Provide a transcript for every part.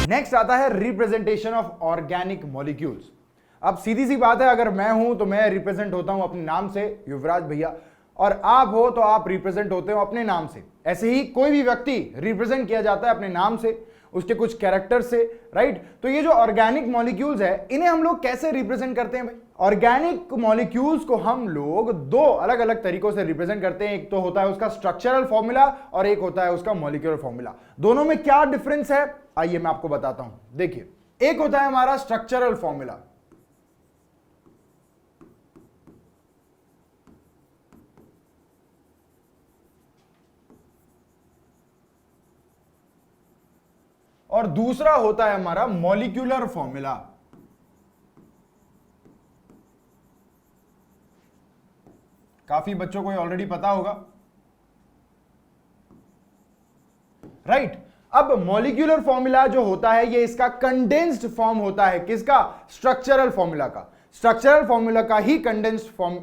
Next आता है representation of organic molecules. अब सीधी सी बात है, अगर मैं हूं तो मैं रिप्रेजेंट होता हूं अपने नाम से, युवराज भैया, और आप हो तो आप रिप्रेजेंट होते हो अपने नाम से। ऐसे ही कोई भी व्यक्ति रिप्रेजेंट किया जाता है अपने नाम से, उसके कुछ कैरेक्टर से, राइट। तो ये जो ऑर्गेनिक मॉलिक्यूल्स है, इन्हें हम लोग कैसे रिप्रेजेंट करते हैं भाई? ऑर्गेनिक मॉलिक्यूल्स को हम लोग दो अलग अलग तरीकों से रिप्रेजेंट करते हैं। एक तो होता है उसका स्ट्रक्चरल फॉर्मूला और एक होता है उसका मॉलिक्यूलर फॉर्मूला। दोनों में क्या डिफरेंस है आइए मैं आपको बताता हूं। देखिए, एक होता है हमारा स्ट्रक्चरल फॉर्मूला, और दूसरा होता है हमारा मॉलिक्यूलर फॉर्मूला। काफी बच्चों को ऑलरेडी पता होगा, राइट। अब मॉलिक्यूलर फॉर्मूला जो होता है ये इसका कंडेंस्ड फॉर्म होता है। किसका? स्ट्रक्चरल फॉर्मूला का। स्ट्रक्चरल फॉर्मूला का ही कंडेंस्ड फॉर्म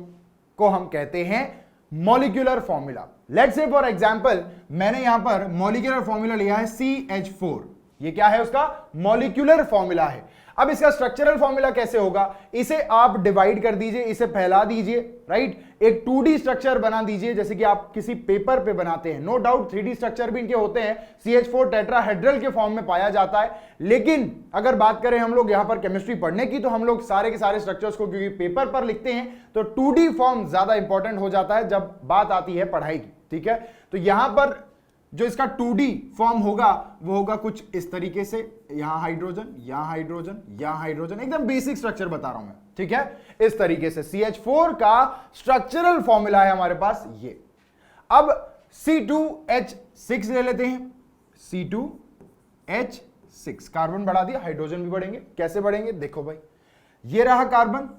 को हम कहते हैं molecular formula. Let's say for example मैंने यहां पर मॉलिक्यूलर फॉर्मूला लिया है CH4। ये क्या है? उसका मॉलिक्यूलर फॉर्मूला है। अब इसका स्ट्रक्चरल फॉर्मूला कैसे होगा? इसे आप डिवाइड कर दीजिए, इसे फैला दीजिए, राइट। एक 2D स्ट्रक्चर बना दीजिए जैसे कि आप किसी पेपर पे बनाते हैं। नो डाउट 3D स्ट्रक्चर भी इनके होते हैं। CH4 टेट्राहेड्रल के फॉर्म में पाया जाता है। लेकिन अगर बात करें हम लोग यहां पर केमिस्ट्री पढ़ने की, तो हम लोग सारे के सारे स्ट्रक्चर्स को क्योंकि पेपर पर लिखते हैं तो 2D फॉर्म ज्यादा इंपॉर्टेंट हो जाता है जब बात आती है पढ़ाई की, ठीक है। तो यहां पर जो इसका 2D फॉर्म होगा वो होगा कुछ इस तरीके से, यहां हाइड्रोजन, यहां हाइड्रोजन, यहां हाइड्रोजन। एकदम बेसिक स्ट्रक्चर बता रहा हूं मैं, ठीक है। इस तरीके से CH4 का स्ट्रक्चरल फॉर्मूला है हमारे पास ये। अब C2H6 ले लेते हैं। C2H6 कार्बन बढ़ा दिया, हाइड्रोजन भी बढ़ेंगे। कैसे बढ़ेंगे? देखो भाई, ये रहा कार्बन,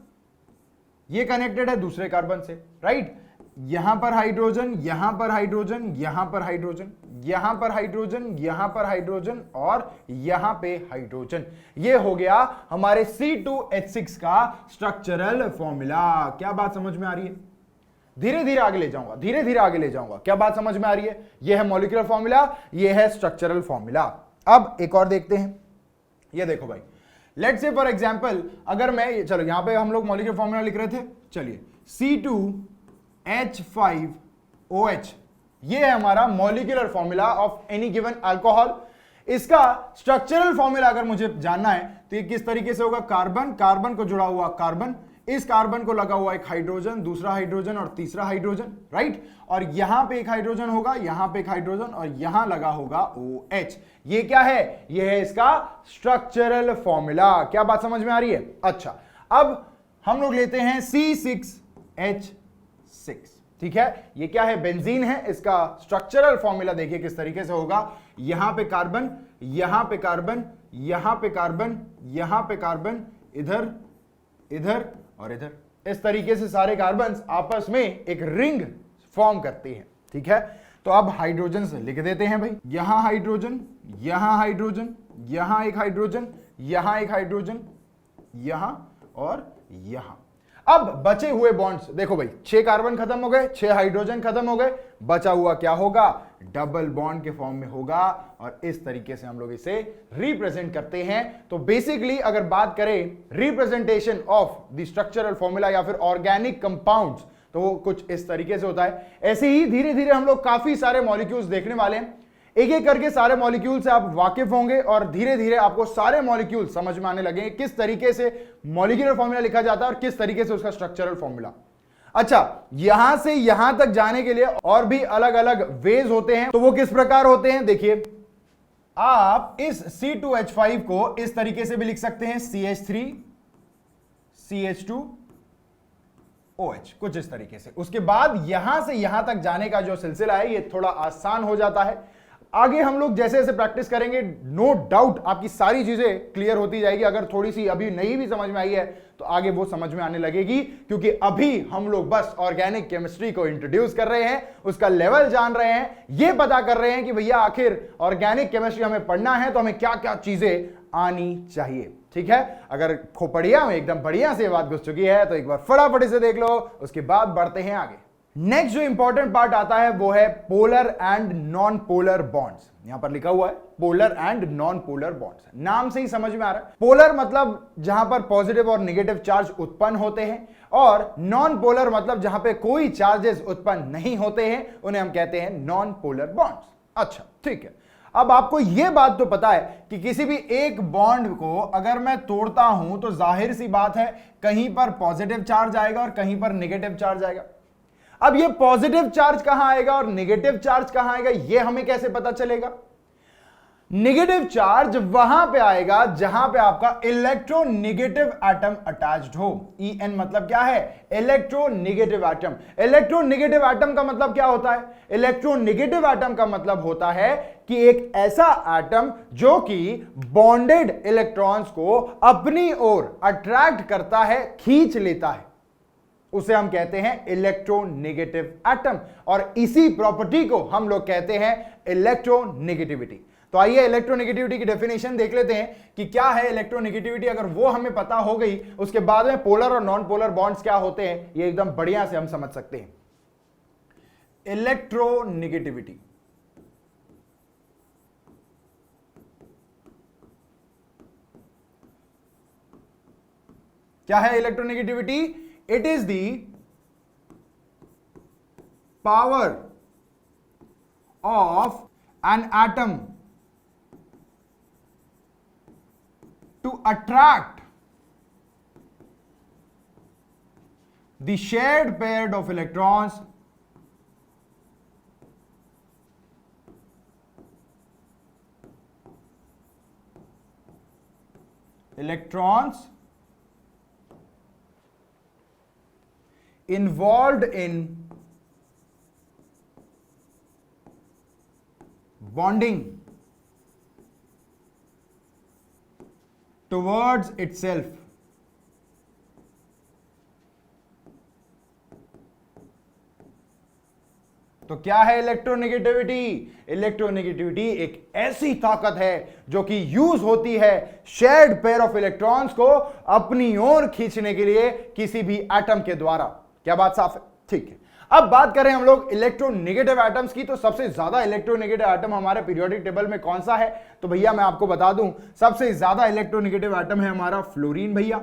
ये कनेक्टेड है दूसरे कार्बन से, राइट। यहां पर हाइड्रोजन, यहां पर हाइड्रोजन, यहां पर हाइड्रोजन, यहां पर हाइड्रोजन, यहां पर हाइड्रोजन और यहां पे हाइड्रोजन। ये हो गया हमारे C2H6 का स्ट्रक्चरल फॉर्मूला। क्या बात समझ में आ रही है? धीरे धीरे आगे ले जाऊंगा, धीरे धीरे आगे ले जाऊंगा। क्या बात समझ में आ रही है? यह है मॉलिक्यूलर फॉर्मूला, यह है स्ट्रक्चरल फॉर्मूला। अब एक और देखते हैं। ये देखो भाई, लेट्स से फॉर एग्जांपल अगर मैं, चलो यहां पे हम लोग मॉलिक्यूलर फॉर्मूला लिख रहे थे, चलिए C2H5OH, ये है हमारा molecular formula of any given alcohol. इसका स्ट्रक्चरल फॉर्मूला अगर मुझे जानना है तो ये किस तरीके से होगा? कार्बन, कार्बन को जुड़ा हुआ कार्बन, इस कार्बन को लगा हुआ एक हाइड्रोजन, दूसरा हाइड्रोजन और तीसरा हाइड्रोजन, राइट। और यहां पे एक हाइड्रोजन होगा, यहां पे एक हाइड्रोजन और यहां लगा होगा OH। ये क्या है? ये है इसका स्ट्रक्चरल फॉर्मूला। क्या बात समझ में आ रही है? अच्छा, अब हम लोग लेते हैं C6H6, ठीक है। ये क्या है? बेंजीन है। इसका स्ट्रक्चरल फॉर्मूला देखिए किस तरीके से होगा। यहां पे कार्बन, यहां पे कार्बन, यहां पे कार्बन, यहां पे कार्बन, इधर, इधर और इधर। इस तरीके से सारे कार्बन आपस में एक रिंग फॉर्म करते हैं, ठीक है। तो अब हाइड्रोजन से लिख देते हैं भाई, यहां हाइड्रोजन, यहां हाइड्रोजन, यहां एक हाइड्रोजन, यहां एक हाइड्रोजन, यहां और यहां। अब बचे हुए बॉन्ड्स देखो भाई, 6 कार्बन खत्म हो गए, 6 हाइड्रोजन खत्म हो गए, बचा हुआ क्या होगा? डबल बॉन्ड के फॉर्म में होगा। और इस तरीके से हम लोग इसे रिप्रेजेंट करते हैं। तो बेसिकली अगर बात करें representation of the structural formula या फिर ऑर्गेनिक कंपाउंड्स, तो वो कुछ इस तरीके से होता है। ऐसे ही धीरे धीरे हम लोग काफी सारे मॉलिक्यूल्स देखने वाले हैं। एक एक करके सारे मॉलिक्यूल से आप वाकिफ होंगे और धीरे धीरे आपको सारे मॉलिक्यूल समझ में आने लगेंगे, किस तरीके से मॉलिक्यूलर फॉर्मूला लिखा जाता है और किस तरीके से उसका स्ट्रक्चरल फॉर्मूला। अच्छा, यहां से यहां तक जाने के लिए और भी अलग अलग वेज होते हैं। तो वो किस प्रकार होते हैं? देखिए, आप इस C2H5 को इस तरीके से भी लिख सकते हैं, CH3 CH2OH, कुछ इस तरीके से। उसके बाद यहां से यहां तक जाने का जो सिलसिला है ये थोड़ा आसान हो जाता है। आगे हम लोग जैसे जैसे प्रैक्टिस करेंगे, नो डाउट आपकी सारी चीजें क्लियर होती जाएगी। अगर थोड़ी सी अभी नहीं भी समझ में आई है तो आगे वो समझ में आने लगेगी, क्योंकि अभी हम लोग बस ऑर्गेनिक केमिस्ट्री को इंट्रोड्यूस कर रहे हैं, उसका लेवल जान रहे हैं, ये पता कर रहे हैं कि भैया आखिर ऑर्गेनिक केमिस्ट्री हमें पढ़ना है तो हमें क्या क्या चीजें आनी चाहिए, ठीक है। अगर खोपड़िया में एकदम बढ़िया से बात घुस चुकी है तो एक बार फटाफट से देख लो, उसके बाद बढ़ते हैं आगे। नेक्स्ट जो इंपॉर्टेंट पार्ट आता है वो है polar and non polar bonds. यहां पर लिखा हुआ है polar and non polar bonds, नाम से ही समझ में आ रहा है। पोलर मतलब जहां पर पॉजिटिव और नेगेटिव चार्ज उत्पन्न होते हैं, और नॉन पोलर मतलब जहां पे कोई चार्जेस उत्पन्न नहीं होते हैं, उन्हें हम कहते हैं नॉन पोलर बॉन्ड्स। अच्छा ठीक है, अब आपको यह बात तो पता है कि किसी भी एक बॉन्ड को अगर मैं तोड़ता हूं तो जाहिर सी बात है कहीं पर पॉजिटिव चार्ज आएगा और कहीं पर नेगेटिव चार्ज आएगा। अब ये पॉजिटिव चार्ज कहां आएगा और नेगेटिव चार्ज कहां आएगा, यह हमें कैसे पता चलेगा? नेगेटिव चार्ज वहां पे आएगा जहां पे आपका इलेक्ट्रोनेगेटिव एटम अटैच्ड हो। En मतलब क्या है? Electronegative atom. इलेक्ट्रोनेगेटिव एटम का मतलब क्या होता है? इलेक्ट्रोनेगेटिव एटम का मतलब होता है कि एक ऐसा एटम जो कि बॉन्डेड इलेक्ट्रॉन्स को अपनी ओर अट्रैक्ट करता है, खींच लेता है, उसे हम कहते हैं इलेक्ट्रोनेगेटिव एटम। और इसी प्रॉपर्टी को हम लोग कहते हैं इलेक्ट्रोनेगेटिविटी। तो आइए इलेक्ट्रोनेगेटिविटी की डेफिनेशन देख लेते हैं कि क्या है इलेक्ट्रोनेगेटिविटी। अगर वो हमें पता हो गई, उसके बाद में पोलर और नॉन पोलर बॉन्ड्स क्या होते हैं, ये एकदम बढ़िया से हम समझ सकते हैं। इलेक्ट्रोनेगेटिविटी, क्या है electronegativity? It is the power of an atom to attract the shared pair of electrons involved in bonding towards itself। तो क्या है इलेक्ट्रोनेगेटिविटी? इलेक्ट्रोनेगेटिविटी एक ऐसी ताकत है जो कि यूज होती है शेयर्ड पेयर ऑफ इलेक्ट्रॉन्स को अपनी ओर खींचने के लिए किसी भी एटम के द्वारा। क्या बात साफ है? ठीक है, अब बात करें हम लोग इलेक्ट्रोनेगेटिव एटम्स की, तो सबसे ज्यादा इलेक्ट्रोनेगेटिव एटम हमारे पीरियोडिक टेबल में कौन सा है? तो भैया मैं आपको बता दूं, सबसे ज्यादा इलेक्ट्रोनेगेटिव एटम है हमारा फ्लोरीन भैया।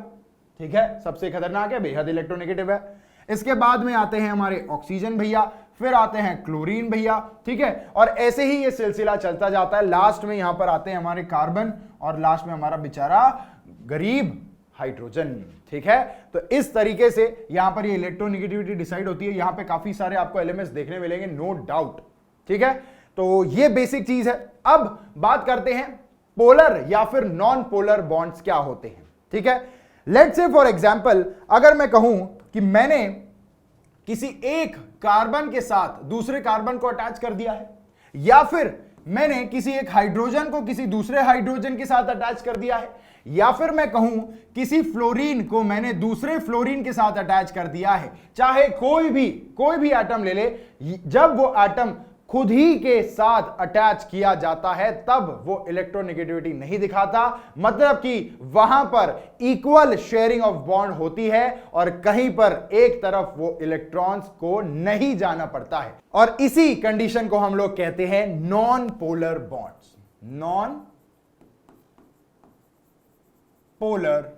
ठीक है, सबसे खतरनाक है, बेहद इलेक्ट्रोनेगेटिव है। इसके बाद में आते हैं हमारे ऑक्सीजन भैया, फिर आते हैं क्लोरीन भैया। ठीक है, और ऐसे ही ये सिलसिला चलता जाता है। लास्ट में यहां पर आते हैं हमारे कार्बन, और लास्ट में हमारा बेचारा गरीब हाइड्रोजन। ठीक है, तो इस तरीके से यहां पर ये इलेक्ट्रोनेगेटिविटी डिसाइड होती है। यहां पे काफी सारे आपको एलिमेंट्स देखने मिलेंगे, नो डाउट। ठीक है, तो ये बेसिक चीज है। अब बात करते हैं पोलर या फिर नॉन पोलर बॉन्ड्स क्या होते हैं। ठीक है, लेट्स से फॉर एग्जांपल अगर मैं कहूं कि मैंने किसी एक कार्बन के साथ दूसरे कार्बन को अटैच कर दिया है, या फिर मैंने किसी एक हाइड्रोजन को किसी दूसरे हाइड्रोजन के साथ अटैच कर दिया है, या फिर मैं कहूं किसी फ्लोरीन को मैंने दूसरे फ्लोरीन के साथ अटैच कर दिया है, चाहे कोई भी एटम ले ले, जब वो एटम खुद ही के साथ अटैच किया जाता है तब वो इलेक्ट्रोनेगेटिविटी नहीं दिखाता। मतलब कि वहां पर इक्वल शेयरिंग ऑफ बॉन्ड होती है और कहीं पर एक तरफ वो इलेक्ट्रॉन्स को नहीं जाना पड़ता है, और इसी कंडीशन को हम लोग कहते हैं non polar bonds. Non polar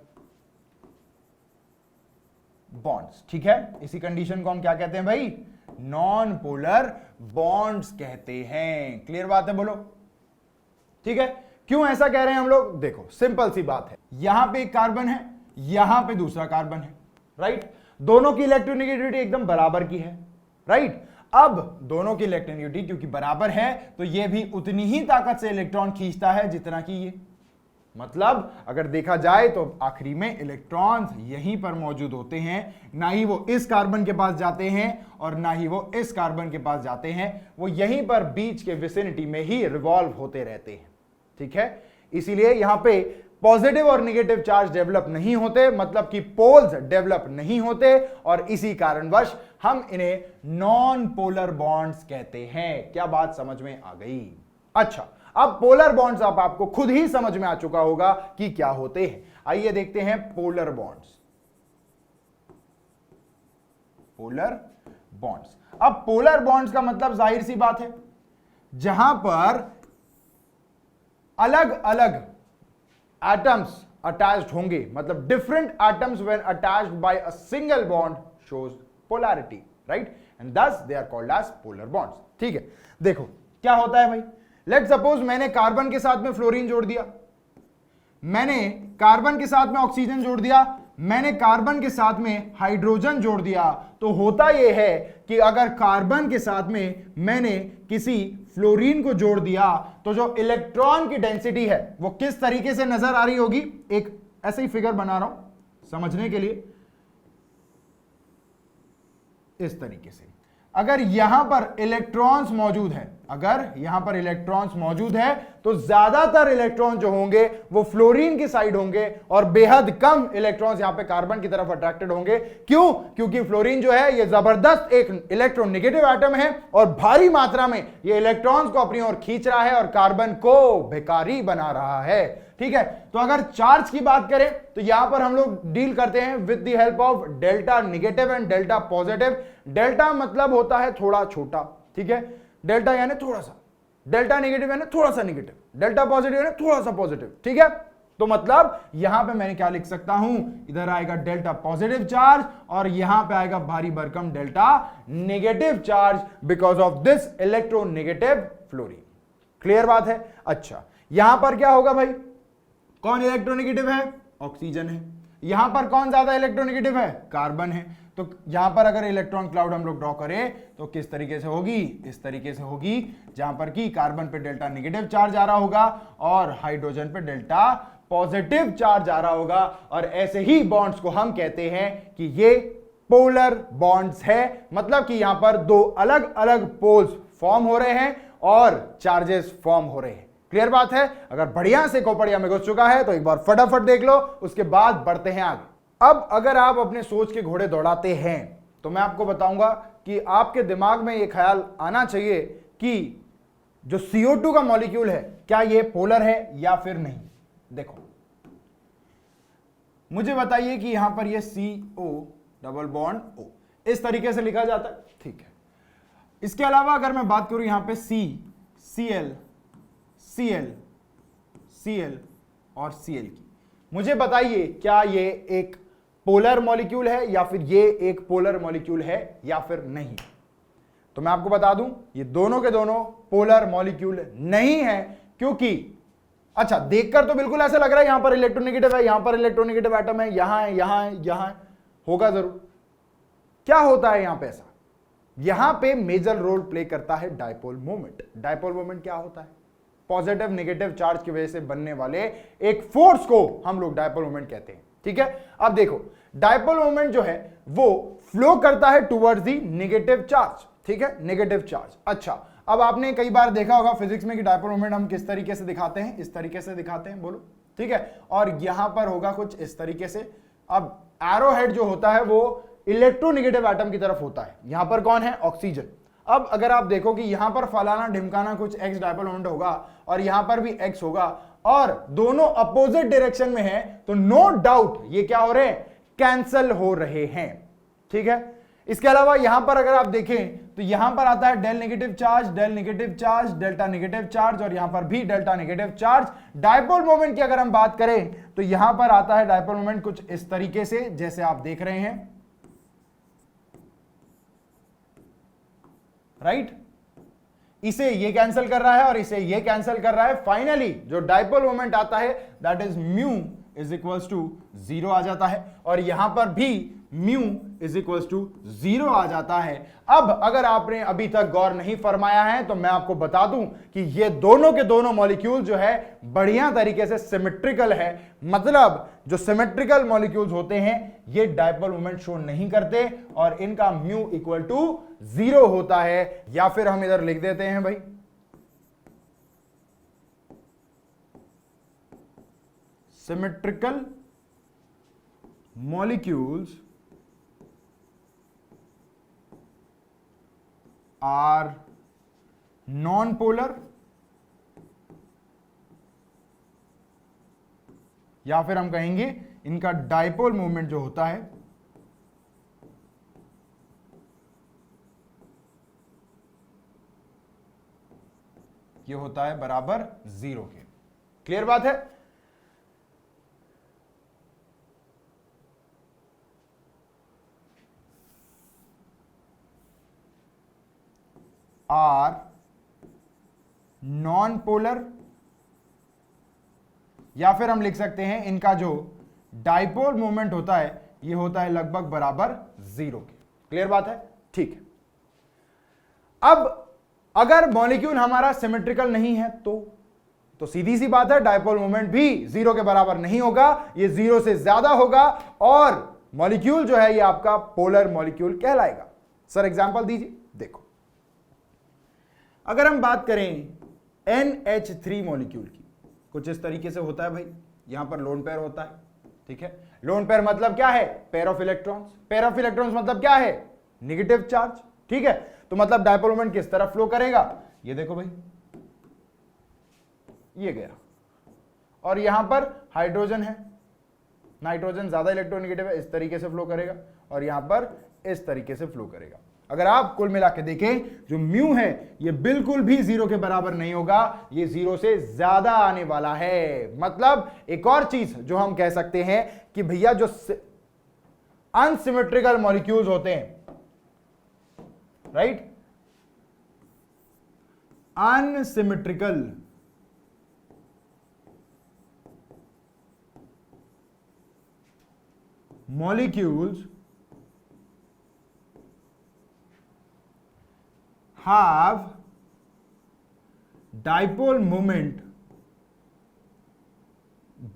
bonds. ठीक है, इसी कंडीशन को हम क्या कहते हैं भाई? नॉन पोलर बॉन्ड्स कहते हैं। क्लियर बात है, बोलो। ठीक है, क्यों ऐसा कह रहे हैं हम लोग? देखो सिंपल सी बात है, यहां पे एक कार्बन है, यहां पे दूसरा कार्बन है, राइट? दोनों की इलेक्ट्रोनेगेटिविटी एकदम बराबर की है, राइट? अब दोनों की इलेक्ट्रोनेगेटिविटी क्योंकि बराबर है तो ये भी उतनी ही ताकत से इलेक्ट्रॉन खींचता है जितना कि ये। मतलब अगर देखा जाए तो आखिरी में इलेक्ट्रॉन्स यहीं पर मौजूद होते हैं, ना ही वो इस कार्बन के पास जाते हैं और ना ही वो इस कार्बन के पास जाते हैं, वो यहीं पर बीच के विसिनिटी में ही रिवॉल्व होते रहते हैं। ठीक है, इसीलिए यहां पे पॉजिटिव और नेगेटिव चार्ज डेवलप नहीं होते, मतलब कि पोल्स डेवलप नहीं होते, और इसी कारणवश हम इन्हें नॉन पोलर बॉन्ड्स कहते हैं। क्या बात समझ में आ गई? अच्छा, अब पोलर बॉन्ड्स आपको खुद ही समझ में आ चुका होगा कि क्या होते हैं। आइए देखते हैं पोलर बॉन्ड्स। Polar bonds. अब पोलर बॉन्ड्स का मतलब जाहिर सी बात है, जहां पर अलग अलग एटम्स अटैच्ड होंगे, मतलब different atoms when attached by a single bond shows polarity, right, and thus they are called as polar bonds. ठीक है, देखो क्या होता है भाई, लेट सपोज मैंने कार्बन के साथ में फ्लोरीन जोड़ दिया, मैंने कार्बन के साथ में ऑक्सीजन जोड़ दिया, मैंने कार्बन के साथ में हाइड्रोजन जोड़ दिया, तो होता यह है कि अगर कार्बन के साथ में मैंने किसी फ्लोरीन को जोड़ दिया तो जो इलेक्ट्रॉन की डेंसिटी है वो किस तरीके से नजर आ रही होगी, एक ऐसे ही फिगर बना रहा हूं समझने के लिए, इस तरीके से। अगर यहां पर इलेक्ट्रॉन्स मौजूद है, अगर यहां पर इलेक्ट्रॉन्स मौजूद है तो ज्यादातर इलेक्ट्रॉन जो होंगे वो फ्लोरीन की साइड होंगे और बेहद कम इलेक्ट्रॉन्स यहां पे कार्बन की तरफ अट्रैक्टेड होंगे। क्यों? क्योंकि फ्लोरीन जो है ये जबरदस्त एक इलेक्ट्रोनेगेटिव एटम है और भारी मात्रा में ये इलेक्ट्रॉन्स को अपनी ओर खींच रहा है और कार्बन को भिखारी बना रहा है। ठीक है, तो अगर चार्ज की बात करें तो यहां पर हम लोग डील करते हैं with the help of delta negative and delta positive. Delta मतलब होता है थोड़ा छोटा, ठीक है, डेल्टा यानी थोड़ा सा, डेल्टा नेगेटिव यानी थोड़ा सा नेगेटिव, डेल्टा पॉजिटिव यानी थोड़ा सा पॉजिटिव। ठीक है, तो मतलब यहां पे मैंने क्या लिख सकता हूं, इधर आएगा डेल्टा पॉजिटिव चार्ज और यहां पे आएगा भारी भरकम delta negative charge because of this electronegative fluorine. Clear बात है? अच्छा, यहां पर क्या होगा भाई, कौन इलेक्ट्रोनेगेटिव है? ऑक्सीजन है। यहां पर कौन ज्यादा इलेक्ट्रोनेगेटिव है? कार्बन है। तो यहां पर अगर इलेक्ट्रॉन क्लाउड हम लोग ड्रॉ करें तो किस तरीके से होगी, इस तरीके से होगी, जहां पर कि कार्बन पे डेल्टा नेगेटिव चार्ज आ रहा होगा और हाइड्रोजन पे डेल्टा पॉजिटिव चार्ज आ रहा होगा। और ऐसे ही बॉन्ड्स को हम कहते हैं कि ये पोलर बॉन्ड्स है, मतलब कि यहां पर दो अलग अलग पोल्स फॉर्म हो रहे हैं और चार्जेस फॉर्म हो रहे हैं। क्लियर बात है? अगर बढ़िया से खोपड़िया में घुस चुका है तो एक बार फटाफट देख लो, उसके बाद बढ़ते हैं आगे। अब अगर आप अपने सोच के घोड़े दौड़ाते हैं तो मैं आपको बताऊंगा कि आपके दिमाग में यह ख्याल आना चाहिए कि जो CO2 का मॉलिक्यूल है क्या ये पोलर है या फिर नहीं। देखो मुझे बताइए कि यहां पर ये CO डबल बॉन्ड O इस तरीके से लिखा जाता है, ठीक है। इसके अलावा अगर मैं बात करूं यहां पे CCl Cl Cl और Cl की, मुझे बताइए क्या ये एक पोलर मॉलिक्यूल है या फिर ये एक पोलर मॉलिक्यूल है या फिर नहीं। तो मैं आपको बता दूं ये दोनों के दोनों पोलर मॉलिक्यूल नहीं है, क्योंकि अच्छा देखकर तो बिल्कुल ऐसा लग रहा है यहां पर इलेक्ट्रोनेगेटिव है, यहां पर इलेक्ट्रोनेगेटिव एटम है, यहां है, यहां है, यहां है, होगा जरूर। क्या होता है यहां पे ऐसा, यहां पे मेजर रोल प्ले करता है डायपोल मोमेंट। डायपोल मोमेंट क्या होता है? पॉजिटिव नेगेटिव चार्ज की वजह से बनने वाले एक फोर्स को हम लोग डायपोल मोमेंट कहते हैं। ठीक है, अब देखो डायपोल मोमेंट जो है वो फ्लो करता है टुवर्ड्स दी नेगेटिव चार्ज। ठीक है, नेगेटिव चार्ज। अच्छा, अब आपने कई बार देखा होगा फिजिक्स में कि डायपोल मोमेंट हम किस तरीके से दिखाते हैं, इस तरीके से दिखाते हैं, बोलो। ठीक है, और यहां पर होगा कुछ इस तरीके से। अब एरो हेड जो होता है वो इलेक्ट्रोनेगेटिव एटम की तरफ होता है। यहां पर कौन है? ऑक्सीजन। अब अगर आप देखो कि यहां पर फलाना ढिमकाना कुछ x डायपोल मोमेंट होगा और यहां पर भी x होगा और दोनों अपोजिट डायरेक्शन में है, तो नो डाउट ये क्या हो रहे हैं? कैंसल हो रहे हैं। ठीक है, इसके अलावा यहां पर अगर आप देखें तो यहां पर आता है del negative charge, del negative charge, delta negative charge और यहां पर भी delta negative charge. Dipole moment की अगर हम बात करें तो यहां पर आता है डायपोल मोमेंट कुछ इस तरीके से, जैसे आप देख रहे हैं, राइट। इसे ये कैंसिल कर रहा है और इसे ये कैंसिल कर रहा है। फाइनली जो डायपोल मोमेंट आता है that is mu is equals to 0 आ जाता है और यहां पर भी म्यू इज इक्वल्स टू 0 आ जाता है। अब अगर आपने अभी तक गौर नहीं फरमाया है तो मैं आपको बता दूं कि ये दोनों के दोनों मॉलिक्यूल जो है बढ़िया तरीके से सिमेट्रिकल है। मतलब जो सिमेट्रिकल मॉलिक्यूल्स होते हैं ये डायपोल मोमेंट शो नहीं करते और इनका म्यू इक्वल टू 0 होता है। या फिर हम इधर लिख देते हैं भाई symmetrical molecules are non polar, या फिर हम कहेंगे इनका डायपोल मोमेंट जो होता है ये होता है बराबर 0 के। क्लियर बात है? आर नॉन पोलर, या फिर हम लिख सकते हैं इनका जो डाइपोल मोमेंट होता है ये होता है लगभग बराबर 0 के। क्लियर बात है? ठीक है। अब अगर मॉलिक्यूल हमारा सिमेट्रिकल नहीं है तो सीधी सी बात है डाइपोल मोमेंट भी 0 के बराबर नहीं होगा, ये 0 से ज्यादा होगा और मॉलिक्यूल जो है ये आपका पोलर मॉलिक्यूल कहलाएगा। सर एग्जांपल दीजिए। देखो, अगर हम बात करें NH3 मॉलिक्यूल की, कुछ इस तरीके से होता है भाई। यहां पर लोन पेयर होता है, ठीक है। लोन पेयर मतलब क्या है? Pair of electrons. Pair of electrons मतलब क्या है? नेगेटिव चार्ज, ठीक है। तो मतलब डाइपोल मोमेंट किस तरफ फ्लो करेगा? ये देखो भाई, ये गया, और यहां पर हाइड्रोजन है, नाइट्रोजन ज्यादा इलेक्ट्रोनेगेटिव है, इस तरीके से फ्लो करेगा, और यहां पर इस तरीके से फ्लो करेगा। अगर आप कुल मिला के देखें, जो म्यू है ये बिल्कुल भी 0 के बराबर नहीं होगा, ये 0 से ज्यादा आने वाला है। मतलब एक और चीज जो हम कह सकते हैं कि भैया जो अनसिमेट्रिकल मॉलिक्यूल्स होते हैं, right, unsymmetrical molecules have dipole moment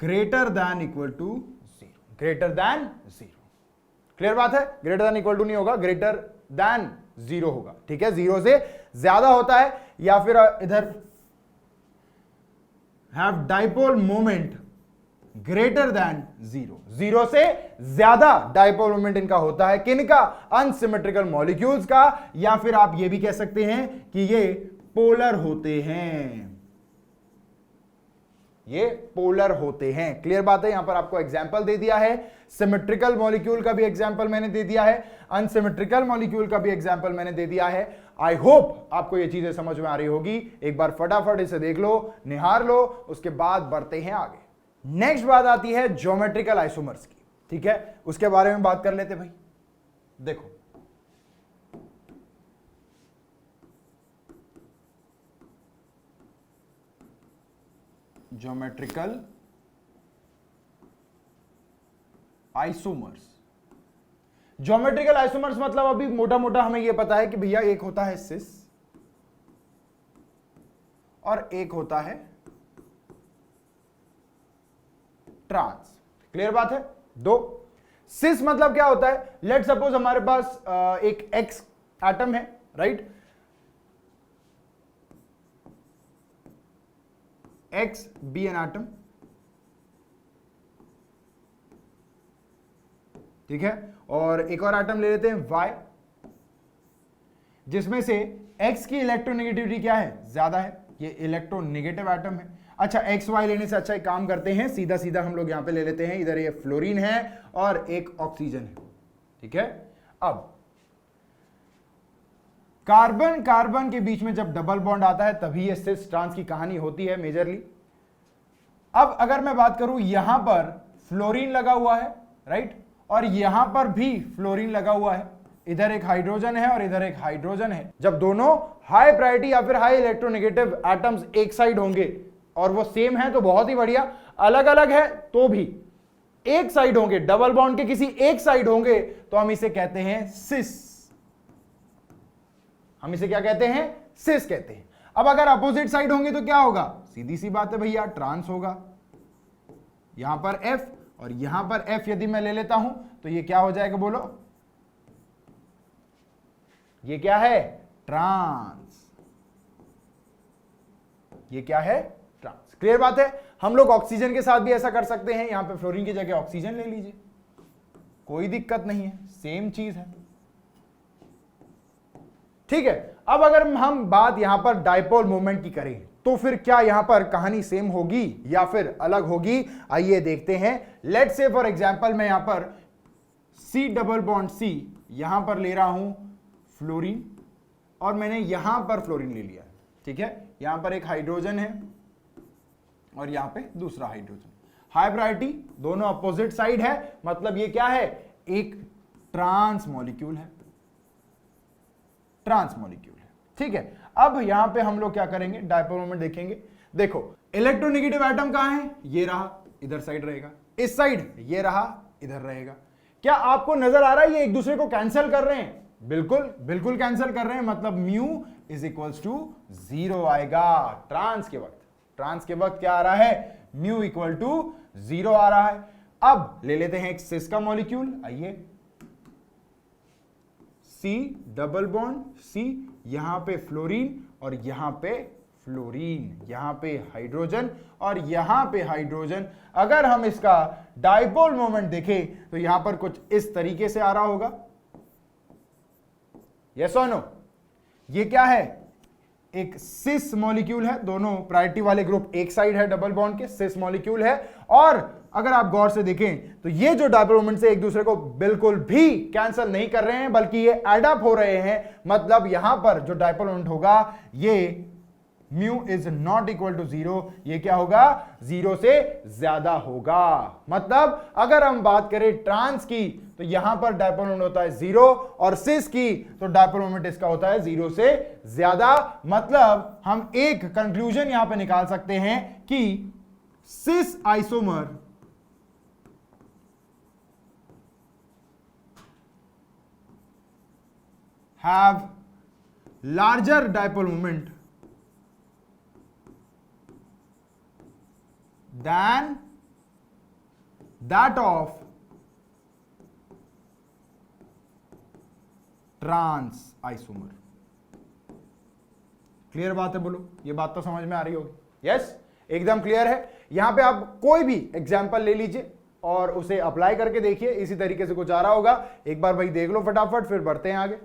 greater than equal to 0, greater than 0। Clear बात है? ग्रेटर देन इक्वल टू नहीं होगा, ग्रेटर देन 0 होगा, ठीक है। 0 से ज्यादा होता है, या फिर इधर have dipole moment greater than 0, 0 से ज्यादा डाइपोल मोमेंट इनका होता है। किनका? अनसिमेट्रिकल मॉलिक्यूल्स का, या फिर आप ये भी कह सकते हैं कि ये पोलर होते हैं, ये पोलर होते हैं। क्लियर बात है? यहां पर आपको एग्जांपल दे दिया है, सिमेट्रिकल मॉलिक्यूल का भी एग्जांपल मैंने दे दिया है, अनसिमेट्रिकल मॉलिक्यूल का भी एग्जांपल मैंने दे दिया है। आई होप आपको ये चीजें समझ में आ रही होगी। एक बार फटाफट इसे देख लो, निहार लो, उसके बाद बढ़ते हैं आगे। नेक्स्ट बात आती है ज्योमेट्रिकल आइसोमर्स की, ठीक है। उसके बारे में बात कर लेते भाई। देखो, ज्योमेट्रिकल आइसोमर्स, ज्योमेट्रिकल आइसोमर्स मतलब अभी मोटा मोटा हमें यह पता है कि भैया एक होता है सिस और एक होता है ट्रांस। क्लियर बात है? दो। सिस मतलब क्या होता है? लेट सपोज हमारे पास एक एक्स एटम है, right, X B N atom, ठीक है, और एक और एटम ले लेते हैं वाई, जिसमें से एक्स की इलेक्ट्रोनेगेटिविटी क्या है? ज्यादा है, ये इलेक्ट्रोनेगेटिव एटम है। अच्छा, एक्स वाई लेने से अच्छा एक काम करते हैं, सीधा सीधा हम लोग यहां पे ले लेते हैं, इधर ये फ्लोरीन है और एक ऑक्सीजन है, ठीक है। अब कार्बन कार्बन के बीच में जब डबल बॉन्ड आता है तभी ये सिस ट्रांस की कहानी होती है मेजरली। अब अगर मैं बात करूं, यहां पर फ्लोरीन लगा हुआ है, राइट, और यहां पर भी फ्लोरीन लगा हुआ है, इधर एक हाइड्रोजन है और इधर एक हाइड्रोजन है। जब दोनों हाई प्रायोरिटी या फिर हाई इलेक्ट्रोनेगेटिव एटम्स एक साइड होंगे और वो सेम है तो बहुत ही बढ़िया, अलग अलग है तो भी एक साइड होंगे, डबल बॉन्ड के किसी एक साइड होंगे, तो हम इसे कहते हैं सिस। हम इसे क्या कहते हैं? सिस कहते हैं। अब अगर अपोजिट साइड होंगे तो क्या होगा? सीधी सी बात है भैया, ट्रांस होगा। यहां पर एफ और यहां पर एफ यदि मैं ले लेता हूं तो ये क्या हो जाएगा? बोलो, ये क्या है? ट्रांस। ये क्या है? ट्रांस। क्लियर बात है? हम लोग ऑक्सीजन के साथ भी ऐसा कर सकते हैं, यहां पे फ्लोरीन की जगह ऑक्सीजन ले लीजिए, कोई दिक्कत नहीं है, सेम चीज है, ठीक है। अब अगर हम बात यहां पर डाइपोल मोमेंट की करें तो फिर क्या यहां पर कहानी सेम होगी या फिर अलग होगी? आइए देखते हैं। लेट्स से फॉर एग्जांपल मैं यहां पर C डबल बॉन्ड C यहां पर ले रहा हूं फ्लोरीन और मैंने यहां पर फ्लोरीन ले लिया, ठीक है, यहां पर एक हाइड्रोजन है और यहां पे दूसरा हाइड्रोजन। हाई प्रायोरिटी, दोनों अपोजिट साइड है, मतलब ये क्या है, एक ट्रांस मॉलिक्यूल है, ट्रांस मॉलिक्यूल है। ठीक है, अब यहां पे हम लोग क्या करेंगे, डायपोल मोमेंट देखेंगे। देखो इलेक्ट्रोनेगेटिव एटम कहां है, ये रहा, इधर साइड रहेगा, इस साइड ये रहा, इधर रहेगा। क्या आपको नजर आ रहा है ये एक दूसरे को कैंसिल कर रहे हैं? बिल्कुल बिल्कुल कैंसिल कर रहे हैं, मतलब म्यू इज इक्वल्स टू 0 आएगा ट्रांस के वक्त। ट्रांस के वक्त क्या आ रहा है, म्यू इक्वल टू 0 आ रहा है। अब ले लेते हैं एक सिस का मॉलिक्यूल, आइए, सी डबल बॉन्ड सी, यहां पे फ्लोरीन और यहां पे फ्लोरीन, यहां पे हाइड्रोजन और यहां पे हाइड्रोजन। अगर हम इसका डायपोल मोमेंट देखें तो यहां पर कुछ इस तरीके से आ रहा होगा, यस और नो। ये क्या है, एक सिस मॉलिक्यूल है, दोनों प्रायोरिटी वाले ग्रुप एक साइड है डबल बॉन्ड के, सिस मॉलिक्यूल है। और अगर आप गौर से देखें तो ये जो डायपोल मोमेंट से एक दूसरे को बिल्कुल भी कैंसिल नहीं कर रहे हैं, बल्कि ये एड अप हो रहे हैं। मतलब यहां पर जो डायपोल मोमेंट होगा ये mu is not equal to 0, ये क्या होगा, 0 से ज्यादा होगा। मतलब अगर हम बात करें ट्रांस की तो यहां पर डायपोल मोमेंट होता है 0 और सिस की तो डायपोल मोमेंट इसका होता है 0 से ज्यादा। मतलब हम एक कंक्लूजन यहां पे निकाल सकते हैं कि cis isomer have larger dipole moment than that of trans isomer। Clear बात है, बोलो, ये बात तो समझ में आ रही होगी? यस, एकदम क्लियर है। यहां पे आप कोई भी एग्जांपल ले लीजिए और उसे अप्लाई करके देखिए, इसी तरीके से कुछ आ रहा होगा। एक बार भाई देख लो फटाफट, फिर बढ़ते हैं आगे।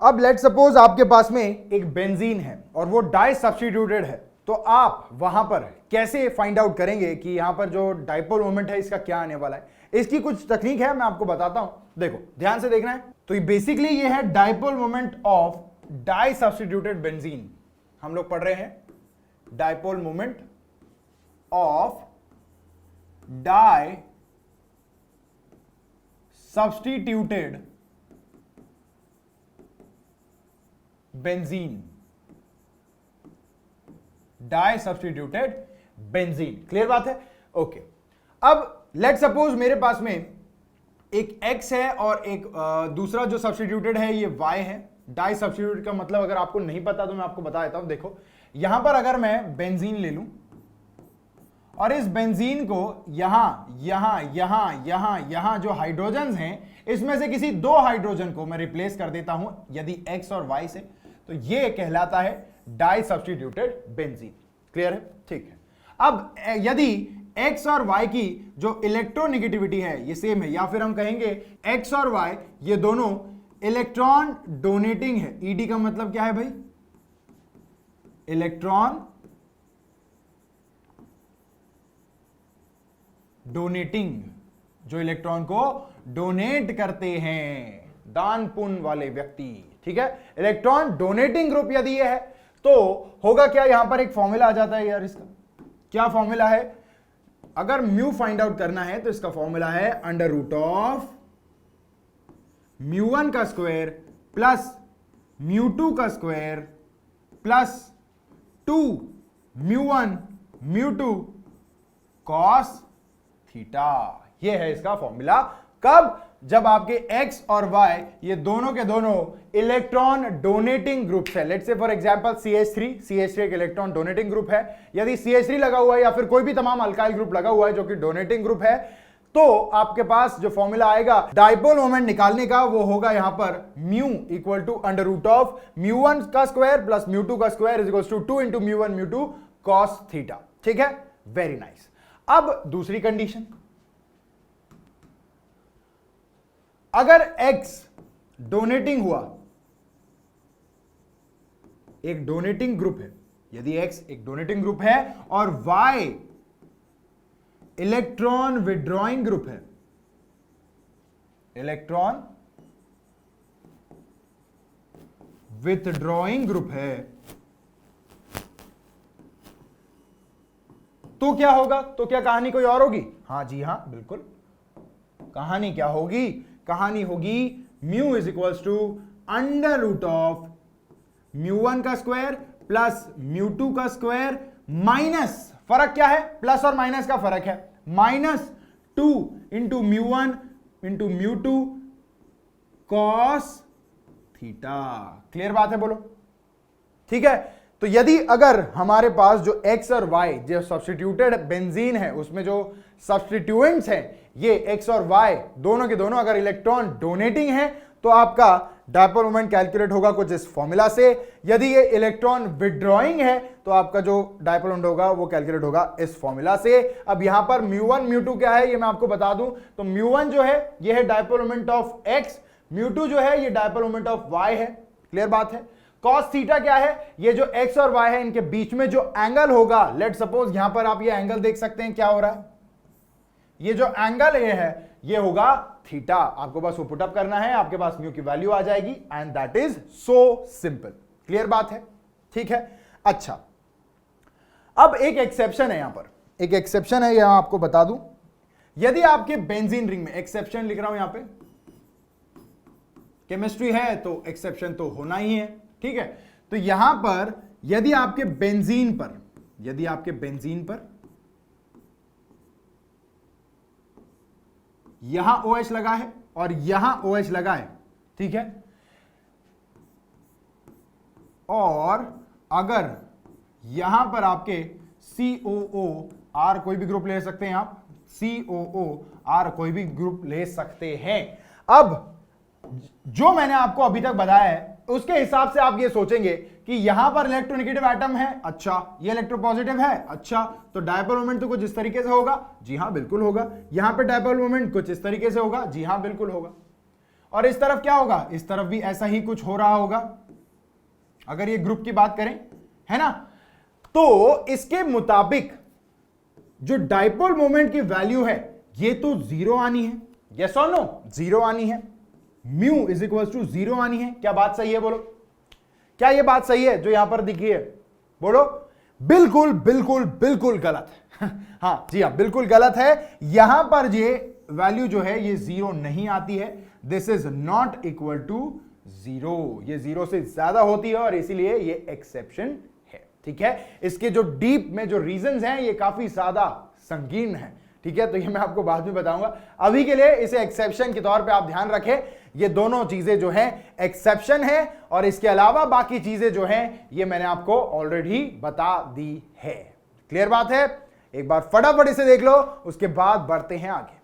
अब लेट सपोज आपके पास में एक बेंजीन है और वो डाई सब्स्टिट्यूटेड है, तो आप वहां पर कैसे फाइंड आउट करेंगे कि यहां पर जो डाइपोल मोमेंट है इसका क्या आने वाला है? इसकी कुछ टेक्निक है, मैं आपको बताता हूं, देखो ध्यान से देखना है। तो बेसिकली ये है dipole moment of di substituted benzene. हम लोग पढ़ रहे हैं dipole moment of di substituted benzene, di substituted benzene. Clear बात है? ओके। अब लेट सपोज मेरे पास में एक X है और एक दूसरा जो सब्स्टिट्यूटेड है ये Y है। डाई सब्स्टिट्यूट का मतलब अगर आपको नहीं पता तो मैं आपको बता देता हूं। देखो यहां पर अगर मैं बेंजीन ले लूं और इस बेंजीन को यहां यहां यहां यहां यहां जो हाइड्रोजन हैं इसमें से किसी दो हाइड्रोजन को मैं रिप्लेस कर देता हूं यदि X और Y से, तो ये कहलाता है डाई सब्स्टिट्यूटेड बेंजीन। क्लियर है? ठीक है। अब यदि X और Y की जो इलेक्ट्रोनेगेटिविटी है ये सेम है, या फिर हम कहेंगे X और Y ये दोनों इलेक्ट्रॉन डोनेटिंग है। ED का मतलब क्या है भाई? इलेक्ट्रॉन डोनेटिंग, जो इलेक्ट्रॉन को डोनेट करते हैं, दान पुण्य वाले व्यक्ति। ठीक है, इलेक्ट्रॉन डोनेटिंग ग्रुप यदि ये है तो होगा क्या, यहां पर एक फॉर्मूला आ जाता है यार। इसका क्या फॉर्मूला है? अगर म्यू फाइंड आउट करना है तो इसका फॉर्मूला है अंडर रूट ऑफ म्यू 1 का स्क्वायर प्लस म्यू 2 का square plus 2 mu 1 mu 2 cos theta. ये है इसका फॉर्मूला। कब? जब आपके X और Y ये दोनों के दोनों इलेक्ट्रॉन डोनेटिंग ग्रुप्स है। Let's say for example CH3 एक इलेक्ट्रॉन डोनेटिंग ग्रुप है। यदि CH3 लगा हुआ है या फिर कोई भी तमाम अल्काइल ग्रुप लगा हुआ है जो कि डोनेटिंग ग्रुप है, तो आपके पास जो फॉर्मूला आएगा डाइपोल मोमेंट निकालने का वो होगा यहां पर mu equal to under root of mu 1 का स्क्वायर प्लस म्यू 2 का square is equal to 2 into mu 1 mu 2 cos theta. ठीक है, वेरी नाइस। अब दूसरी कंडीशन, अगर X डोनेटिंग हुआ, एक डोनेटिंग ग्रुप है, यदि X एक डोनेटिंग ग्रुप है और Y इलेक्ट्रॉन विड्रॉइंग ग्रुप है, इलेक्ट्रॉन विथड्रॉइंग ग्रुप है, तो क्या होगा, तो क्या कहानी कोई और होगी? हाँ जी हाँ बिल्कुल, कहानी क्या होगी? कहानी होगी mu is equals to under root of μ1 का स्क्वायर प्लस μ2 का स्क्वायर माइनस, फर्क क्या है? प्लस और माइनस का फर्क है, -2 into μ1 into μ2 cos theta. Clear बात है, बोलो ठीक है। तो यदि अगर हमारे पास जो x और y जो सब्स्टिट्यूटेड बेंजीन है उसमें जो सब्स्टिट्यूएंट्स हैं ये x और y दोनों के दोनों अगर इलेक्ट्रॉन डोनेटिंग है तो आपका डायपोल मोमेंट कैलकुलेट होगा कुछ इस फॉर्मूला से। यदि ये इलेक्ट्रॉन विड्रॉइंग है तो आपका जो डायपोल मोमेंट होगा वो कैलकुलेट होगा इस फॉर्मूला से। अब यहां पर μ1 μ2 क्या है ये मैं आपको बता दूं, तो μ1 जो है ये है डायपोल मोमेंट ऑफ x, μ2 जो है ये डायपोल मोमेंट ऑफ y है। क्लियर बात है। cos थीटा क्या है? ये जो x और y है इनके बीच में जो एंगल होगा, लेट सपोज यहां पर आप ये एंगल देख सकते हैं क्या हो रहा है, ये जो एंगल ये है ये होगा थीटा। आपको बस वो पुटअप करना है, आपके पास म्यू की वैल्यू आ जाएगी and that is so simple. Clear बात है, ठीक है। अच्छा, अब एक एक्सेप्शन है, यहां पर एक एक्सेप्शन है, यहां आपको बता दूं, यदि आपके बेंजीन रिंग में, एक्सेप्शन लिख रहा हूं यहां पे, केमिस्ट्री है तो एक्सेप्शन तो होना ही है, ठीक है। तो यहां पर यदि आपके बेंजीन पर यहां OH लगा है और यहां OH लगा है, ठीक है, और अगर यहां पर आपके COOR कोई भी ग्रुप ले सकते हैं आप, COOR कोई भी ग्रुप ले सकते हैं। अब जो मैंने आपको अभी तक बताया है उसके हिसाब से आप ये सोचेंगे कि यहां पर इलेक्ट्रोनेगेटिव एटम है, अच्छा ये इलेक्ट्रोपॉजिटिव है, अच्छा तो डायपोल मोमेंट तो कुछ इस तरीके से होगा, जी हां बिल्कुल होगा। यहां पे डायपोल मोमेंट कुछ इस तरीके से होगा, जी हां बिल्कुल होगा। और इस तरफ क्या होगा? इस तरफ भी ऐसा ही कुछ हो रहा होगा अगर ये ग्रुप की बात करें, है ना। तो इसके मुताबिक जो डायपोल मोमेंट की वैल्यू है ये तो जीरो आनी है, यस और नो, जीरो आनी है, mu is equal to zero आनी है। क्या बात सही है? बोलो, क्या ये बात सही है जो यहां पर दिखी है? बोलो। बिल्कुल बिल्कुल बिल्कुल गलत है। हां जी हां बिल्कुल गलत है। यहां पर ये वैल्यू जो है ये जीरो नहीं आती है, this is not equal to zero, ये जीरो से ज्यादा होती है और इसीलिए ये एक्सेप्शन है, ठीक है। इसके जो डीप में जो रीजंस हैं ये काफी ज्यादा संगीन है, ठीक है, तो ये मैं आपको बाद में बताऊंगा। अभी के लिए इसे एक्सेप्शन के तौर पे आप ध्यान रखें, ये दोनों चीजें जो हैं एक्सेप्शन है और इसके अलावा बाकी चीजें जो हैं ये मैंने आपको ऑलरेडी बता दी है। क्लियर बात है? एक बार फटाफट इसे देख लो, उसके बाद बढ़ते हैं आगे।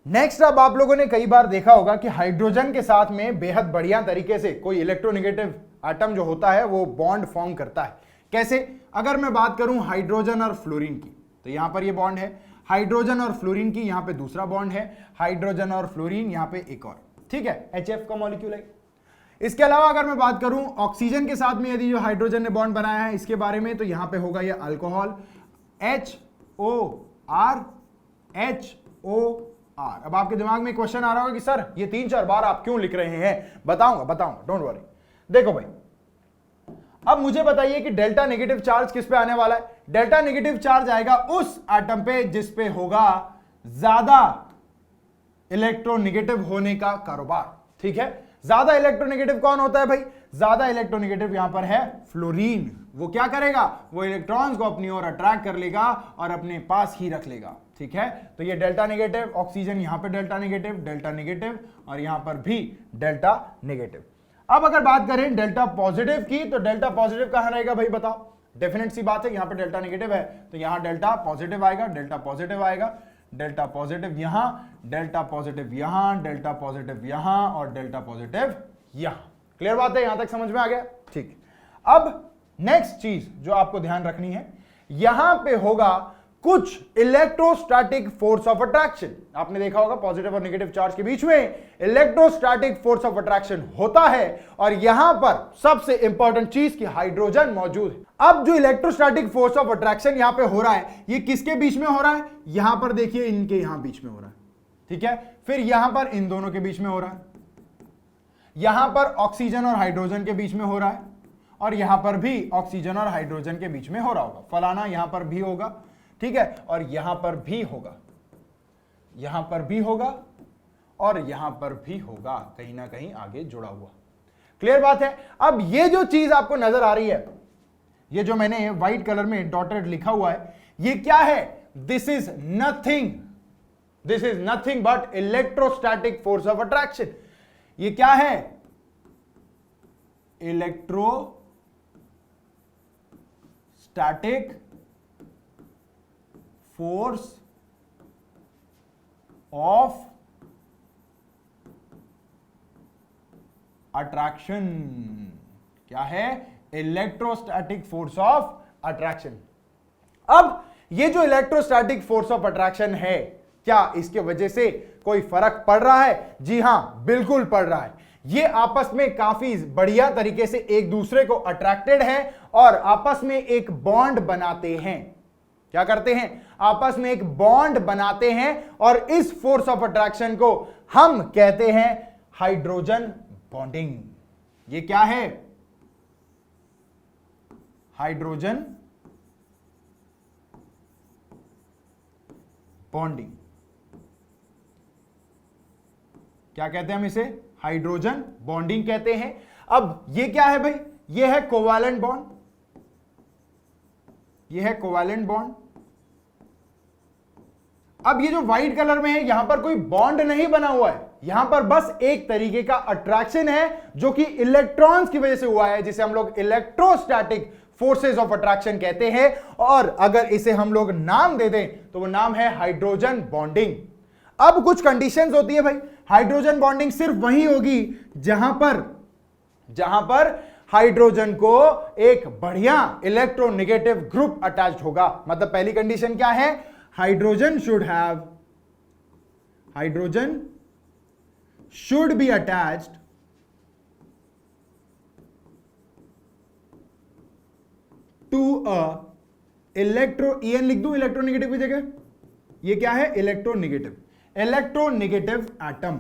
नेक्स्ट, अब आप लोगों ने कई बार देखा होगा कि हाइड्रोजन के साथ में बेहद बढ़िया तरीके से कोई इलेक्ट्रोनेगेटिव एटम जो होता है वो बॉन्ड फॉर्म करता है। कैसे? अगर मैं बात करूं हाइड्रोजन और फ्लोरीन की, तो यहां पर ये बॉन्ड है, हाइड्रोजन और फ्लोरीन की यहां पे दूसरा बॉन्ड है, हाइड्रोजन और फ्लोरीन यहां पे एक और, ठीक है, HF का मॉलिक्यूल है। इसके अलावा अगर मैं बात करूं ऑक्सीजन के साथ में यदि जो हाइड्रोजन ने बॉन्ड बनाया है इसके बारे में, तो यहां पे होगा ये अल्कोहल, HOR HOR। अब आपके दिमाग में क्वेश्चन आ रहा होगा कि सर ये 3-4 बार आप क्यों लिख रहे हैं? बताऊंगा, डोंट वरी। देखो भाई, अब मुझे बताइए कि डेल्टा नेगेटिव चार्ज किस पे आने वाला है? डेल्टा नेगेटिव चार्ज आएगा उस एटम पे जिस पे होगा ज्यादा इलेक्ट्रोनेगेटिव होने का कारोबार, ठीक है। ज्यादा इलेक्ट्रोनेगेटिव कौन होता है भाई? ज्यादा इलेक्ट्रोनेगेटिव यहां पर है फ्लोरीन। वो क्या करेगा? वो इलेक्ट्रॉन्स को अपनी ओर अट्रैक्ट कर लेगा और अपने पास ही रख लेगा, ठीक है। तो ये डेल्टा नेगेटिव, ऑक्सीजन यहां पे डेल्टा नेगेटिव और यहां पर भी डेल्टा नेगेटिव। अब अगर बात करें डेल्टा पॉजिटिव की, तो डेल्टा पॉजिटिव कहां रहेगा भाई? बताओ। डेफिनेट सी बात है, यहां पे डेल्टा नेगेटिव है तो यहां डेल्टा पॉजिटिव आएगा, डेल्टा पॉजिटिव आएगा, डेल्टा पॉजिटिव यहां, डेल्टा पॉजिटिव यहां, डेल्टा पॉजिटिव यहां और डेल्टा पॉजिटिव यहां। क्लियर बात है? यहां तक समझ में आ गया? ठीक। अब नेक्स्ट चीज जो आपको ध्यान रखनी है, यहां पे होगा कुछ इलेक्ट्रोस्टैटिक फोर्स ऑफ अट्रैक्शन। आपने देखा होगा पॉजिटिव और नेगेटिव चार्ज के बीच में इलेक्ट्रोस्टैटिक फोर्स ऑफ अट्रैक्शन होता है और यहां पर सबसे इंपॉर्टेंट चीज की हाइड्रोजन मौजूद है। अब जो इलेक्ट्रोस्टैटिक फोर्स ऑफ अट्रैक्शन यहां पे हो रहा है, ये किसके बीच में हो रहा है? यहां पर देखिए, इनके यहां बीच में हो रहा है, ठीक है। फिर यहां पर इन दोनों के बीच में हो रहा है, यहां पर ऑक्सीजन और हाइड्रोजन के बीच में हो रहा है और यहां पर भी ऑक्सीजन और हाइड्रोजन के बीच में हो रहा होगा। फलाना यहां पर भी होगा, ठीक है, और यहां पर भी होगा, यहां पर भी होगा और यहां पर भी होगा, कहीं ना कहीं आगे जुड़ा हुआ। क्लियर बात है। अब ये जो चीज आपको नजर आ रही है, ये जो मैंने व्हाइट कलर में डॉटेड लिखा हुआ है, ये क्या है? This is nothing but electrostatic force of attraction. ये क्या है? Electrostatic force of attraction. क्या है? Electrostatic force of attraction. अब ये जो इलेक्ट्रोस्टैटिक फोर्स ऑफ अट्रैक्शन है, क्या इसके वजह से कोई फर्क पड़ रहा है? जी हां, बिल्कुल पड़ रहा है। ये आपस में काफी बढ़िया तरीके से एक दूसरे को अट्रैक्टेड है और आपस में एक बॉन्ड बनाते हैं। क्या करते हैं? आपस में एक बॉन्ड बनाते हैं और इस फोर्स ऑफ अट्रैक्शन को हम कहते हैं हाइड्रोजन बॉन्डिंग। ये क्या है? Hydrogen bonding. क्या कहते हैं हम इसे? हाइड्रोजन बॉन्डिंग कहते हैं। अब ये क्या है भाई? ये है कोवैलेंट बॉन्ड, ये है कोवैलेंट बॉन्ड। अब ये जो व्हाइट कलर में है, यहां पर कोई बॉन्ड नहीं बना हुआ है, यहां पर बस एक तरीके का अट्रैक्शन है जो कि इलेक्ट्रॉन्स की वजह से हुआ है, जिसे हम लोग इलेक्ट्रोस्टैटिक फोर्सेस ऑफ अट्रैक्शन कहते हैं। और अगर इसे हम लोग नाम दे दें तो वो नाम है हाइड्रोजन बॉन्डिंग। अब कुछ कंडीशंस होती है भाई, हाइड्रोजन बॉन्डिंग सिर्फ वही होगी जहां पर हाइड्रोजन को एक बढ़िया इलेक्ट्रोनेगेटिव ग्रुप अटैच्ड होगा। मतलब पहली कंडीशन क्या है? Hydrogen should be attached to a EN लिख दूं इलेक्ट्रोनेगेटिव की जगह। ये क्या है? Electronegative atom.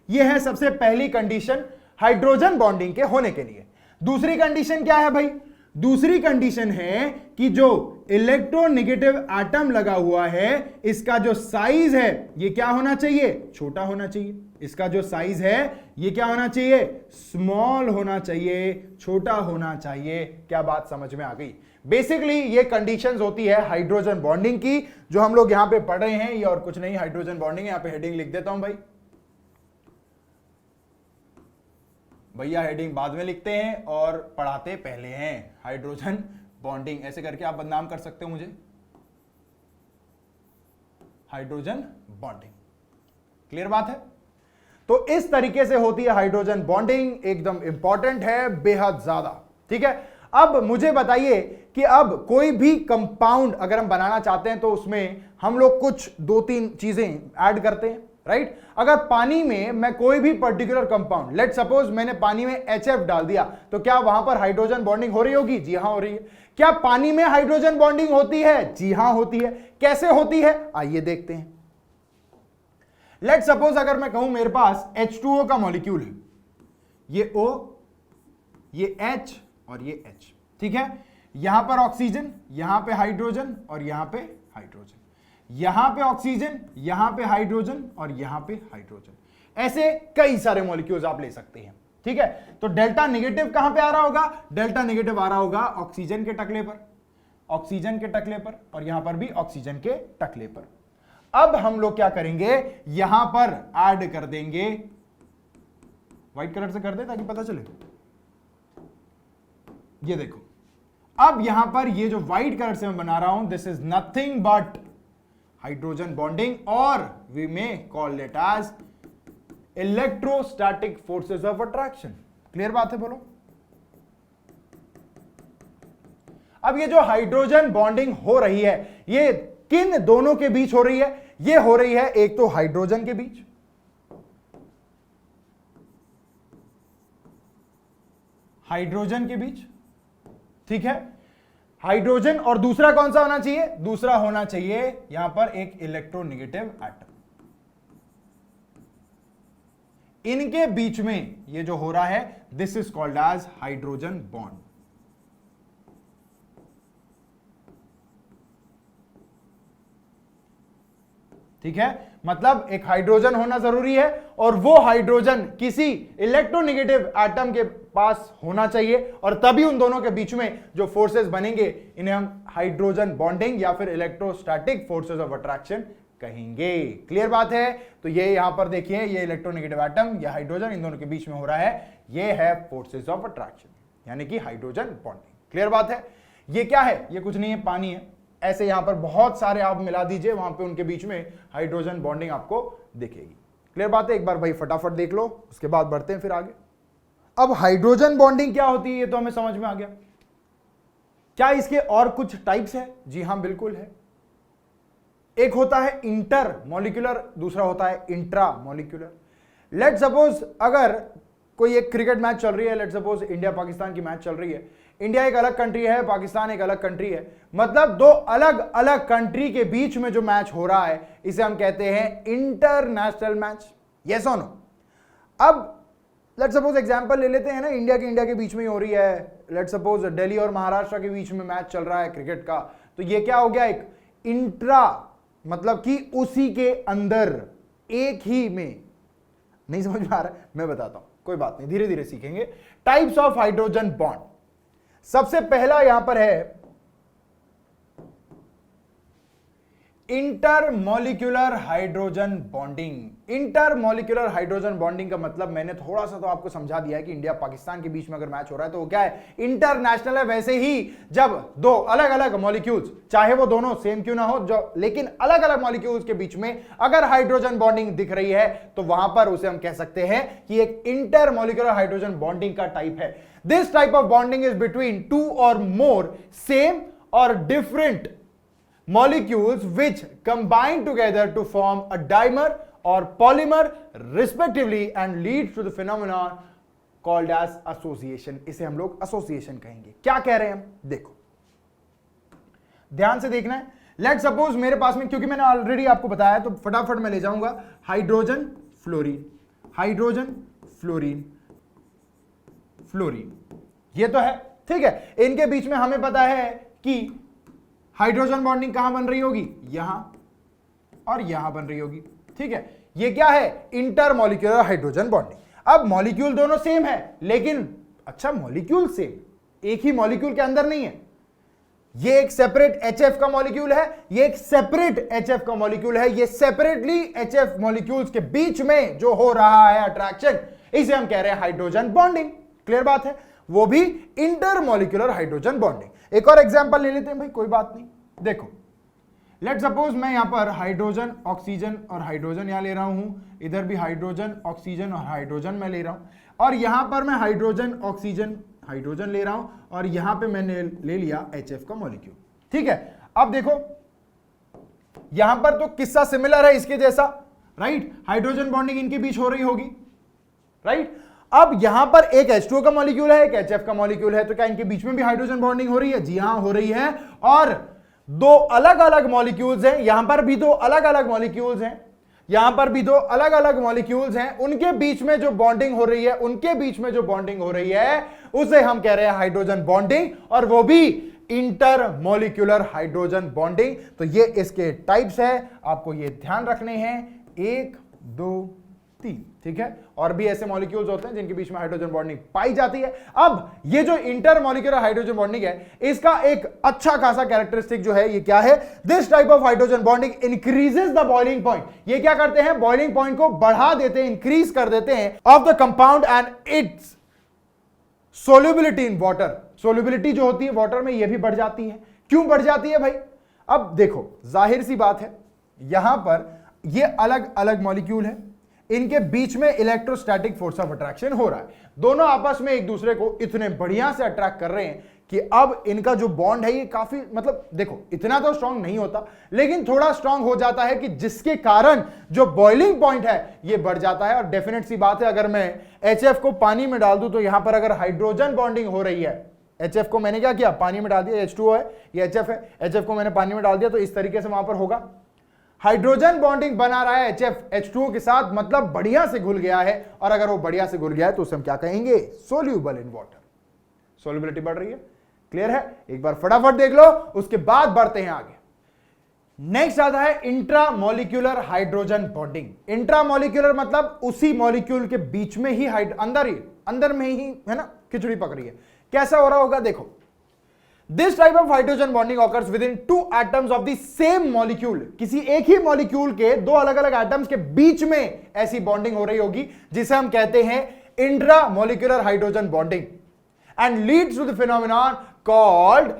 ये है सबसे पहली कंडीशन हाइड्रोजन बॉन्डिंग के होने के लिए। दूसरी कंडीशन क्या है भाई? दूसरी कंडीशन है कि जो इलेक्ट्रोनेगेटिव एटम लगा हुआ है, इसका जो साइज है ये क्या होना चाहिए? छोटा होना चाहिए। इसका जो साइज है ये क्या होना चाहिए? स्मॉल होना चाहिए, छोटा होना चाहिए। क्या बात समझ में आ गई? बेसिकली ये कंडीशंस होती है हाइड्रोजन बॉन्डिंग की, जो हम लोग यहां पे पढ़ रहे हैं। ये और कुछ नहीं, हाइड्रोजन बॉन्डिंग। यहां पे हेडिंग लिख देता हूं भाई। भैया हेडिंग बाद में लिखते हैं और पढ़ाते पहले हैं। हाइड्रोजन बॉन्डिंग ऐसे करके आप बदनाम कर सकते हो मुझे। हाइड्रोजन बॉन्डिंग, क्लियर बात है? तो इस तरीके से होती है हाइड्रोजन बॉन्डिंग, एकदम इंपॉर्टेंट है, बेहद ज्यादा। ठीक है, अब मुझे बताइए कि अब कोई भी कंपाउंड अगर हम बनाना चाहते हैं तो उसमें हम लोग कुछ 2-3 चीजें ऐड करते हैं, राइट? अगर पानी में मैं कोई भी पर्टिकुलर कंपाउंड, लेट सपोज मैंने पानी में HF डाल दिया, तो क्या वहां पर हाइड्रोजन बॉन्डिंग हो रही होगी? जी हां, हो रही है। क्या पानी में हाइड्रोजन बॉन्डिंग होती है? जी हां, होती है। कैसे होती है? आइए देखते हैं। लेट सपोज अगर मैं कहूं मेरे पास H2O का मॉलिक्यूल है, ये O, ये H और ये H, ठीक है? यहां पर ऑक्सीजन, यहां पे हाइड्रोजन और यहां पे हाइड्रोजन, यहां पे ऑक्सीजन, यहां पे हाइड्रोजन और यहां पे हाइड्रोजन। ऐसे कई सारे मॉलिक्यूल्स आप ले सकते हैं, ठीक है? तो डेल्टा नेगेटिव कहां पे आ रहा होगा? डेल्टा नेगेटिव आ रहा होगा ऑक्सीजन के टकले पर, ऑक्सीजन के टकले पर, और यहां पर भी ऑक्सीजन के टकले पर। अब हम लोग क्या करेंगे? यहां पर ऐड कर देंगे, व्हाइट कलर से कर दे ताकि पता चले। ये देखो, अब यहां पर ये जो व्हाइट कलर से मैं बना रहा हूं, this is nothing but hydrogen bonding, और we may call it as electrostatic forces of attraction. Clear बात है? बोलो। अब ये जो हाइड्रोजन बॉन्डिंग हो रही है, ये किन दोनों के बीच हो रही है? ये हो रही है एक तो हाइड्रोजन के बीच, हाइड्रोजन के बीच, ठीक है? हाइड्रोजन, और दूसरा कौन सा होना चाहिए? दूसरा होना चाहिए यहां पर एक इलेक्ट्रोनेगेटिव एटम। इनके बीच में ये जो हो रहा है, this is called as hydrogen bond. ठीक है, मतलब एक हाइड्रोजन होना जरूरी है और वो हाइड्रोजन किसी इलेक्ट्रोनेगेटिव एटम के पास होना चाहिए और तभी उन दोनों के बीच में जो फोर्सेस बनेंगे इन्हें हम हाइड्रोजन बॉन्डिंग या फिर इलेक्ट्रोस्टैटिक फोर्सेस ऑफ अट्रैक्शन कहेंगे। क्लियर बात है? तो ये यहां पर देखिए, ये इलेक्ट्रोनेगेटिव एटम या हाइड्रोजन इन दोनों के बीच में हो रहा है, ये है फोर्सेस ऑफ अट्रैक्शन यानी कि हाइड्रोजन बॉन्डिंग। क्लियर बात है? ये क्या है? ये कुछ नहीं है, पानी है। ऐसे यहां पर बहुत सारे आप मिला दीजिए, वहां पे उनके बीच में हाइड्रोजन बॉन्डिंग आपको दिखेगी। क्लियर बात है? एक बार भाई फटाफट देख लो, उसके बाद बढ़ते हैं फिर आगे। अब हाइड्रोजन बॉन्डिंग क्या होती है ये तो हमें समझ में आ गया। क्या इसके और कुछ टाइप्स है? जी हां, बिल्कुल है। एक होता है इंटर मॉलिक्यूलर, दूसरा होता है इंट्रा मॉलिक्यूलर। लेट सपोज अगर कोई एक क्रिकेट मैच चल रही है, लेट सपोज इंडिया पाकिस्तान की मैच चल रही है, इंडिया एक अलग कंट्री है, पाकिस्तान एक अलग कंट्री है, मतलब दो अलग अलग कंट्री के बीच में जो मैच हो रहा है इसे हम कहते हैं इंटरनेशनल मैच। यस और नो? अब लेट सपोज एग्जांपल ले लेते हैं ना, इंडिया के बीच में ही हो रही है, लेट सपोज दिल्ली और महाराष्ट्र के बीच में मैच चल रहा है क्रिकेट का, तो ये क्या हो गया? एक इंट्रा, मतलब कि उसी के अंदर, एक ही में। नहीं समझ में आ रहा है? मैं बताता हूं, कोई बात नहीं, धीरे धीरे सीखेंगे। टाइप्स ऑफ हाइड्रोजन बॉन्ड, सबसे पहला यहां पर है intermolecular hydrogen bonding. Intermolecular hydrogen bonding का मतलब मैंने थोड़ा सा तो आपको समझा दिया है कि इंडिया पाकिस्तान के बीच में अगर मैच हो रहा है तो वो क्या है? इंटरनेशनल है। वैसे ही जब दो अलग अलग मॉलिक्यूल्स, चाहे वो दोनों सेम क्यों ना हो, जो लेकिन अलग अलग मॉलिक्यूल्स के बीच में अगर हाइड्रोजन बॉन्डिंग दिख रही है तो वहां पर उसे हम कह सकते हैं कि एक इंटरमॉलिक्यूलर हाइड्रोजन बॉन्डिंग का टाइप है। This type of bonding is between two और मोर सेम और different molecules which combine together to form a dimer or polymer respectively and leads to the phenomenon called as association। इसे हम लोग association कहेंगे। क्या कह रहे हैं हम? देखो ध्यान से देखना है। लेट सपोज मेरे पास में, क्योंकि मैंने ऑलरेडी आपको बताया तो फटाफट मैं ले जाऊंगा, hydrogen fluorine, hydrogen fluorine, fluorine, ये तो है, ठीक है। इनके बीच में हमें पता है कि हाइड्रोजन बॉन्डिंग कहां बन रही होगी? यहां और यहां बन रही होगी, ठीक है। ये क्या है? Intermolecular hydrogen bonding. अब मॉलिक्यूल दोनों सेम है, लेकिन अच्छा मॉलिक्यूल सेम, एक ही मॉलिक्यूल के अंदर नहीं है। ये एक सेपरेट HF का मॉलिक्यूल है, ये एक सेपरेट HF का मॉलिक्यूल है। ये सेपरेटली HF मॉलिक्यूल्स के बीच में जो हो रहा है अट्रैक्शन, इसे हम कह रहे हैं हाइड्रोजन बॉन्डिंग। क्लियर बात है? वो भी इंटरमॉलिक्यूलर हाइड्रोजन बॉन्डिंग। एक और एग्जांपल ले लेते हैं भाई, कोई बात नहीं। देखो लेट सपोज मैं यहां पर हाइड्रोजन ऑक्सीजन और हाइड्रोजन यहां ले रहा हूं, इधर भी हाइड्रोजन ऑक्सीजन और हाइड्रोजन मैं ले रहा हूं, और यहां पर मैं हाइड्रोजन ऑक्सीजन हाइड्रोजन ले रहा हूं, और यहां पे मैंने ले लिया HF का मॉलिक्यूल, ठीक है। अब देखो यहां पर तो किस्सा सिमिलर है इसके जैसा, राइट? हाइड्रोजन बॉन्डिंग इनके बीच हो रही होगी, राइट? अब यहां पर एक H2O का मॉलिक्यूल है, एक HF का मॉलिक्यूल है, तो क्या इनके बीच में भी हाइड्रोजन बॉन्डिंग हो रही है? जी हां, हो रही है। और दो अलग अलग मॉलिक्यूल्स हैं, यहां पर भी दो अलग अलग मॉलिक्यूल्स हैं, यहां पर भी दो अलग अलग मॉलिक्यूल्स हैं, उनके बीच में जो बॉन्डिंग हो रही है, उनके बीच में जो बॉन्डिंग हो रही है उसे हम कह रहे हैं हाइड्रोजन बॉन्डिंग, और वो भी इंटरमॉलिक्यूलर हाइड्रोजन बॉन्डिंग। तो ये इसके टाइप्स है, आपको ये ध्यान रखने हैं, 1 2 3, ठीक है। और भी ऐसे मॉलिक्यूल्स होते हैं जिनके बीच में हाइड्रोजन बॉन्डिंग पाई जाती है। अब ये जो इंटरमॉलिक्यूलर हाइड्रोजन बॉन्डिंग है, इसका एक अच्छा खासा कैरेक्टरिस्टिक जो है, ये क्या है? This type of hydrogen bonding increases the boiling point. ये क्या करते हैं? बॉइलिंग पॉइंट को बढ़ा देते हैं, इंक्रीज कर देते हैं of the compound and it's solubility in water. Solubility जो होती है वाटर में, ये भी बढ़ जाती है। क्यों बढ़ जाती है भाई? अब देखो जाहिर सी बात है, यहां पर ये अलग अलग मॉलिक्यूल है, इनके बीच में इलेक्ट्रोस्टैटिक फोर्स ऑफ अट्रैक्शन हो रहा है, दोनों आपस में एक दूसरे को इतने बढ़िया से अट्रैक्ट कर रहे हैं कि अब इनका जो बॉन्ड है ये काफी, मतलब देखो इतना तो स्ट्रांग नहीं होता, लेकिन थोड़ा स्ट्रांग हो जाता है, कि जिसके कारण जो बॉइलिंग पॉइंट है ये बढ़ जाता है। और डेफिनेट सी बात है, अगर मैं HF को पानी में डाल दूं तो यहां पर अगर हाइड्रोजन बॉन्डिंग हो रही है, HF को मैंने क्या किया? पानी में डाल दिया, H2O है, ये HF है, HF को मैंने पानी में डाल दिया, तो इस तरीके से वहां पर होगा, हाइड्रोजन बॉन्डिंग बना रहा है HF H2O के साथ, मतलब बढ़िया से घुल गया है। और अगर वो बढ़िया से घुल गया है तो उसे हम क्या कहेंगे? सोल्यूबल इन वाटर, सोल्युबिलिटी बढ़ रही है। क्लियर है? एक बार फटाफट देख लो, उसके बाद बढ़ते हैं आगे। नेक्स्ट आता है इंट्रामोलिक्यूलर हाइड्रोजन बॉन्डिंग। इंट्रामोलिक्यूलर मतलब उसी मॉलिक्यूल के बीच में ही अंदर में ही है ना खिचड़ी पक रही है। कैसा हो रहा होगा देखो, this type of hydrogen bonding occurs with in two atoms of the same molecule. किसी एक ही मॉलिक्यूल के दो अलग अलग एटम्स के बीच में ऐसी बॉन्डिंग हो रही होगी जिसे हम कहते हैं intramolecular hydrogen bonding, and leads to the phenomenon called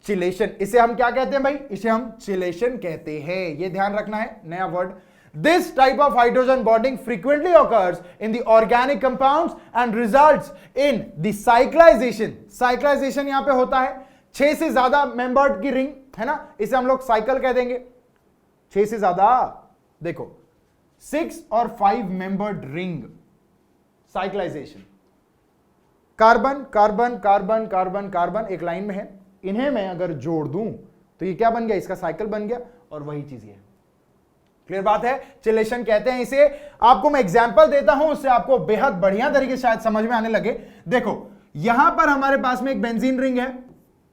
chelation. इसे हम क्या कहते हैं भाई? इसे हम चिलेशन कहते हैं। ये ध्यान रखना है, नया word. This type of hydrogen bonding frequently occurs in the organic compounds and results in the cyclization. Cyclization यहां पे होता है 6 से ज्यादा मेंबर्ड की रिंग, है ना, इसे हम लोग साइकिल कह देंगे। 6 से ज्यादा, देखो 6 और 5 membered ring, cyclisation. Carbon carbon carbon carbon carbon एक लाइन में है, इन्हें मैं अगर जोड़ दूं तो ये क्या बन गया? इसका साइकिल बन गया, और वही चीज है। क्लियर बात है, चिलेशन कहते हैं इसे। आपको मैं एग्जांपल देता हूं, उससे आपको बेहद बढ़िया तरीके से शायद समझ में आने लगे। देखो यहां पर हमारे पास में एक बेंजीन रिंग है,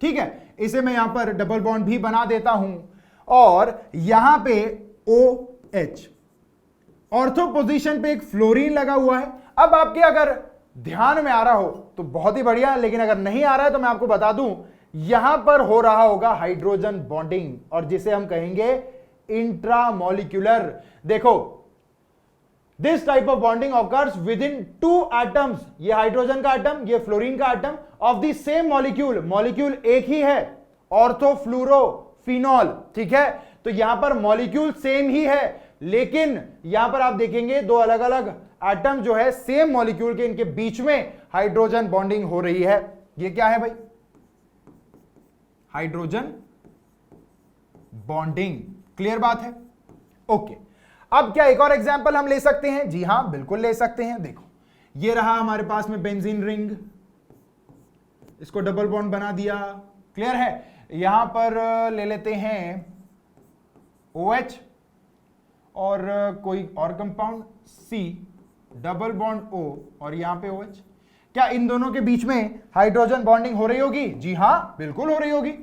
ठीक है, इसे मैं यहां पर डबल बॉन्ड भी बना देता हूं, और यहां पे OH, ऑर्थो पोजीशन पे एक फ्लोरीन लगा हुआ है। अब आपके अगर ध्यान में आ रहा हो तो बहुत ही बढ़िया, लेकिन अगर नहीं आ रहा है तो मैं आपको बता दूं, यहां पर हो रहा होगा हाइड्रोजन बॉन्डिंग, और जिसे हम कहेंगे इंट्रामोलिक्यूलर। देखो this type of bonding occurs with in 2 atoms, ये हाइड्रोजन का एटम, ये फ्लोरीन का atom, of the same molecule. Molecule एक ही है, ऑर्थोफ्लूरोफिनॉल, ठीक है। तो यहां पर मॉलिक्यूल सेम ही है, लेकिन यहां पर आप देखेंगे दो अलग अलग एटम जो है सेम मॉलिक्यूल के, इनके बीच में हाइड्रोजन बॉन्डिंग हो रही है। ये क्या है भाई? Hydrogen bonding. क्लियर बात है, ओके। अब क्या एक और एग्जांपल हम ले सकते हैं? जी हां, बिल्कुल ले सकते हैं। देखो ये रहा हमारे पास में बेंजीन रिंग, इसको डबल बॉन्ड बना दिया, क्लियर है। यहां पर ले लेते हैं OH और कोई और compound C, double bond O, और यहां पे OH। क्या इन दोनों के बीच में हाइड्रोजन बॉन्डिंग हो रही होगी? जी हां, बिल्कुल हो रही होगी।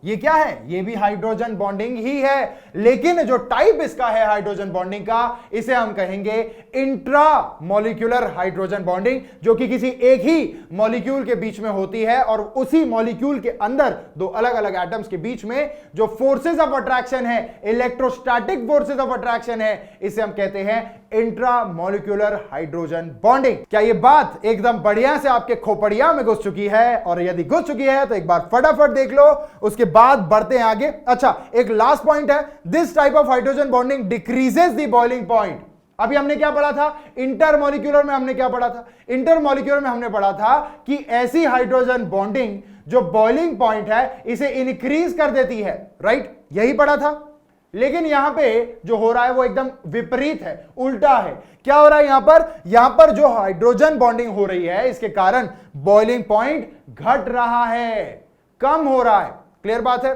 ये क्या है? ये भी हाइड्रोजन बॉन्डिंग ही है, लेकिन जो टाइप इसका है हाइड्रोजन बॉन्डिंग का, इसे हम कहेंगे इंट्रामोलिक्यूलर हाइड्रोजन बॉन्डिंग, जो कि किसी एक ही मॉलिक्यूल के बीच में होती है, और उसी मॉलिक्यूल के अंदर दो अलग अलग एटम्स के बीच में जो फोर्सेस ऑफ अट्रैक्शन है, इलेक्ट्रोस्टैटिक फोर्सेस ऑफ अट्रैक्शन है, इसे हम कहते हैं इंट्रामोलिक्यूलर हाइड्रोजन बॉन्डिंग। क्या ये बात एकदम बढ़िया से आपके खोपड़िया में घुस चुकी है? और यदि घुस चुकी है तो एक बार फटाफट देख लो, उसके बाद बढ़ते हैं आगे। अच्छा, एक लास्ट पॉइंट है, this type of hydrogen bonding decreases the boiling point. अभी हमने क्या पढ़ा था? इंटरमॉलिक्यूलर में हमने क्या पढ़ा था? इंटरमॉलिक्यूलर में हमने पढ़ा था कि ऐसी हाइड्रोजन बॉन्डिंग जो बॉइलिंग पॉइंट है इसे इंक्रीज कर देती है, राइट? यही पढ़ा था। लेकिन यहां पे जो हो रहा है वो एकदम विपरीत है, उल्टा है। क्या हो रहा है यहां पर? यहां पर जो हाइड्रोजन बॉन्डिंग हो रही है, इसके कारण बॉइलिंग पॉइंट घट रहा है, कम हो रहा है। क्लियर बात है,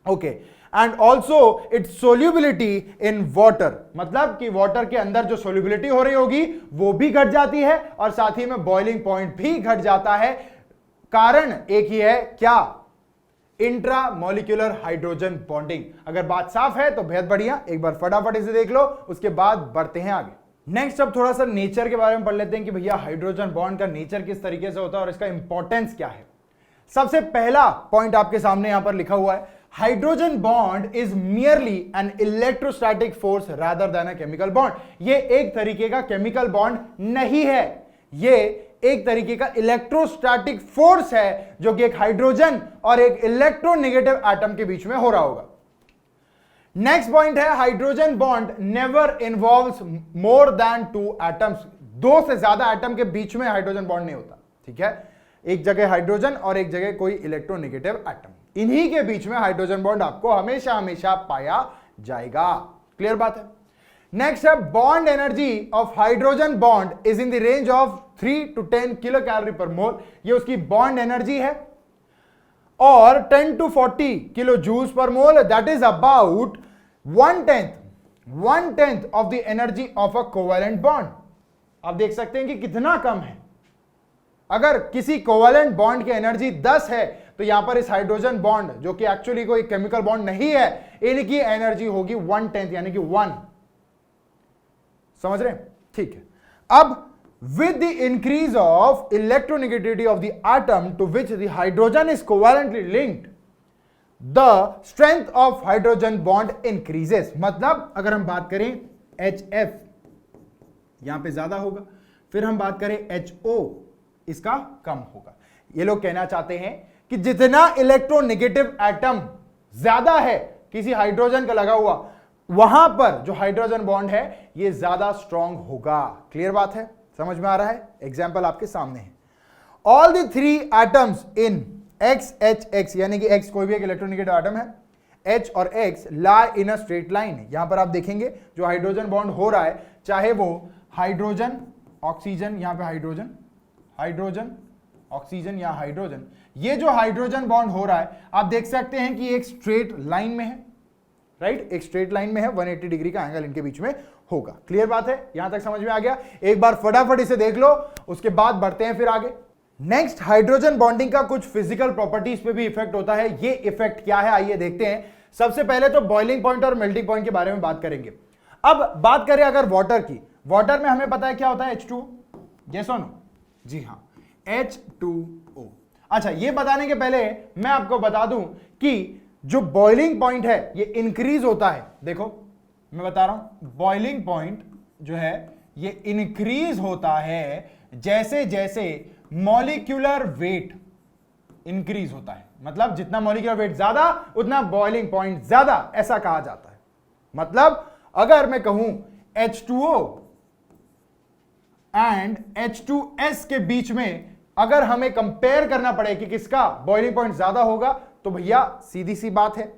okay. And also it's solubility in water, मतलब कि वाटर के अंदर जो सोल्यूबिलिटी हो रही होगी वो भी घट जाती है, और साथ ही में बॉइलिंग पॉइंट भी घट जाता है। कारण एक ही है, क्या? Intramolecular hydrogen bonding. अगर बात साफ है तो बेहद बढ़िया, एक बार फटाफट इसे देख लो, उसके बाद बढ़ते हैं आगे। नेक्स्ट अब थोड़ा सा नेचर के बारे में पढ़ लेते हैं कि भैया हाइड्रोजन बॉन्ड का नेचर किस तरीके से होता है और इसका इंपॉर्टेंस क्या है। सबसे पहला पॉइंट आपके सामने यहां पर लिखा हुआ है, hydrogen bond is merely an electrostatic force rather than a chemical bond. ये एक तरीके का केमिकल बॉन्ड नहीं है, ये एक तरीके का इलेक्ट्रोस्टैटिक फोर्स है, जो कि एक हाइड्रोजन और एक इलेक्ट्रोनेगेटिव एटम के बीच में हो रहा होगा। नेक्स्ट पॉइंट है, hydrogen bond never involves more than 2 atoms. 2 से ज्यादा एटम के बीच में हाइड्रोजन बॉन्ड नहीं होता, ठीक है। एक जगह हाइड्रोजन और एक जगह कोई इलेक्ट्रोनेगेटिव एटम, इन्हीं के बीच में हाइड्रोजन बॉन्ड आपको हमेशा हमेशा पाया जाएगा। क्लियर बात है। नेक्स्ट है, bond energy of hydrogen bond is in the range of 3 to 10 kilo calorie पर मोल। ये उसकी बॉन्ड एनर्जी है, और 10 to 40 kilo joules per mole, that is about 1/10 of the energy of a covalent bond. आप देख सकते हैं कि कितना कम है। अगर किसी कोवैलेंट बॉन्ड की एनर्जी 10 है तो यहां पर इस हाइड्रोजन बॉन्ड जो कि एक्चुअली कोई केमिकल बॉन्ड नहीं है, इनकी एनर्जी होगी 1/10 यानी कि 1। समझ रहे हैं? ठीक है। अब with the increase of electronegativity of the atom to which the hydrogen is covalently linked, the strength of hydrogen bond increases। मतलब अगर हम बात करें HF यहां पे ज्यादा होगा, फिर हम बात करें HO इसका कम होगा। ये लोग कहना चाहते हैं कि जितना इलेक्ट्रोनेगेटिव एटम ज्यादा है किसी हाइड्रोजन का लगा हुआ, वहां पर जो हाइड्रोजन बॉन्ड है ये ज्यादा स्ट्रांग होगा। क्लियर बात है? समझ में आ रहा है? एग्जाम्पल आपके सामने है। All the 3 atoms in XHX यानी कि X कोई भी एक इलेक्ट्रोनेगेटिव एटम है, H और X lie in a straight line. यहां पर आप देखेंगे जो हाइड्रोजन बॉन्ड हो रहा है, चाहे वो हाइड्रोजन ऑक्सीजन, यहां पे हाइड्रोजन हाइड्रोजन ऑक्सीजन या हाइड्रोजन, ये जो हाइड्रोजन बॉन्ड हो रहा है आप देख सकते हैं कि एक स्ट्रेट लाइन में है, राइट? एक स्ट्रेट लाइन में है, 180 डिग्री का एंगल इनके बीच में होगा। क्लियर बात है? यहां तक समझ में आ गया? एक बार फटाफट इसे देख लो, उसके बाद बढ़ते हैं फिर आगे। नेक्स्ट, हाइड्रोजन बॉन्डिंग का कुछ फिजिकल प्रॉपर्टीज पे भी इफेक्ट होता है। ये इफेक्ट क्या है आइए देखते हैं। सबसे पहले तो बॉइलिंग पॉइंट और मेल्टिंग पॉइंट के बारे में बात करेंगे। अब बात करें अगर वाटर की, वाटर में हमें पता है क्या होता है, H2O। यस और नो? जी हाँ, H2O। अच्छा, ये बताने के पहले मैं आपको बता दूं कि जो बॉइलिंग पॉइंट है ये इंक्रीज होता है। देखो मैं बता रहा हूं, बॉइलिंग पॉइंट जो है ये इंक्रीज होता है जैसे जैसे मॉलिक्यूलर वेट इंक्रीज होता है। मतलब जितना मॉलिक्यूलर वेट ज्यादा उतना बॉइलिंग पॉइंट ज्यादा, ऐसा कहा जाता है। मतलब अगर मैं कहूं H2O एंड H2S के बीच में अगर हमें कंपेयर करना पड़े कि किसका बॉइलिंग पॉइंट ज्यादा होगा, तो भैया सीधी सी बात है,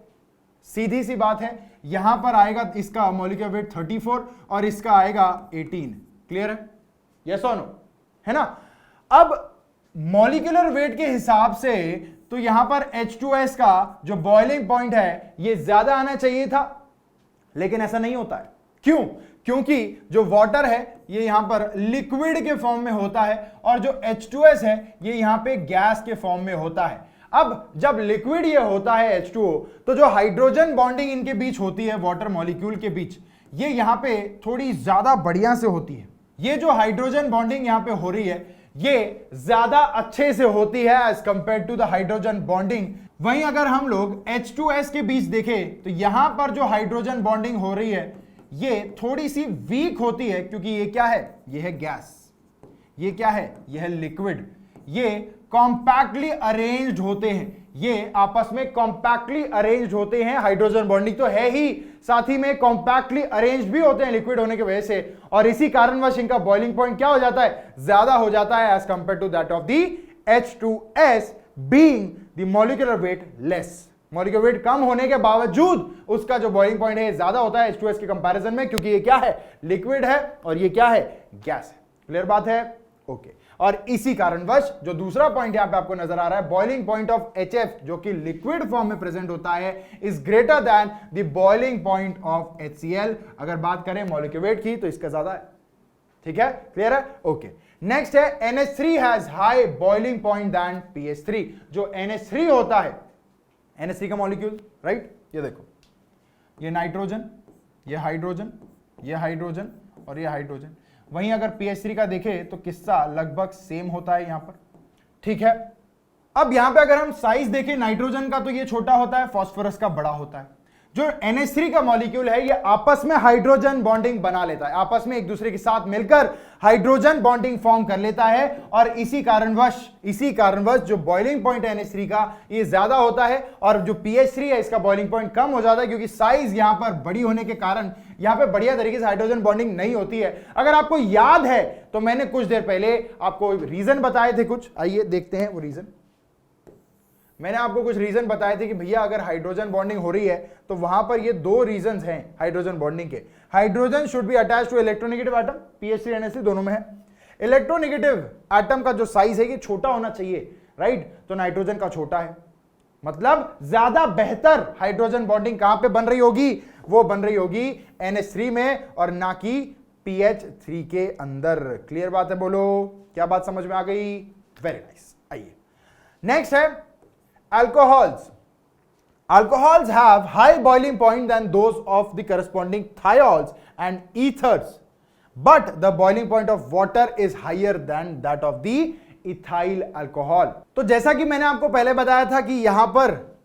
सीधी सी बात है, यहां पर आएगा इसका मॉलिक्यूलर वेट 34 और इसका आएगा 18। क्लियर है? यस और नो? है ना? अब मॉलिक्यूलर वेट के हिसाब से तो यहां पर H2S का जो बॉइलिंग पॉइंट है ये ज्यादा आना चाहिए था, लेकिन ऐसा नहीं होता है। क्यों? क्योंकि जो वाटर है ये यहां पर लिक्विड के फॉर्म में होता है और जो H2S है ये यहां पे गैस के फॉर्म में होता है। अब जब लिक्विड ये होता है H2O, तो जो हाइड्रोजन बॉन्डिंग इनके बीच होती है वाटर मॉलिक्यूल के बीच, ये यहां पे थोड़ी ज्यादा बढ़िया से होती है। ये जो हाइड्रोजन बॉन्डिंग यहां पे हो रही है ये ज्यादा अच्छे से होती है as compare to the hydrogen bonding. वहीं अगर हम लोग H2S के बीच देखें तो यहां पर जो हाइड्रोजन बॉन्डिंग हो रही है ये थोड़ी सी वीक होती है, क्योंकि ये क्या है? ये है गैस। ये क्या है? ये है लिक्विड। ये कॉम्पैक्टली अरेंज्ड होते हैं, ये आपस में कॉम्पैक्टली अरेंज्ड होते हैं। हाइड्रोजन बॉन्डिंग तो है ही, साथ ही में कॉम्पैक्टली अरेंज्ड भी होते हैं लिक्विड होने की वजह से, और इसी कारणवश इनका बॉइलिंग पॉइंट क्या हो जाता है? ज्यादा हो जाता है as compare to that of the H2S, being the molecular weight less. Molecular weight कम होने के बावजूद उसका जो बॉइलिंग पॉइंट है ज्यादा होता है H2S के कंपैरिजन में, क्योंकि ये क्या है? लिक्विड है और ये क्या है? गैस है। क्लियर बात है? ओके। और इसी कारणवश जो दूसरा पॉइंट यहां पे आपको नजर आ रहा है, बॉइलिंग पॉइंट ऑफ HF जो कि लिक्विड फॉर्म में प्रेजेंट होता है, is greater than the boiling point of HCl। अगर बात करें मॉलिक्यूलर वेट की तो इसका ज्यादा है। ठीक है? क्लियर है? ओके। नेक्स्ट है NH3 has high boiling point than PH3। जो NH3 होता है, NH3 का मॉलिक्यूल, राइट? ये देखो, ये नाइट्रोजन, ये हाइड्रोजन, ये हाइड्रोजन और ये हाइड्रोजन। वहीं अगर PH3 का देखें तो किस्सा लगभग सेम होता है यहां पर। ठीक है? अब यहां पे अगर हम साइज देखें नाइट्रोजन का तो ये छोटा होता है, फास्फोरस का बड़ा होता है। जो NH3 का मॉलिक्यूल है ये आपस में हाइड्रोजन बॉन्डिंग बना लेता है, आपस में एक दूसरे के साथ मिलकर हाइड्रोजन बॉन्डिंग फॉर्म कर लेता है, और इसी कारणवश जो बॉइलिंग पॉइंट है NH3 का ये ज्यादा होता है, और जो PH3 है इसका बॉइलिंग पॉइंट कम हो जाता है, क्योंकि साइज यहां पर बड़ी होने के कारण यहां पे बढ़िया तरीके से हाइड्रोजन बॉन्डिंग नहीं होती है। अगर आपको याद है तो मैंने कुछ देर पहले आपको रीजन बताए थे कुछ, आइए देखते हैं वो रीजन। मैंने आपको कुछ रीजन बताए थे कि भैया अगर हाइड्रोजन बॉन्डिंग हो रही है तो वहां पर ये 2 रीजंस हैं हाइड्रोजन बॉन्डिंग के। Hydrogen should be attached to electronegative atom, PH3 NH3 दोनों में है। इलेक्ट्रोनेगेटिव एटम का जो साइज है ये छोटा होना चाहिए, राइट? तो नाइट्रोजन का छोटा है, मतलब ज्यादा बेहतर हाइड्रोजन बॉन्डिंग कहां पे बन रही होगी? वो बन रही होगी NH3 में और ना कि PH3 के अंदर। क्लियर बात है? बोलो, क्या बात समझ में आ गई? Very nice. आइए नेक्स्ट है Alcohols have high boiling point than those of the corresponding thiols and ethers, but the boiling point of water is higher than that of the ethyl alcohol. तो जैसा कि मैंने आपको पहले बताया था कि यहां पर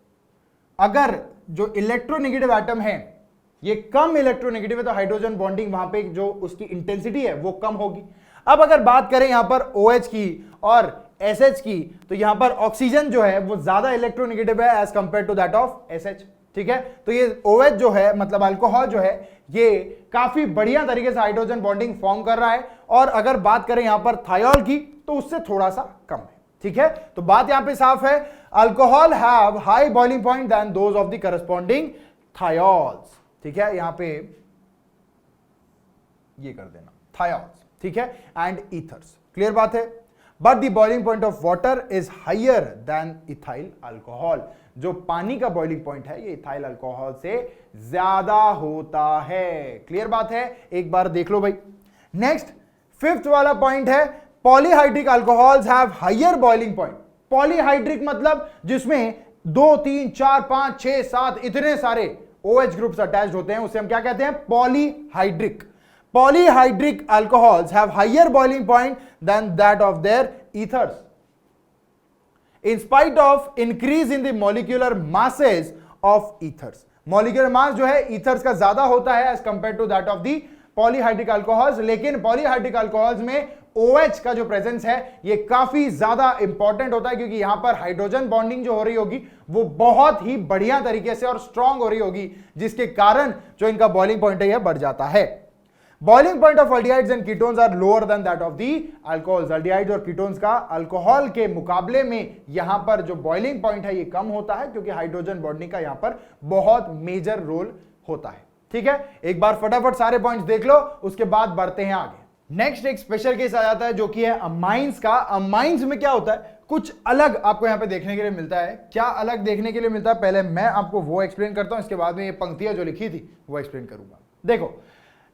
अगर जो इलेक्ट्रोनेगेटिव एटम है ये कम इलेक्ट्रोनेगेटिव है तो हाइड्रोजन बॉन्डिंग वहां पे जो उसकी इंटेंसिटी है वो कम होगी. अब अगर बात करें यहां पर OH की और SH की तो यहां पर ऑक्सीजन जो है वो ज्यादा इलेक्ट्रोनेगेटिव है as compare to that of SH. ठीक है, तो ये OH जो है मतलब अल्कोहल जो है ये काफी बढ़िया तरीके से हाइड्रोजन बॉन्डिंग फॉर्म कर रहा है. और अगर बात करें यहां पर थायोल की तो उससे थोड़ा सा कम है. ठीक है, तो बात यहां पे साफ है, alcohol have high boiling point than those of the corresponding thiols. ठीक है, यहां पे ये कर देना थायोल्स. ठीक है, एंड ईथर्स. क्लियर बात है. But the boiling point of water is higher than ethyl alcohol. जो पानी का बॉइलिंग पॉइंट है ये इथाइल अल्कोहल से ज्यादा होता है. क्लियर बात है, एक बार देख लो भाई. नेक्स्ट फिफ्थ वाला पॉइंट है, polyhydric alcohols have higher boiling point. Polyhydric मतलब जिसमें 2, 3, 4, 5, 6, 7 इतने सारे OH ग्रुप्स अटैच्ड होते हैं उसे हम क्या कहते हैं, polyhydric. Polyhydric alcohols have higher boiling point than that of their ethers. In spite of increase in the molecular masses of ethers. Molecular mass जो है ethers का ज्यादा होता है as compared to that of the polyhydric alcohols. लेकिन polyhydric alcohols में OH का जो प्रेजेंस है ये काफी ज्यादा इंपॉर्टेंट होता है क्योंकि यहां पर हाइड्रोजन बॉन्डिंग जो हो रही होगी वो बहुत ही बढ़िया तरीके से और स्ट्रांग हो रही होगी जिसके कारण जो इनका बॉइलिंग पॉइंट है यह बढ़ जाता है. Boiling point of aldehydes and ketones are lower than that of the alcohols. Aldehydes और कीटोन्स का अल्कोहल के मुकाबले में यहां पर जो बॉइलिंग पॉइंट है ये कम होता है क्योंकि हाइड्रोजन बॉन्डिंग का यहां पर बहुत मेजर रोल होता है. ठीक है, एक बार फटाफट सारे पॉइंट्स देख लो उसके बाद बढ़ते हैं आगे. नेक्स्ट एक स्पेशल केस आ जाता है जो कि है अमाइंस का. अमाइंस में क्या होता है, कुछ अलग आपको यहां पे देखने के लिए मिलता है. क्या अलग देखने के लिए मिलता है पहले मैं आपको वो एक्सप्लेन करता हूं, इसके बाद में ये पंक्तियां जो लिखी थी वो एक्सप्लेन करूंगा. देखो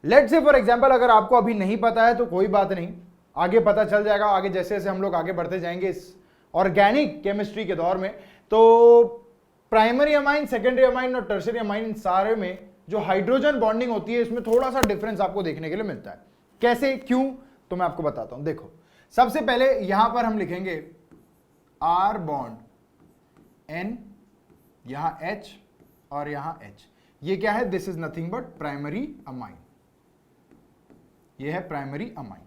लेट्स से फॉर एग्जांपल अगर आपको अभी नहीं पता है तो कोई बात नहीं, आगे पता चल जाएगा. आगे जैसे जैसे हम लोग आगे बढ़ते जाएंगे इस ऑर्गेनिक केमिस्ट्री के दौर में तो प्राइमरी अमाइन, सेकेंडरी अमाइन और टर्शियरी अमाइन इन सारे में जो हाइड्रोजन बॉन्डिंग होती है इसमें थोड़ा सा डिफरेंस आपको देखने के लिए मिलता है. कैसे, क्यों, तो मैं आपको बताता हूं. देखो सबसे पहले यहां पर हम लिखेंगे R बॉन्ड N, यहां H और यहां H. ये क्या है, this is nothing but primary amine. ये है प्राइमरी अमाइन.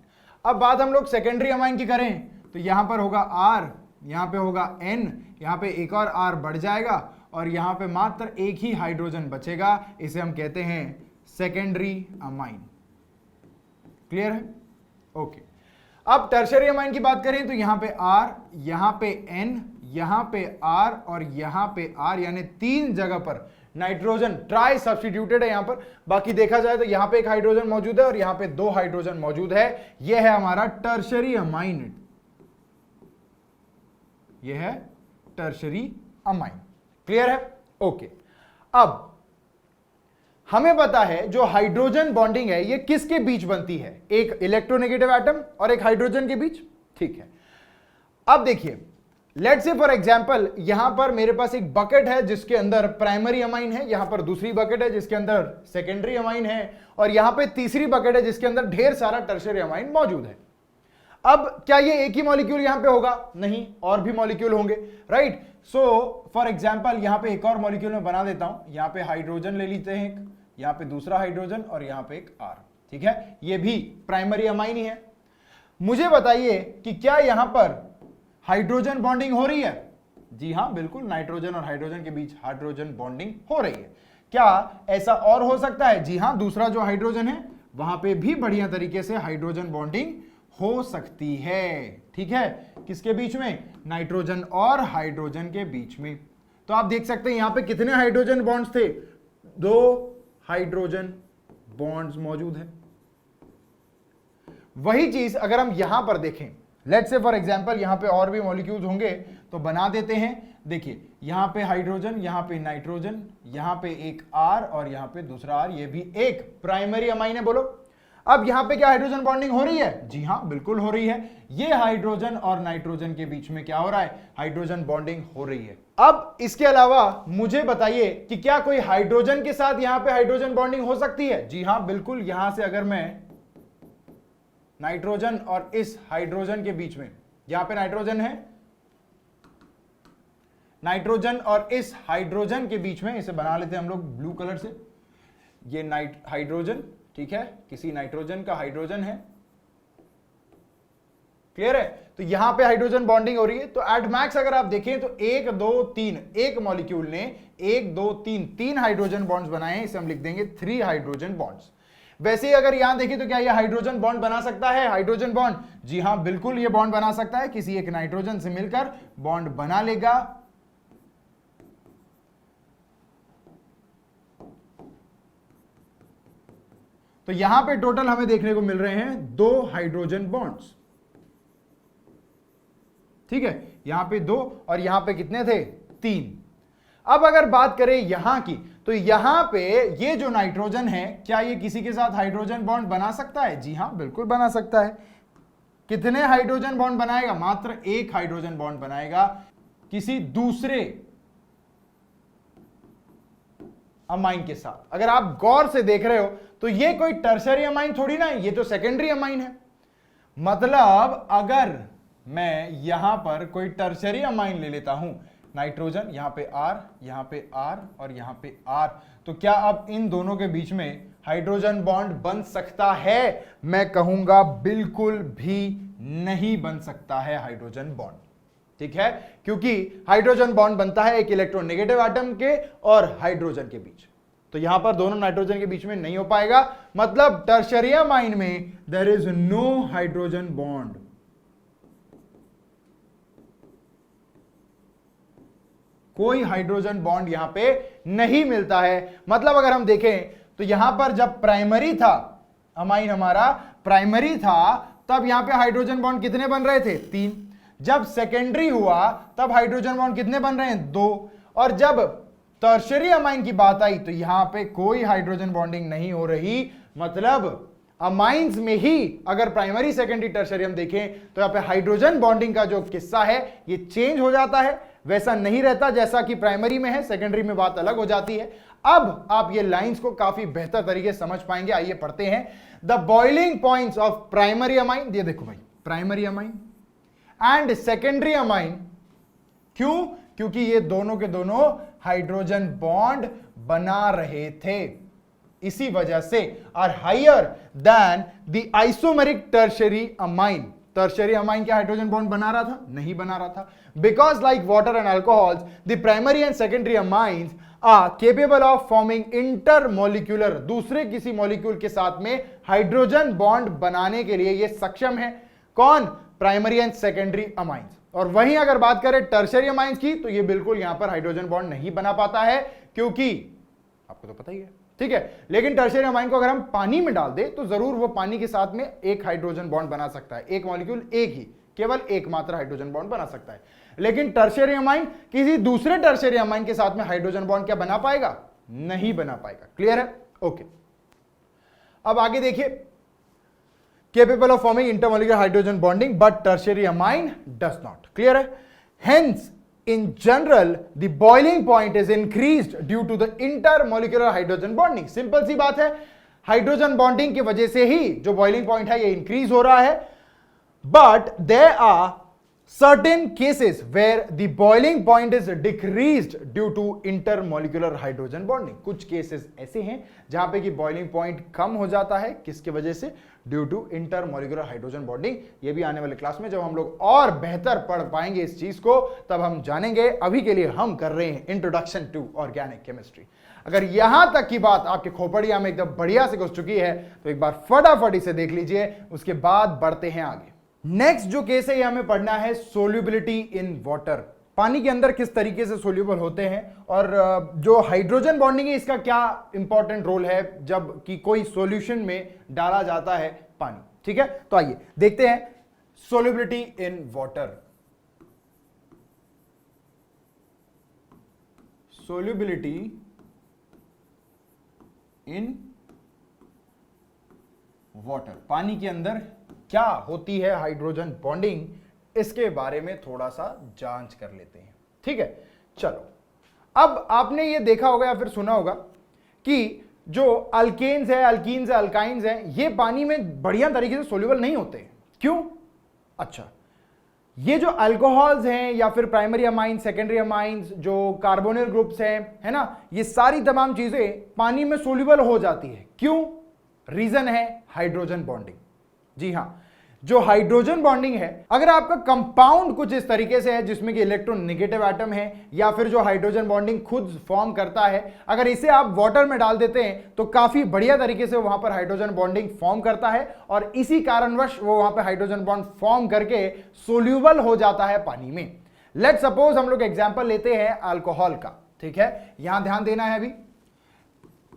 अब बात हम लोग सेकेंडरी अमाइन की करें तो यहां पर होगा R, यहां पे होगा N, यहां पे एक और R बढ़ जाएगा और यहां पे मात्र एक ही हाइड्रोजन बचेगा. इसे हम कहते हैं सेकेंडरी अमाइन. क्लियर है, ओके. अब टर्शियरी अमाइन की बात करें तो यहां पे R, यहां पे N, यहां पे R और यहां पे R, यानी 3 जगह पर नाइट्रोजन ट्राई सब्स्टिट्यूटेड है यहां पर. बाकी देखा जाए तो यहां पे एक हाइड्रोजन मौजूद है और यहां पे 2 हाइड्रोजन मौजूद है. यह है हमारा टर्शियरी अमाइन. यह है टर्शियरी अमाइन. क्लियर है, ओके. अब हमें पता है जो हाइड्रोजन बॉन्डिंग है ये किसके बीच बनती है, एक इलेक्ट्रोनेगेटिव एटम और एक हाइड्रोजन के बीच. ठीक है, अब देखिए लेट्स से फॉर एग्जांपल यहां पर मेरे पास एक बकेट है जिसके अंदर प्राइमरी अमाइन है, यहां पर दूसरी बकेट है जिसके अंदर सेकेंडरी अमाइन है और यहां पे तीसरी बकेट है जिसके अंदर ढेर सारा टर्शियरी अमाइन मौजूद है. अब क्या ये एक ही मॉलिक्यूल यहां पे होगा, नहीं, और भी मॉलिक्यूल होंगे, राइट. सो फॉर एग्जांपल यहां पे एक और मॉलिक्यूल में बना देता हूं. यहां पे हाइड्रोजन ले लेते हैं एक, यहां पे दूसरा हाइड्रोजन और यहां पे एक R. ठीक है, ये भी प्राइमरी अमाइन ही है. मुझे बताइए कि क्या यहां पर हाइड्रोजन बॉन्डिंग हो रही है. जी हां, बिल्कुल, नाइट्रोजन और हाइड्रोजन के बीच हाइड्रोजन बॉन्डिंग हो रही है. क्या ऐसा और हो सकता है, जी हां, दूसरा जो हाइड्रोजन है वहां पे भी बढ़िया तरीके से हाइड्रोजन बॉन्डिंग हो सकती है. ठीक है, किसके बीच में, नाइट्रोजन और हाइड्रोजन के बीच में. तो आप देख सकते हैं यहां पे कितने हाइड्रोजन बॉन्ड्स थे, 2 हाइड्रोजन बॉन्ड्स मौजूद है. वही चीज अगर हम यहां पर देखें, लेट्स से फॉर एग्जांपल यहां पे और भी मॉलिक्यूल्स होंगे तो बना देते हैं. देखिए यहां पे हाइड्रोजन, यहां पे नाइट्रोजन, यहां पे एक R और यहां पे दूसरा R, ये भी एक प्राइमरी अमाइन है. बोलो अब यहां पे क्या हाइड्रोजन बॉन्डिंग हो रही है? जी हां, बिल्कुल हो रही है। ये हाइड्रोजन और नाइट्रोजन के बीच में क्या हो रहा है? हाइड्रोजन बॉन्डिंग हो रही है। अब इसके अलावा मुझे बताइए कि क्या कोई हाइड्रोजन के साथ यहां पे हाइड्रोजन बॉन्डिंग हो सकती है? जी हां, बिल्कुल। यहां से अगर मैं नाइट्रोजन और इस हाइड्रोजन के बीच में, यहां पे नाइट्रोजन है, नाइट्रोजन और इस हाइड्रोजन के बीच में, इसे बना लेते हैं हम लोग ब्लू कलर से, ये हाइड्रोजन, ठीक है, किसी नाइट्रोजन का हाइड्रोजन है, क्लियर है? तो यहां पे हाइड्रोजन बॉन्डिंग हो रही है। तो एट मैक्स अगर आप देखें तो 1 2 3, एक मॉलिक्यूल ने 1 2 3 3 हाइड्रोजन बॉन्ड्स बनाए हैं, इसे हम लिख देंगे 3 हाइड्रोजन बॉन्ड्स। वैसे ही अगर यहां देखें तो क्या ये हाइड्रोजन बॉन्ड बना सकता है? हाइड्रोजन बॉन्ड, जी हां, बिल्कुल ये बॉन्ड बना सकता है, किसी एक नाइट्रोजन से मिलकर बॉन्ड बना लेगा। तो यहां पे टोटल हमें देखने को मिल रहे हैं 2 हाइड्रोजन बॉन्ड्स, ठीक है, यहां पे 2 और यहां पे कितने थे? 3। अब अगर बात करें यहां की, तो यहां पे ये जो नाइट्रोजन है, क्या ये किसी के साथ हाइड्रोजन बॉन्ड बना सकता है? जी हां, बिल्कुल बना सकता है। कितने हाइड्रोजन बॉन्ड बनाएगा? मात्र 1 हाइड्रोजन बॉन्ड बनाएगा किसी दूसरे अमाइन के साथ। अगर आप गौर से देख रहे हो तो ये कोई टर्शरी अमाइन थोड़ी ना है, ये तो सेकेंडरी अमाइन है। मतलब अगर मैं यहां पर कोई टर्शरी अमाइन ले लेता हूं, नाइट्रोजन, यहां पे R, यहां पे R और यहां पे R, तो क्या अब इन दोनों के बीच में हाइड्रोजन बॉन्ड बन सकता है? मैं कहूंगा बिल्कुल भी नहीं बन सकता है हाइड्रोजन बॉन्ड, ठीक है, क्योंकि हाइड्रोजन बॉन्ड बनता है एक इलेक्ट्रोनेगेटिव एटम के और हाइड्रोजन के बीच। तो यहां पर दोनों नाइट्रोजन के बीच में नहीं हो पाएगा। मतलब टर्शरी अमाइन में there is no hydrogen bond. कोई हाइड्रोजन बॉन्ड यहां पे नहीं मिलता है। मतलब अगर हम देखें तो यहां पर जब प्राइमरी था, अमाइन हमारा प्राइमरी था, तब यहां पे हाइड्रोजन बॉन्ड कितने बन रहे थे? 3। जब सेकेंडरी हुआ तब हाइड्रोजन बॉन्ड कितने बन रहे हैं? 2। और जब टर्शरी अमाइन की बात आई तो यहां पे कोई हाइड्रोजन बॉन्डिंग नहीं हो रही। मतलब अमाइंस में ही अगर प्राइमरी सेकेंडरी टर्शरी हम देखें तो यहां पे हाइड्रोजन बॉन्डिंग का जो किस्सा है ये चेंज हो जाता है, वैसा नहीं रहता जैसा कि प्राइमरी में है, सेकेंडरी में बात अलग हो जाती है। अब आप ये लाइंस को काफी बेहतर तरीके से समझ पाएंगे। आइए पढ़ते हैं। The boiling points of primary amine, ये देखो भाई, primary amine and secondary amine. क्यों? क्योंकि ये दोनों के दोनों हाइड्रोजन बॉन्ड बना रहे थे, इसी वजह से are higher than the isomeric tertiary amine. Tertiary amine क्या हाइड्रोजन बॉन्ड बना रहा था? नहीं बना रहा था। Because like water and alcohols, the primary and secondary amines are capable of forming intermolecular, दूसरे किसी मॉलिक्यूल के साथ में हाइड्रोजन बॉन्ड बनाने के लिए ये सक्षम है। कौन? Primary and secondary amines. और वहीं अगर बात करें टर्शरी अमाइंस की, तो ये बिल्कुल यहां पर हाइड्रोजन बॉन्ड नहीं बना पाता है, क्योंकि आपको तो पता ही है, ठीक है। लेकिन टर्शरी अमाइन को अगर हम पानी में डाल दे तो जरूर वो पानी के साथ में एक हाइड्रोजन बॉन्ड बना सकता है। एक मॉलिक्यूल एक ही, केवल एकमात्र हाइड्रोजन बॉन्ड बना सकता है। लेकिन टर्शरी अमाइन किसी दूसरे टर्शरी अमाइन के साथ में हाइड्रोजन बॉन्ड क्या बना पाएगा? नहीं बना पाएगा। क्लियर है? ओके। अब आगे देखिए, capable of forming intermolecular hydrogen bonding but tertiary amine does not. Clear है? Hence in general the boiling point is increased due to the intermolecular hydrogen bonding. Simple सी बात है, हाइड्रोजन बॉन्डिंग की वजह से ही जो बॉइलिंग पॉइंट है ये इंक्रीज हो रहा है। But there are certain cases where the boiling point is decreased due to intermolecular hydrogen bonding. कुछ केसेस ऐसे हैं जहां पे कि बॉइलिंग पॉइंट कम हो जाता है, किसके वजह से? Due to intermolecular hydrogen bonding. ये भी आने वाले क्लास में जब हम लोग और बेहतर पढ़ पाएंगे इस चीज को तब हम जानेंगे। अभी के लिए हम कर रहे हैं इंट्रोडक्शन टू ऑर्गेनिक केमिस्ट्री। अगर यहां तक की बात आपके खोपड़िया में एकदम बढ़िया से घुस चुकी है तो एक बार फटाफट इसे देख लीजिए, उसके बाद बढ़ते हैं आगे। नेक्स्ट जो केस है ये हमें पढ़ना है सोल्यूबिलिटी इन वाटर। पानी के अंदर किस तरीके से सोल्यूबल होते हैं और जो हाइड्रोजन बॉन्डिंग है इसका क्या इंपॉर्टेंट रोल है जब कि कोई सॉल्यूशन में डाला जाता है पानी। ठीक है, तो आइए देखते हैं solubility in water. Solubility in water. पानी के अंदर क्या होती है हाइड्रोजन बॉन्डिंग, इसके बारे में थोड़ा सा जांच कर लेते हैं। ठीक है, चलो। अब आपने ये देखा होगा या फिर सुना होगा कि जो अल्केन्स है, अल्कीन्स है, अल्काइंस है, ये पानी में बढ़िया तरीके से सोल्यूबल नहीं होते। क्यों? अच्छा, ये जो अल्कोहल्स हैं या फिर प्राइमरी अमाइंस, सेकेंडरी अमाइंस, जो कार्बोनिल ग्रुप्स हैं, है ना, ये सारी तमाम चीजें पानी में सोल्यूबल हो जाती है। क्यों? रीजन है हाइड्रोजन बॉन्डिंग। जी हां, जो हाइड्रोजन बॉन्डिंग है, अगर आपका कंपाउंड कुछ इस तरीके से है जिसमें कि इलेक्ट्रोनेगेटिव एटम है या फिर जो हाइड्रोजन बॉन्डिंग खुद फॉर्म करता है, अगर इसे आप वाटर में डाल देते हैं तो काफी बढ़िया तरीके से वहां पर हाइड्रोजन बॉन्डिंग फॉर्म करता है और इसी कारणवश वो वहां पर हाइड्रोजन बॉन्ड फॉर्म करके सोल्यूबल हो जाता है पानी में। लेट सपोज हम लोग एग्जाम्पल लेते हैं अल्कोहल का। ठीक है, यहां ध्यान देना है। अभी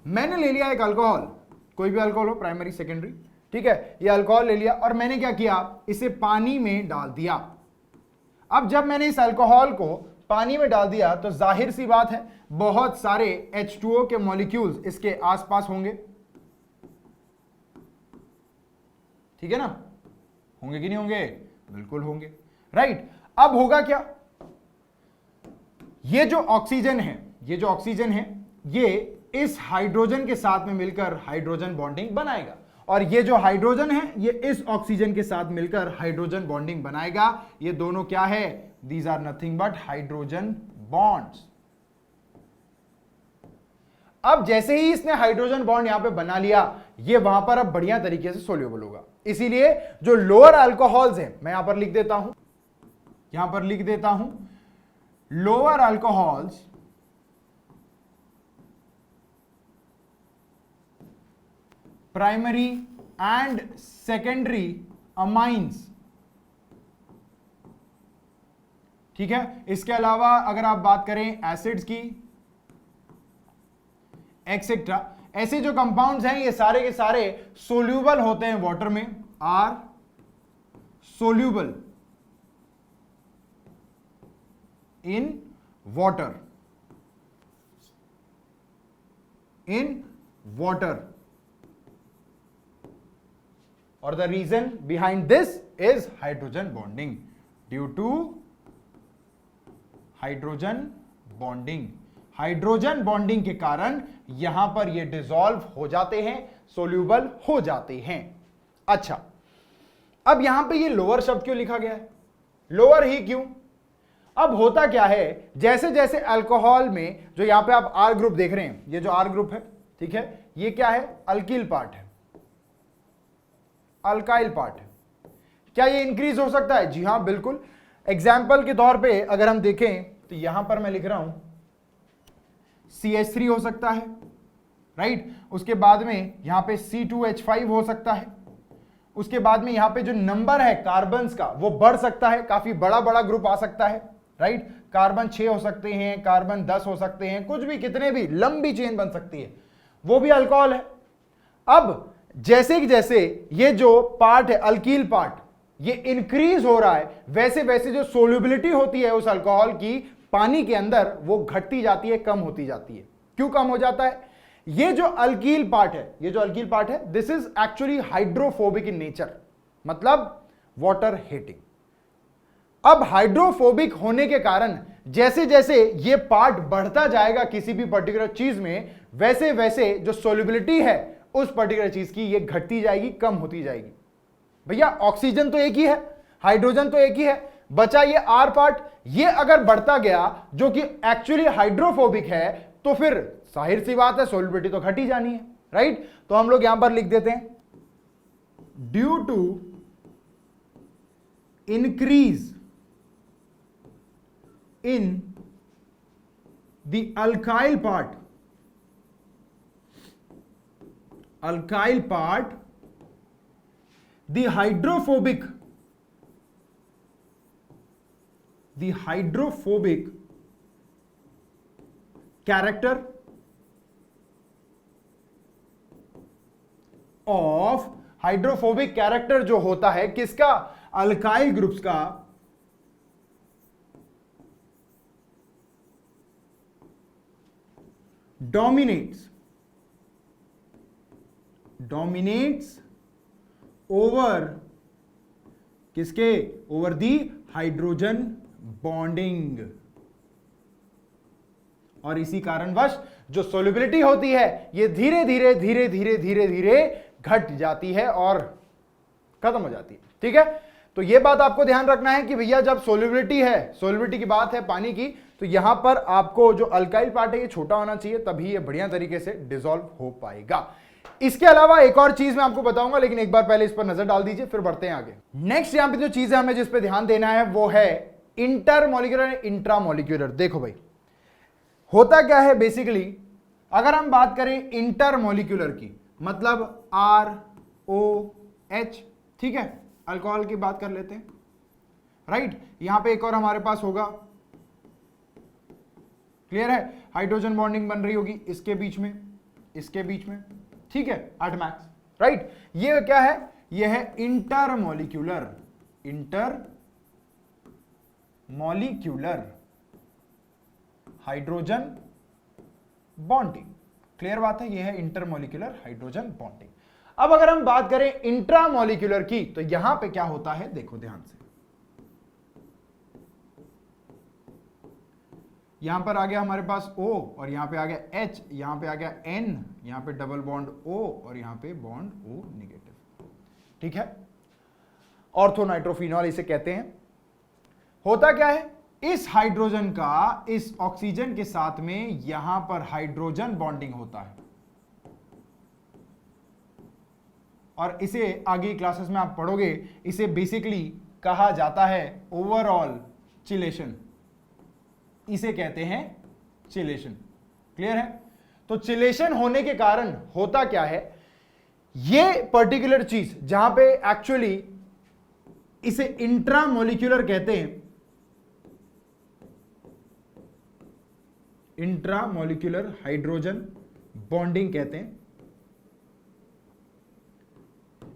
मैंने ले लिया एक अल्कोहल, कोई भी अल्कोहल हो, प्राइमरी सेकेंडरी, ठीक है, ये अल्कोहल ले लिया और मैंने क्या किया, इसे पानी में डाल दिया। अब जब मैंने इस अल्कोहल को पानी में डाल दिया तो जाहिर सी बात है बहुत सारे H2O के मॉलिक्यूल्स इसके आसपास होंगे। ठीक है ना, होंगे कि नहीं होंगे? बिल्कुल होंगे, राइट। अब होगा क्या, ये जो ऑक्सीजन है, ये जो ऑक्सीजन है, ये इस हाइड्रोजन के साथ में मिलकर हाइड्रोजन बॉन्डिंग बनाएगा और ये जो हाइड्रोजन है ये इस ऑक्सीजन के साथ मिलकर हाइड्रोजन बॉन्डिंग बनाएगा। ये दोनों क्या है? These are nothing but hydrogen bonds. अब जैसे ही इसने हाइड्रोजन बॉन्ड यहां पे बना लिया, ये वहां पर अब बढ़िया तरीके से सोल्यूबल होगा। इसीलिए जो लोअर अल्कोहल्स हैं, मैं यहां पर लिख देता हूं, यहां पर लिख देता हूं, lower alcohols primary and secondary amines. ठीक है, इसके अलावा अगर आप बात करें एसिड्स की, एक्सेट्रा, ऐसे जो कंपाउंड्स हैं ये सारे के सारे सोल्यूबल होते हैं वाटर में, are soluble in water, in water. और the reason behind this is hydrogen bonding, due to hydrogen bonding. Hydrogen bonding के कारण यहां पर ये डिसॉल्व हो जाते हैं, सोल्यूबल हो जाते हैं। अच्छा, अब यहां पे ये लोअर शब्द क्यों लिखा गया है? लोअर ही क्यों? अब होता क्या है, जैसे जैसे अल्कोहल में जो यहां पे आप आर ग्रुप देख रहे हैं, ये जो आर ग्रुप है, ठीक है, ये क्या है? अल्किल पार्ट है, अल्काइल पार्ट है। क्या ये इंक्रीज हो सकता है? जी हां, बिल्कुल। एग्जाम्पल के तौर पे अगर हम देखें तो यहां पर मैं लिख रहा हूं CH3 हो सकता है, राइट। उसके बाद में यहां पे C2H5 हो सकता है। उसके बाद में यहां पे जो नंबर है कार्बन्स का वो बढ़ सकता है, काफी बड़ा बड़ा ग्रुप आ सकता है, राइट। कार्बन 6 हो सकते हैं, कार्बन 10 हो सकते हैं, कुछ भी, कितने भी, लंबी चेन बन सकती है, वो भी अल्कोहल है। अब जैसे कि जैसे ये जो पार्ट है अल्कील पार्ट, ये इंक्रीज हो रहा है, वैसे वैसे जो सोल्यूबिलिटी होती है उस अल्कोहल की पानी के अंदर वो घटती जाती है, कम होती जाती है। क्यों कम हो जाता है? ये जो अल्कील पार्ट है, ये जो अल्कील पार्ट है, this is actually hydrophobic in nature, मतलब वाटर हेटिंग। अब हाइड्रोफोबिक होने के कारण जैसे जैसे ये पार्ट बढ़ता जाएगा किसी भी पर्टिकुलर चीज में, वैसे वैसे जो सोल्यूबिलिटी है उस पर्टिकुलर चीज की ये घटती जाएगी, कम होती जाएगी। भैया ऑक्सीजन तो एक ही है, हाइड्रोजन तो एक ही है, बचा ये आर पार्ट, ये अगर बढ़ता गया जो कि एक्चुअली हाइड्रोफोबिक है, तो फिर जाहिर सी बात है सोल्यूबिलिटी तो घट ही जानी है, राइट। तो हम लोग यहां पर लिख देते हैं due to increase in the alkyl part, alkyl part, the hydrophobic character of hydrophobic character जो होता है किसका? अल्काइल ग्रुप्स का, dominates ओवर किसके, ओवर दी हाइड्रोजन बॉन्डिंग। और इसी कारणवश जो सोल्युबिलिटी होती है ये धीरे धीरे धीरे धीरे धीरे धीरे घट जाती है और खत्म हो जाती है। ठीक है, तो ये बात आपको ध्यान रखना है कि भैया जब सोल्युबिलिटी है, सोल्युबिलिटी की बात है पानी की, तो यहां पर आपको जो अल्काइल पार्ट है ये छोटा होना चाहिए, तभी ये बढ़िया तरीके से डिसॉल्व हो पाएगा। इसके अलावा एक और चीज मैं आपको बताऊंगा, लेकिन एक बार पहले इस पर नजर डाल दीजिए, फिर बढ़ते हैं आगे। नेक्स्ट यहां पे जो चीज है हमें जिस पे ध्यान देना है वो है इंटरमॉलिक्यूलर, इंट्रामॉलिक्यूलर। देखो भाई होता क्या है बेसिकली, अगर हम बात करें इंटरमॉलिक्यूलर की, मतलब ROH, ठीक है, अल्कोहल की बात कर लेते हैं, राइट। यहां पे एक और हमारे पास होगा, क्लियर है, हाइड्रोजन बॉन्डिंग बन रही होगी इसके बीच में, इसके बीच में, ठीक है, 8 मैक्स, राइट। ये क्या है, ये है intermolecular, intermolecular hydrogen bonding. Clear बात है, ये है इंटरमॉलिक्यूलर हाइड्रोजन बॉन्डिंग। अब अगर हम बात करें इंट्रामॉलिक्यूलर की, तो यहां पे क्या होता है, देखो ध्यान से, यहां पर आ गया हमारे पास O और यहां पे आ गया H, यहां पे आ गया N, यहां पे डबल बॉन्ड O और यहां पे बॉन्ड O नेगेटिव, ठीक है, ऑर्थो नाइट्रोफिनॉल इसे कहते हैं। होता क्या है, इस हाइड्रोजन का इस ऑक्सीजन के साथ में यहां पर हाइड्रोजन बॉन्डिंग होता है, और इसे आगे क्लासेस में आप पढ़ोगे, इसे बेसिकली कहा जाता है ओवरऑल चिलेशन, इसे कहते हैं चिलेशन। क्लियर है, तो चिलेशन होने के कारण होता क्या है, ये पर्टिकुलर चीज जहां पे एक्चुअली इसे इंट्रामॉलिक्यूलर कहते हैं, इंट्रामॉलिक्यूलर हाइड्रोजन बॉन्डिंग कहते हैं।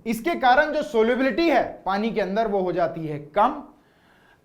इसके कारण जो सोल्युबिलिटी है पानी के अंदर वो हो जाती है कम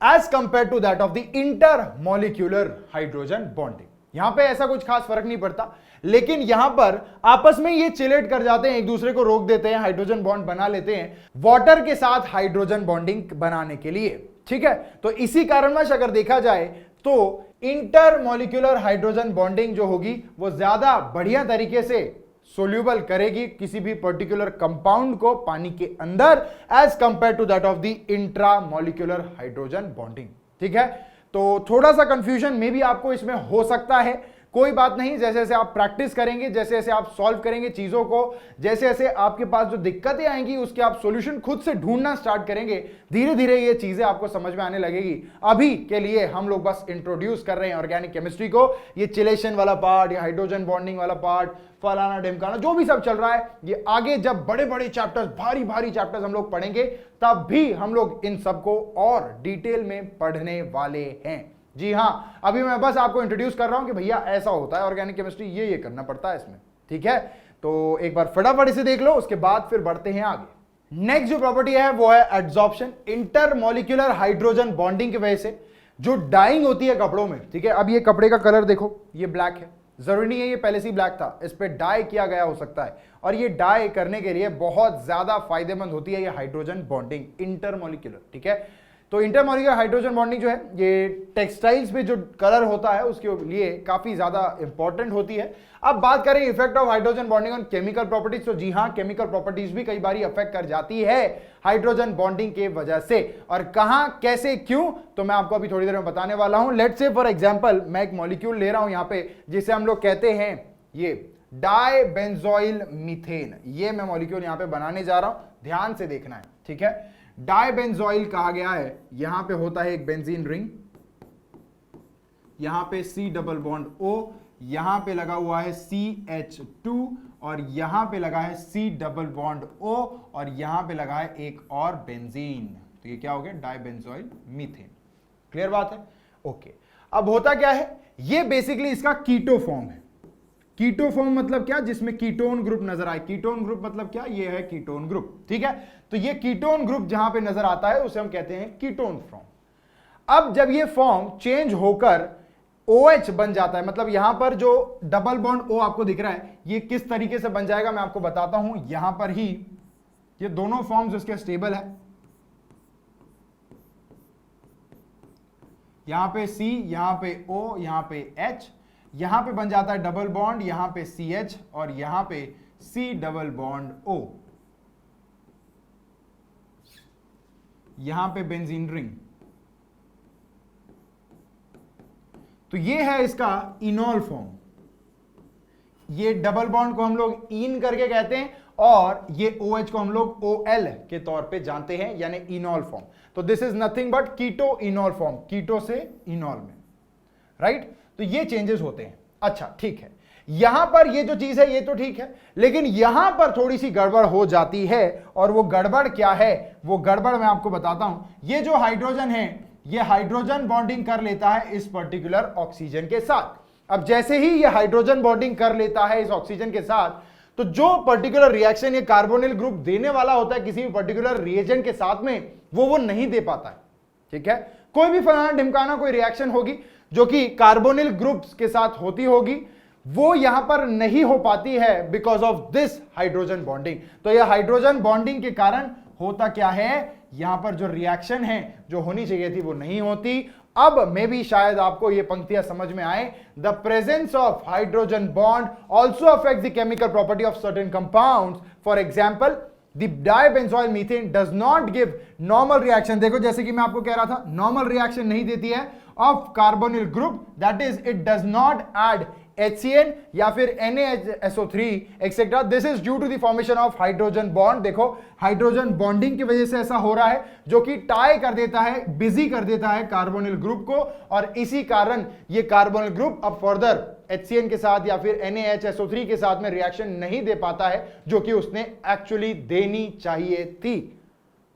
as compare to that of the intermolecular hydrogen bonding. यहां पे ऐसा कुछ खास फर्क नहीं पड़ता, लेकिन यहां पर आपस में ये चिलेट कर जाते हैं, एक दूसरे को रोक देते हैं, हाइड्रोजन बॉन्ड बना लेते हैं वाटर के साथ हाइड्रोजन बॉन्डिंग बनाने के लिए। ठीक है, तो इसी कारणवश अगर देखा जाए तो इंटरमॉलिक्यूलर हाइड्रोजन बॉन्डिंग जो होगी वो ज्यादा बढ़िया तरीके से सोल्यूबल करेगी किसी भी पर्टिकुलर कंपाउंड को पानी के अंदर as compare to that of the intramolecular hydrogen bonding. ठीक है, तो थोड़ा सा कंफ्यूजन में भी आपको इसमें हो सकता है, कोई बात नहीं, जैसे जैसे आप प्रैक्टिस करेंगे, जैसे जैसे आप सॉल्व करेंगे चीजों को, जैसे जैसे आपके पास जो दिक्कतें आएंगी उसके आप सॉल्यूशन खुद से ढूंढना स्टार्ट करेंगे, धीरे धीरे ये चीजें आपको समझ में आने लगेगी। अभी के लिए हम लोग बस इंट्रोड्यूस कर रहे हैं ऑर्गेनिक केमिस्ट्री को, ये चिलेशन वाला पार्ट या हाइड्रोजन बॉन्डिंग वाला पार्ट, फलाना ढिमकाना जो भी सब चल रहा है, ये आगे जब बड़े बड़े चैप्टर्स, भारी भारी चैप्टर्स हम लोग पढ़ेंगे तब भी हम लोग इन सबको और डिटेल में पढ़ने वाले हैं। जी हां, अभी मैं बस आपको इंट्रोड्यूस कर रहा हूं कि भैया ऐसा होता है ऑर्गेनिक केमिस्ट्री, ये करना पड़ता है इसमें। ठीक है, तो एक बार फटाफट इसे देख लो, उसके बाद फिर बढ़ते हैं आगे। नेक्स्ट जो प्रॉपर्टी है वो है एड्सॉर्प्शन। इंटरमॉलिक्यूलर हाइड्रोजन बॉन्डिंग की वजह से जो डाइंग होती है कपड़ों में, ठीक है, अब ये कपड़े का कलर देखो, ये ब्लैक है, जरूरी नहीं है ये पहले से ही ब्लैक था, इस पे डाई किया गया हो सकता है, और ये डाई करने के लिए बहुत ज्यादा फायदेमंद होती है ये हाइड्रोजन बॉन्डिंग इंटरमॉलिक्यूलर। ठीक है, तो इंटरमॉलिक्यूलर हाइड्रोजन बॉन्डिंग जो है ये टेक्सटाइल्स पे जो कलर होता है उसके लिए काफी ज्यादा इंपॉर्टेंट होती है। अब बात करें effect of hydrogen bonding on chemical properties, तो जी हां, केमिकल प्रॉपर्टीज भी कई बार अफेक्ट कर जाती है हाइड्रोजन बॉन्डिंग के वजह से, और कहां, कैसे, क्यों, तो मैं आपको अभी थोड़ी देर में बताने वाला हूं। लेट्स से फॉर एग्जांपल मैं एक मॉलिक्यूल ले रहा हूं यहां पे, जिसे हम लोग कहते हैं ये डाइबेंजोइल मीथेन, ये मैं मॉलिक्यूल यहां पे बनाने जा रहा हूं, ध्यान से देखना है। ठीक है, डाइबेंजोइल कहा गया है, यहां पे होता है एक बेंजीन रिंग, यहां पे C डबल बॉन्ड O, यहां पे लगा हुआ है CH2 और यहां पे लगा है C डबल बॉन्ड O और यहां पे लगा है एक और बेंजीन, तो ये क्या हो गया, डाइबेंजोइल मीथेन। क्लियर बात है, ओके। अब होता क्या है, ये बेसिकली इसका कीटो फॉर्म है। कीटो फॉर्म मतलब क्या, जिसमें कीटोन ग्रुप नजर आए, कीटोन ग्रुप मतलब क्या, ये है कीटोन ग्रुप। ठीक है, तो ये कीटोन ग्रुप जहां पे नजर आता है उसे हम कहते हैं कीटोन फॉर्म। अब जब ये फॉर्म चेंज होकर OH बन जाता है, मतलब यहां पर जो डबल बॉन्ड O आपको दिख रहा है ये किस तरीके से बन जाएगा मैं आपको बताता हूं। यहां पर ही ये दोनों फॉर्म्स उसके स्टेबल है। यहां पे C, यहां पे O, यहां पे H, यहां पे बन जाता है डबल बॉन्ड, यहां पे CH और यहां पे C डबल बॉन्ड O, यहां पे बेंजीन रिंग। तो ये है इसका इनॉल फॉर्म। ये डबल बॉन्ड को हम लोग इन करके कहते हैं और ये OH को हम लोग OL के तौर पे जानते हैं, यानी इनॉल फॉर्म। तो this is nothing but keto enol form, keto से इनॉल में, राइट। तो ये चेंजेस होते हैं। अच्छा ठीक है, यहां पर ये जो चीज है ये तो ठीक है, लेकिन यहां पर थोड़ी सी गड़बड़ हो जाती है। और वो गड़बड़ क्या है, वो गड़बड़ मैं आपको बताता हूं। ये जो हाइड्रोजन है, ये हाइड्रोजन बॉन्डिंग कर लेता है इस पर्टिकुलर ऑक्सीजन के साथ। अब जैसे ही ये हाइड्रोजन बॉन्डिंग कर लेता है इस ऑक्सीजन के साथ, तो जो पर्टिकुलर रिएक्शन ये कार्बोनिल ग्रुप देने वाला होता है किसी भी पर्टिकुलर रिएजेंट के साथ में, वो नहीं दे पाता है। ठीक है, कोई भी फलाना ढिमकाना कोई रिएक्शन होगी जो कि कार्बोनिल ग्रुप्स के साथ होती होगी, वो यहां पर नहीं हो पाती है because of this hydrogen bonding. तो यह हाइड्रोजन बॉन्डिंग के कारण होता क्या है, यहां पर जो रिएक्शन है जो होनी चाहिए थी वो नहीं होती। अब मे भी शायद आपको ये पंक्तियां समझ में आए। The presence of hydrogen bond also affect the chemical property of certain compounds. For example, the dibenzoyl methane does not give normal reaction. देखो जैसे कि मैं आपको कह रहा था, नॉर्मल रिएक्शन नहीं देती है of carbonyl group, that is it does not add HCN या फिर NaSO3 etcetera. This is due to the formation of hydrogen bond. देखो हाइड्रोजन बॉन्डिंग की वजह से ऐसा हो रहा है, जो कि टाई कर देता है, बिजी कर देता है कार्बोनिल ग्रुप को, और इसी कारण ये कार्बोनिल ग्रुप अब फर्दर HCN के साथ या फिर NaHSO3 के साथ में रिएक्शन नहीं दे पाता है, जो कि उसने एक्चुअली देनी चाहिए थी।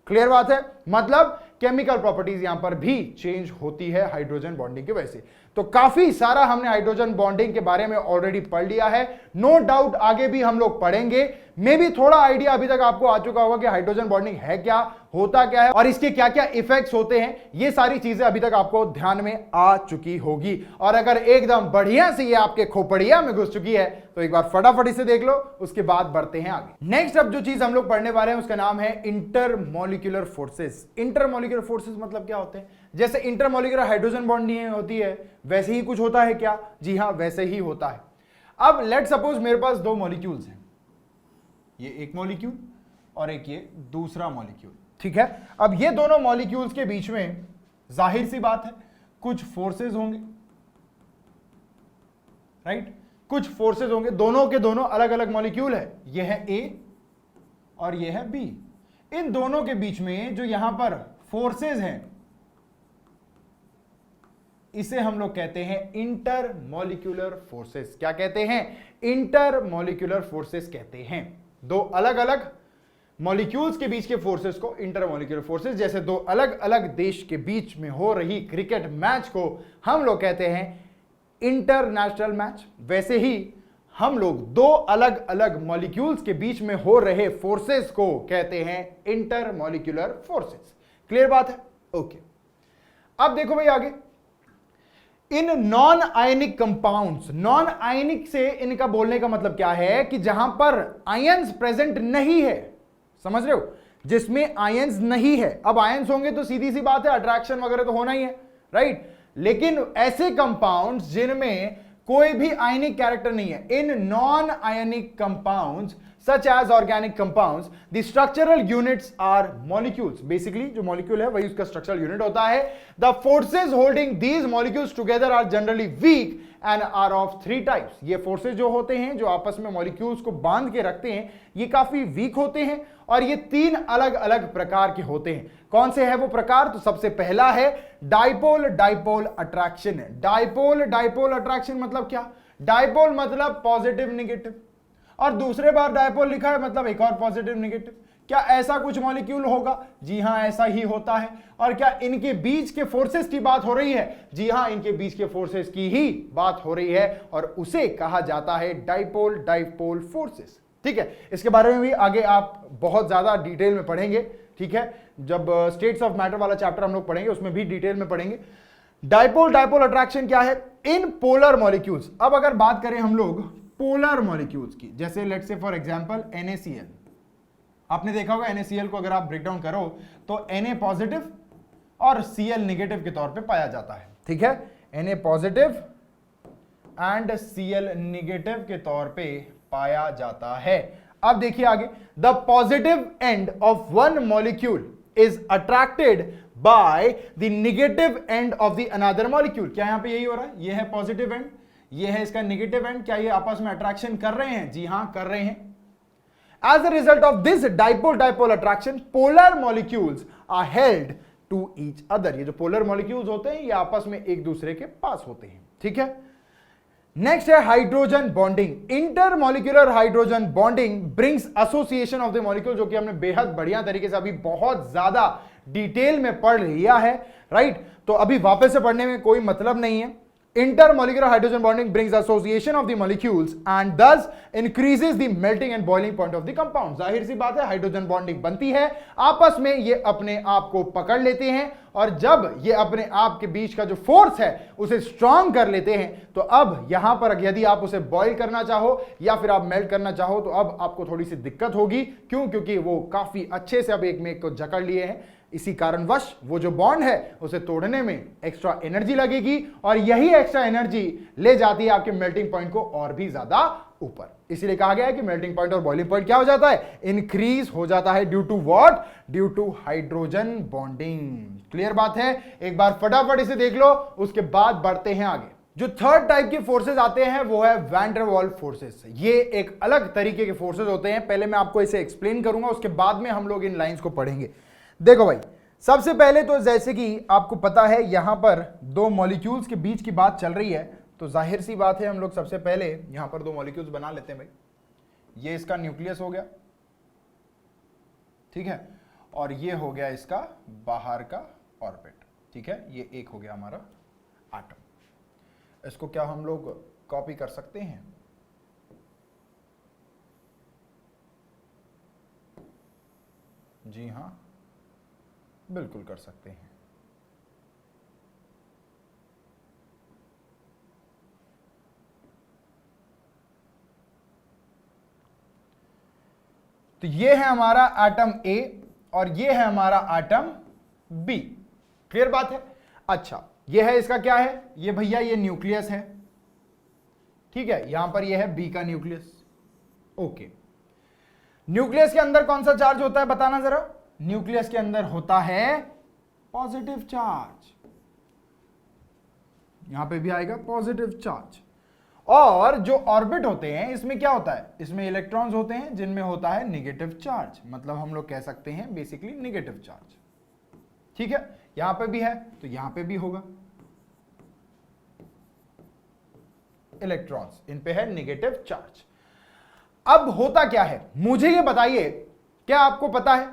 क्लियर बात है, मतलब केमिकल प्रॉपर्टीज यहां पर भी चेंज होती है हाइड्रोजन बॉन्डिंग की वजह से। तो काफी सारा हमने हाइड्रोजन बॉन्डिंग के बारे में ऑलरेडी पढ़ लिया है, नो डाउट आगे भी हम लोग पढ़ेंगे। मे भी थोड़ा आइडिया अभी तक आपको आ चुका होगा कि हाइड्रोजन बॉन्डिंग है क्या, होता क्या है और इसके क्या क्या इफेक्ट्स होते हैं। ये सारी चीजें अभी तक आपको ध्यान में आ चुकी होगी। और अगर एकदम बढ़िया से ये आपके खोपड़िया में घुस चुकी है तो एक बार फटाफट इसे देख लो, उसके बाद बढ़ते हैं आगे। नेक्स्ट अब जो चीज हम लोग पढ़ने वाले हैं उसका नाम है इंटरमॉलिक्यूलर फोर्सेस। इंटरमॉलिक्यूलर फोर्सेस मतलब क्या होते हैं? जैसे इंटरमॉलिक्यूलर हाइड्रोजन बॉन्डिंग होती है वैसे ही कुछ होता है क्या? जी हां, वैसे ही होता है। अब लेट सपोज मेरे पास दो मॉलिक्यूल्स हैं, ये एक मॉलिक्यूल और एक ये दूसरा मॉलिक्यूल। ठीक है, अब ये दोनों मॉलिक्यूल्स के बीच में जाहिर सी बात है कुछ फोर्सेस होंगे, राइट? कुछ फोर्सेस होंगे, दोनों के दोनों अलग अलग मॉलिक्यूल है, ये है ए और ये है बी। इन दोनों के बीच में जो यहां पर फोर्सेस हैं इसे हम लोग कहते हैं इंटरमॉलिक्यूलर फोर्सेस। क्या कहते हैं? इंटरमॉलिक्यूलर फोर्सेस कहते हैं। दो अलग अलग मॉलिक्यूल्स के बीच के फोर्सेस को इंटरमॉलिक्यूलर फोर्सेस। जैसे दो अलग अलग देश के बीच में हो रही क्रिकेट मैच को हम लोग कहते हैं इंटरनेशनल मैच, वैसे ही हम लोग दो अलग अलग मॉलिक्यूल्स के बीच में हो रहे फोर्सेस को कहते हैं इंटरमॉलिक्यूलर फोर्सेस। क्लियर बात है? ओके, अब देखो भाई आगे, in non ionic compounds, non ionic से इनका बोलने का मतलब क्या है कि जहां पर आयंस प्रेजेंट नहीं है, समझ रहे हो, जिसमें आयंस नहीं है। अब आयंस होंगे तो सीधी सी बात है अट्रैक्शन वगैरह तो होना ही है, राइट? लेकिन ऐसे कंपाउंड्स जिनमें कोई भी आयनिक कैरेक्टर नहीं है, in non ionic compounds such as organic compounds, the structural units are molecules. Basically जो molecule है वही उसका structural unit होता है। The forces holding these molecules together are generally weak and are of three types. ये forces जो होते हैं जो आपस में molecules को बांध के रखते हैं, ये काफी weak होते हैं और ये तीन अलग अलग प्रकार के होते हैं। कौन से है वो प्रकार? तो सबसे पहला है dipole dipole attraction. Dipole dipole attraction मतलब क्या? डाइपोल मतलब पॉजिटिव निगेटिव, और दूसरे बार डायपोल लिखा है मतलब एक और पॉजिटिव नेगेटिव। क्या ऐसा कुछ मॉलिक्यूल होगा? जी हां, ऐसा ही होता है। और क्या इनके बीच के फोर्सेस की बात हो रही है? जी हां, इनके बीच के फोर्सेस की ही बात हो रही है और उसे कहा जाता है डाइपोल डाइपोल फोर्सेस। ठीक है, इसके बारे में भी आगे आप बहुत ज्यादा डिटेल में पढ़ेंगे। ठीक है, जब स्टेट्स ऑफ मैटर वाला चैप्टर हम लोग पढ़ेंगे उसमें भी डिटेल में पढ़ेंगे। डाइपोल डाइपोल अट्रैक्शन क्या है? इन पोलर मॉलिक्यूल्स। अब अगर बात करें हम लोग पोलर मॉलिक्यूल्स की, जैसे let's say for example NaCl आपने देखा होगा NaCl को अगर आप ब्रेक डाउन करो तो Na पॉजिटिव और Cl नेगेटिव के तौर पे पाया जाता है, ठीक है, Na positive and Cl negative के तौर पे पाया जाता है। अब देखिए आगे, the positive end of one molecule is attracted by the negative end of the another molecule. क्या यहां पे यही हो रहा है? ये है पॉजिटिव एंड, ये है इसका नेगेटिव एंड। क्या ये आपस में अट्रैक्शन कर रहे हैं? जी हां, कर रहे हैं। As a result of this dipole-dipole attraction, polar molecules are held to each other. ये जो polar molecules होते हैं ये आपस में एक दूसरे के पास होते हैं, ठीक है। नेक्स्ट है hydrogen bonding. Intermolecular hydrogen bonding brings association of the molecule, जो कि हमने बेहद बढ़िया तरीके से अभी बहुत ज्यादा डिटेल में पढ़ लिया है, राइट। तो अभी वापस से पढ़ने में कोई मतलब नहीं है। Intermolecular hydrogen bonding brings association of the molecules and thus increases the melting and boiling point of the compound. जाहिर सी बात है, हाइड्रोजन बॉन्डिंग बनती है, आपस में ये अपने आप को पकड़ लेते हैं और जब ये अपने आप के बीच का जो फोर्स है उसे स्ट्रांग कर लेते हैं, तो अब यहां पर यदि आप उसे बॉयल करना चाहो या फिर आप मेल्ट करना चाहो तो अब आपको थोड़ी सी दिक्कत होगी। क्यों? क्योंकि वो काफी अच्छे से अब एक में एक को जकड़ लिए हैं। इसी कारणवश वो जो बॉन्ड है उसे तोड़ने में एक्स्ट्रा एनर्जी लगेगी और यही एक्स्ट्रा एनर्जी ले जाती है आपके मेल्टिंग पॉइंट को और भी ज्यादा ऊपर। इसीलिए कहा गया है कि मेल्टिंग पॉइंट और बॉइलिंग पॉइंट क्या हो जाता है? इंक्रीज हो जाता है। Due to what? Due to hydrogen bonding. Clear बात है? एक बार फटाफट इसे देख लो, उसके बाद बढ़ते हैं आगे। जो थर्ड टाइप के फोर्सेस आते हैं वो है वैन डर वाल्स फोर्सेस। ये एक अलग तरीके के फोर्सेस होते हैं। पहले मैं आपको इसे एक्सप्लेन करूंगा, उसके बाद में हम लोग इन लाइंस को पढ़ेंगे। देखो भाई, सबसे पहले तो जैसे कि आपको पता है यहां पर दो मॉलिक्यूल्स के बीच की बात चल रही है, तो जाहिर सी बात है हम लोग सबसे पहले यहां पर दो मॉलिक्यूल्स बना लेते हैं भाई। ये इसका न्यूक्लियस हो गया, ठीक है, और ये हो गया इसका बाहर का ऑर्बिट, ठीक है। ये एक हो गया हमारा एटम। इसको क्या हम लोग कॉपी कर सकते हैं? जी हां, बिल्कुल कर सकते हैं। तो ये है हमारा एटम ए और ये है हमारा एटम बी। क्लियर बात है? अच्छा, ये है इसका क्या है? ये भैया ये न्यूक्लियस है, ठीक है। यहां पर ये है बी का न्यूक्लियस। ओके, न्यूक्लियस के अंदर कौन सा चार्ज होता है बताना जरा? न्यूक्लियस के अंदर होता है पॉजिटिव चार्ज। यहां पे भी आएगा पॉजिटिव चार्ज। और जो ऑर्बिट होते हैं इसमें क्या होता है? इसमें इलेक्ट्रॉन्स होते हैं जिनमें होता है नेगेटिव चार्ज, मतलब हम लोग कह सकते हैं बेसिकली नेगेटिव चार्ज, ठीक है। यहां पे भी है तो यहां पे भी होगा इलेक्ट्रॉन्स, इन पे है नेगेटिव चार्ज। अब होता क्या है मुझे ये बताइए, क्या आपको पता है?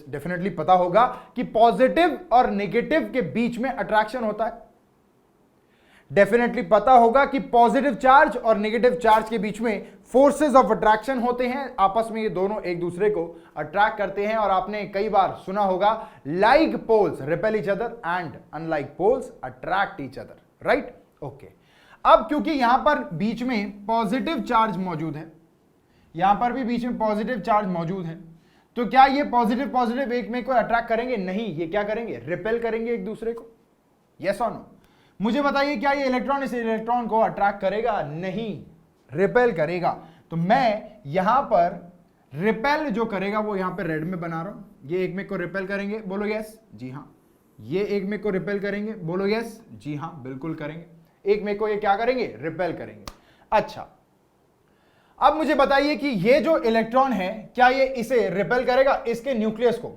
डेफिनेटली पता होगा कि पॉजिटिव और नेगेटिव के बीच में अट्रैक्शन होता है। डेफिनेटली पता होगा कि पॉजिटिव चार्ज और नेगेटिव चार्ज के बीच में फोर्सेस ऑफ अट्रैक्शन होते हैं, आपस में ये दोनों एक दूसरे को अट्रैक्ट करते हैं। और आपने कई बार सुना होगा like poles repel each other and unlike poles attract each other, right? Okay, अब क्योंकि यहां पर बीच में पॉजिटिव चार्ज मौजूद है, यहां पर भी बीच में पॉजिटिव चार्ज मौजूद है, तो क्या ये पॉजिटिव पॉजिटिव एक में को अट्रैक्ट करेंगे? नहीं, ये क्या करेंगे? रिपेल करेंगे एक दूसरे को। यस और नो? मुझे बताइए, क्या ये इलेक्ट्रॉन इस इलेक्ट्रॉन को अट्रैक्ट करेगा? नहीं, रिपेल करेगा। तो मैं यहां पर रिपेल जो करेगा वो यहां पर रेड में बना रहा हूं। ये एक में को रिपेल करेंगे, बोलो यस। जी हां। ये एक में को रिपेल करेंगे, बोलो यस। जी हां, बिल्कुल करेंगे। एक में को ये क्या करेंगे? रिपेल करेंगे। अच्छा, अब मुझे बताइए कि ये जो इलेक्ट्रॉन है क्या ये इसे रिपेल करेगा? इसके न्यूक्लियस को,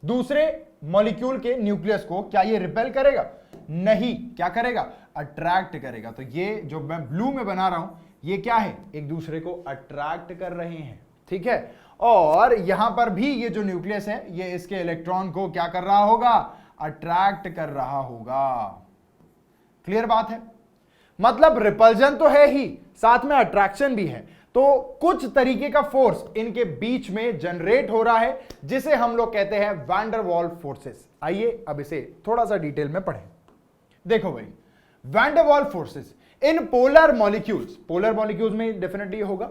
दूसरे मॉलिक्यूल के न्यूक्लियस को क्या ये रिपेल करेगा? नहीं। क्या करेगा? अट्रैक्ट करेगा। तो ये जो मैं ब्लू में बना रहा हूं ये क्या है? एक दूसरे को अट्रैक्ट कर रहे हैं, ठीक है। और यहां पर भी ये जो न्यूक्लियस है ये इसके इलेक्ट्रॉन को क्या कर रहा होगा? अट्रैक्ट कर रहा होगा। क्लियर बात है? मतलब रिपल्जन तो है ही, साथ में अट्रैक्शन भी है। तो कुछ तरीके का फोर्स इनके बीच में जनरेट हो रहा है जिसे हम लोग कहते हैं वैन डर वाल्स फोर्सेस। आइए अब इसे थोड़ा सा डिटेल में पढ़ें। देखो भाई, van der Waals forces in polar molecules में डेफिनेटली होगा।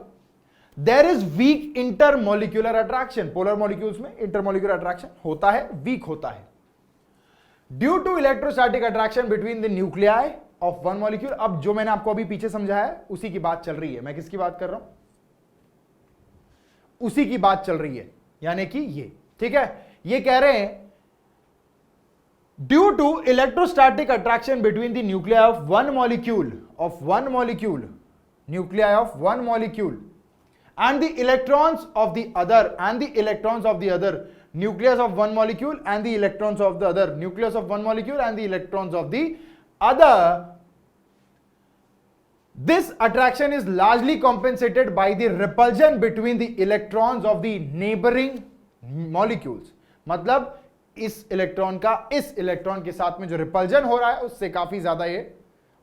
There is weak intermolecular attraction, polar molecules में इंटरमोलिक्यूलर अट्रैक्शन होता है, वीक होता है, due to electrostatic attraction between the nuclei of one molecule. अब जो मैंने आपको अभी पीछे समझाया उसी की बात चल रही है, मैं किसकी बात कर रहा हूं, उसी की बात चल रही है, यानी कि ये, ठीक है, ये कह रहे हैं due to electrostatic attraction between the nuclei of one molecule nuclei of one molecule and the electrons of the other nucleus of one molecule and the electrons of the other nucleus of one molecule and the electrons of the other, this attraction is largely compensated by the repulsion between the electrons of the neighboring molecules। मतलब इस electron का इस electron के साथ में जो repulsion हो रहा है उससे काफी ज्यादा ये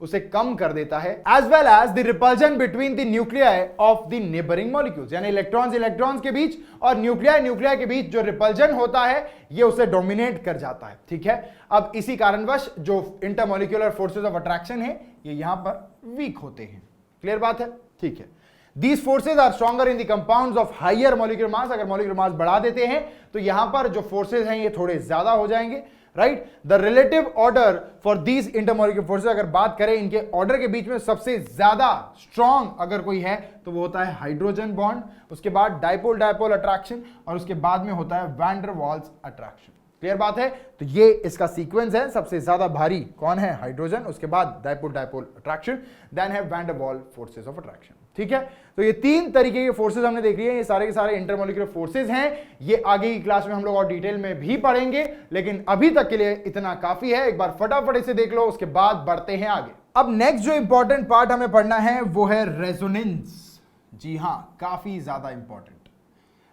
उसे कम कर देता है, as well as the repulsion between the nuclei of the neighbouring molecules, यानी इलेक्ट्रॉन्स के बीच और न्यूक्लियाई के बीच जो रिपल्जन होता है ये उसे डोमिनेट कर जाता है, ठीक है। अब इसी कारणवश जो इंटरमॉलिक्यूलर फोर्सेस ऑफ अट्रैक्शन है ये यहां पर वीक होते हैं, क्लियर बात है, ठीक है। These forces are stronger in the compounds of higher molecular mass। अगर molecular mass बढ़ा देते हैं तो यहां पर जो forces हैं ये थोड़े ज्यादा हो जाएंगे, right. The relative order for these intermolecular forces, अगर बात करें इनके ऑर्डर के बीच में सबसे ज्यादा स्ट्रॉन्ग अगर कोई है तो वो होता है हाइड्रोजन बॉन्ड, उसके बाद डाइपोल अट्रैक्शन और उसके बाद में होता है van der Waals attraction, clear बात है। तो ये इसका सीक्वेंस है, सबसे ज्यादा भारी कौन है, हाइड्रोजन, उसके बाद डाइपोल अट्रैक्शन, देन है वैन डर वाल फोर्सेस ऑफ अट्रैक्शन, ठीक है। तो ये तीन तरीके के फोर्सेस हमने देख लिए हैं, ये सारे के सारे इंटरमॉलिक्यूलर फोर्सेस हैं, ये आगे की क्लास में हम लोग और डिटेल में भी पढ़ेंगे, लेकिन अभी तक के लिए इतना काफी है। एक बार फटाफट इसे देख लो, उसके बाद बढ़ते हैं आगे। अब नेक्स्ट जो इंपॉर्टेंट पार्ट हमें पढ़ना है वो है रेजोनेंस। जी हां, काफी ज्यादा इंपॉर्टेंट।